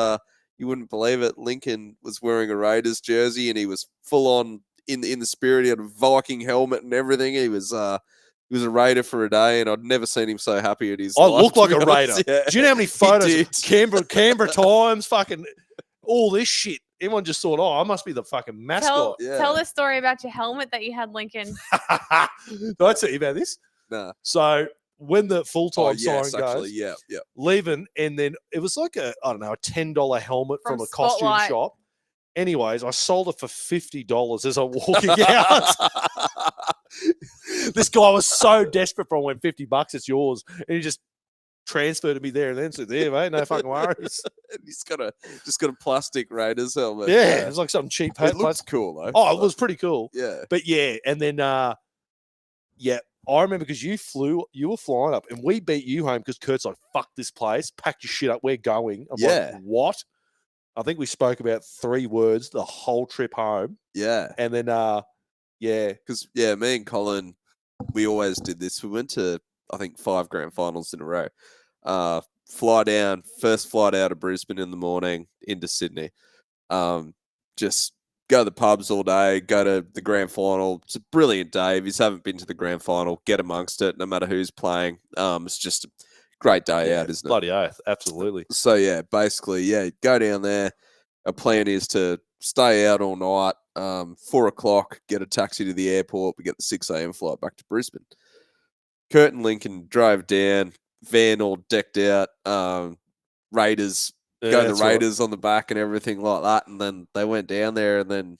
you wouldn't believe it, Lincoln was wearing a Raiders jersey, and he was full on in the spirit. He had a Viking helmet and everything. He was a Raider for a day, and I'd never seen him so happy at his I life, look to like be a Raider. honest. Yeah. Do you know how many photos? did. Canberra Times, fucking all this shit. Everyone just thought, oh, I must be the fucking mascot. Tell the story about your helmet that you had, Lincoln. Did I tell you about this? Nah. So when the full-time yes, siren actually, goes, yeah. leaving, and then it was like a $10 helmet from a costume Spotlight. shop. Anyways, I sold it for $50 as I'm walking out. This guy was so desperate for it. I went $50, it's yours. And he just transferred to me there and then said, there, mate, no fucking worries. And he's got a plastic Raiders helmet. Yeah, it was like something cheap. It looks cool though. Oh, it was pretty cool. Yeah. But yeah, and then yeah, I remember because you were flying up and we beat you home because Kurt's like, fuck this place, pack your shit up, we're going. I'm Yeah. like, what? I think we spoke about 3 words the whole trip home. Yeah. And then yeah. Because me and Colin, we always did this. We went to I think 5 grand finals in a row. First flight out of Brisbane in the morning into Sydney. Just go to the pubs all day, go to the grand final. It's a brilliant day. If you haven't been to the grand final, get amongst it, no matter who's playing. It's just a great day out, isn't it? Bloody oath, absolutely. So yeah, basically, go down there. Our plan is to stay out all night. 4 o'clock, get a taxi to the airport. We get the 6 a.m. flight back to Brisbane. Kurt and Lincoln drove down, van all decked out. Raiders, Yeah, the Raiders on the back and everything like that. And then they went down there, and then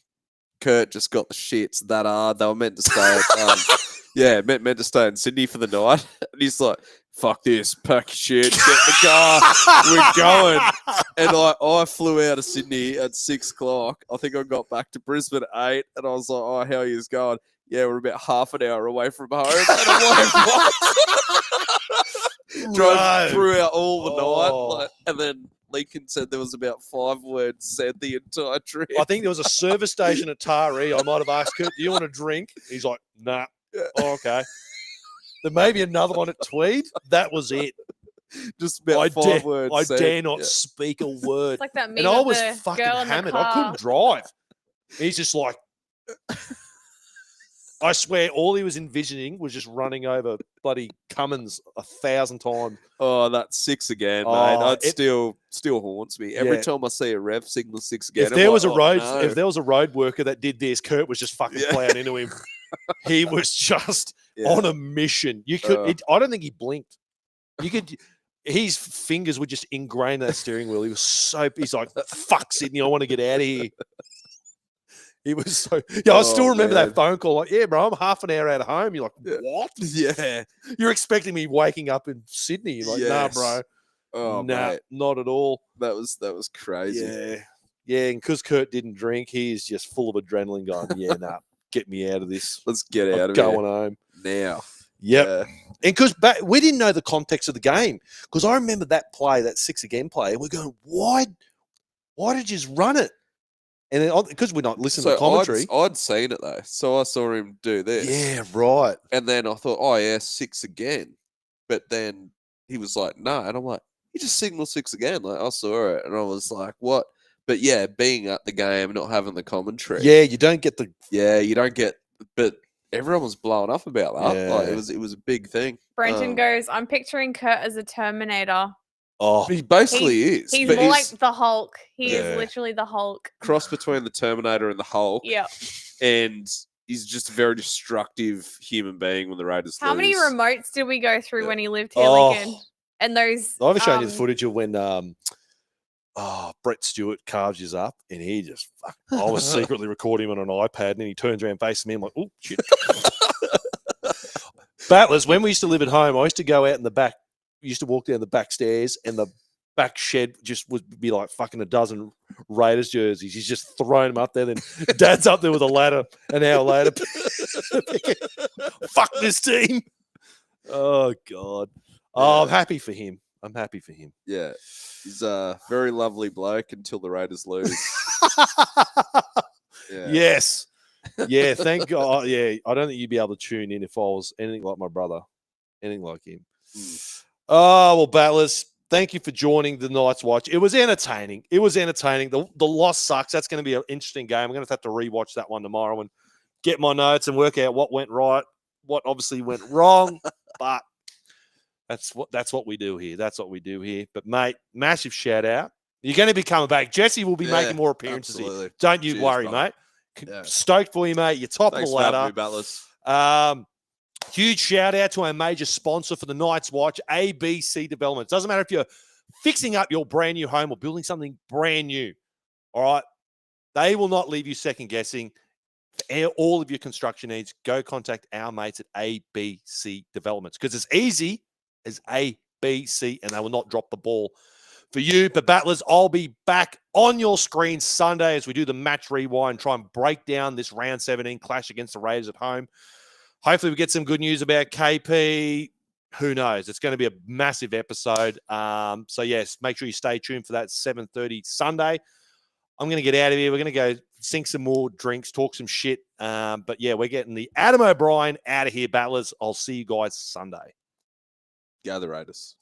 Kurt just got the shits that hard. They were meant to stay at, meant to stay in Sydney for the night. And he's like, fuck this, pack your shit, get in the car, we're going. And I flew out of Sydney at 6 o'clock. I think I got back to Brisbane at 8, and I was like, oh, how are you going? Yeah, we're about half an hour away from home. And I'm like, what? Drove throughout all the night. Like, and then Lincoln said there was about 5 words said the entire trip. I think there was a service station at Taree. I might have asked Kurt, do you want a drink? He's like, nah. Oh, okay. There may be another one at Tweed. That was it. Just about 5 words. I said. dare not speak a word. It's like that meme And I of was the fucking girl in the hammered. I car. couldn't drive. He's just like, I swear, all he was envisioning was just running over bloody Cummins 1,000 times. Oh, that's 6 again, mate. Oh, That still haunts me. Every Yeah. time I see a rev signal 6 again. If there was a road, no. if there was a road worker that did this, Kurt was just fucking Yeah. plowing into him. He was just Yeah. on a mission. You could. I don't think he blinked. You could. His fingers were just ingrained in that steering wheel. He was so. He's like, "Fuck Sydney, I want to get out of here." He was so. Yeah, I still remember man. that phone call. Like, yeah, bro, I'm half an hour out of home. You're like, Yeah. what? Yeah. You're expecting me waking up in Sydney? You're like, Yes. nah, bro. Oh, nah, mate. not at all. That was crazy. Yeah. Yeah, and because Kurt didn't drink, he's just full of adrenaline going, yeah, nah, get me out of this. Let's get I'm out of going here home. now. Yep. Yeah. And because we didn't know the context of the game. Because I remember that play, that 6 again play, and we're going, why did you just run it? And then because we're not listening to the commentary. I'd seen it though, so I saw him do this. Yeah, right. And then I thought, oh yeah, 6 again. But then he was like, no, and I'm like, he just signaled 6 again. Like I saw it, and I was like, what? But yeah, being at the game, not having the commentary. Yeah, you don't get the. Yeah, you don't get. But everyone was blowing up about that. Like Yeah. it was a big thing. Brenton goes, I'm picturing Kurt as a Terminator. Oh, He basically is. He's but more like the Hulk. He Yeah. is literally the Hulk. cross between the Terminator and the Hulk. Yeah. And he's just a very destructive human being when the Raiders How many lose. remotes did we go through Yeah. when he lived here, Oh. Lincoln? And those. I haven't shown you the footage of when Brett Stewart carves his up, and he just. I was secretly recording him on an iPad, and then he turns around facing me. I'm like, oh shit. Battlers, when we used to live at home, I used to go out in the back. We used to walk down the back stairs, and the back shed just would be like fucking a dozen Raiders jerseys. He's just throwing them up there. Then Dad's up there with a ladder an hour later. Fuck this team. Oh God. Oh, I'm happy for him. I'm happy for him. Yeah. He's a very lovely bloke until the Raiders lose. Yeah. Yes. Yeah, thank God. Yeah, I don't think you'd be able to tune in if I was anything like my brother, anything like him. Oh, well, Battlers, thank you for joining the Night's Watch. It was entertaining. The loss sucks. That's going to be an interesting game. I'm going to have to rewatch that one tomorrow and get my notes and work out what went right, what obviously went wrong. But that's what we do here. That's what we do here. But, mate, massive shout out. You're going to be coming back. Jesse will be Yeah, making more appearances absolutely. here. Don't you Cheers, worry, brother. mate. Yeah. Stoked for you, mate. You're top Thanks of the for having ladder. me, Battlers. Huge shout out to our major sponsor for the Night's Watch, ABC Development. Doesn't matter if you're fixing up your brand new home or building something brand new. All right. They will not leave you second guessing. For all of your construction needs, go contact our mates at ABC Developments because it's easy as ABC and they will not drop the ball for you. But Battlers, I'll be back on your screen Sunday as we do the match rewind, try and break down this round 17 clash against the Raiders at home. Hopefully we get some good news about KP. Who knows? It's going to be a massive episode. So, yes, make sure you stay tuned for that 7:30 Sunday. I'm going to get out of here. We're going to go sink some more drinks, talk some shit. But, yeah, we're getting the Adam O'Brien out of here, Battlers. I'll see you guys Sunday. Go the Raiders.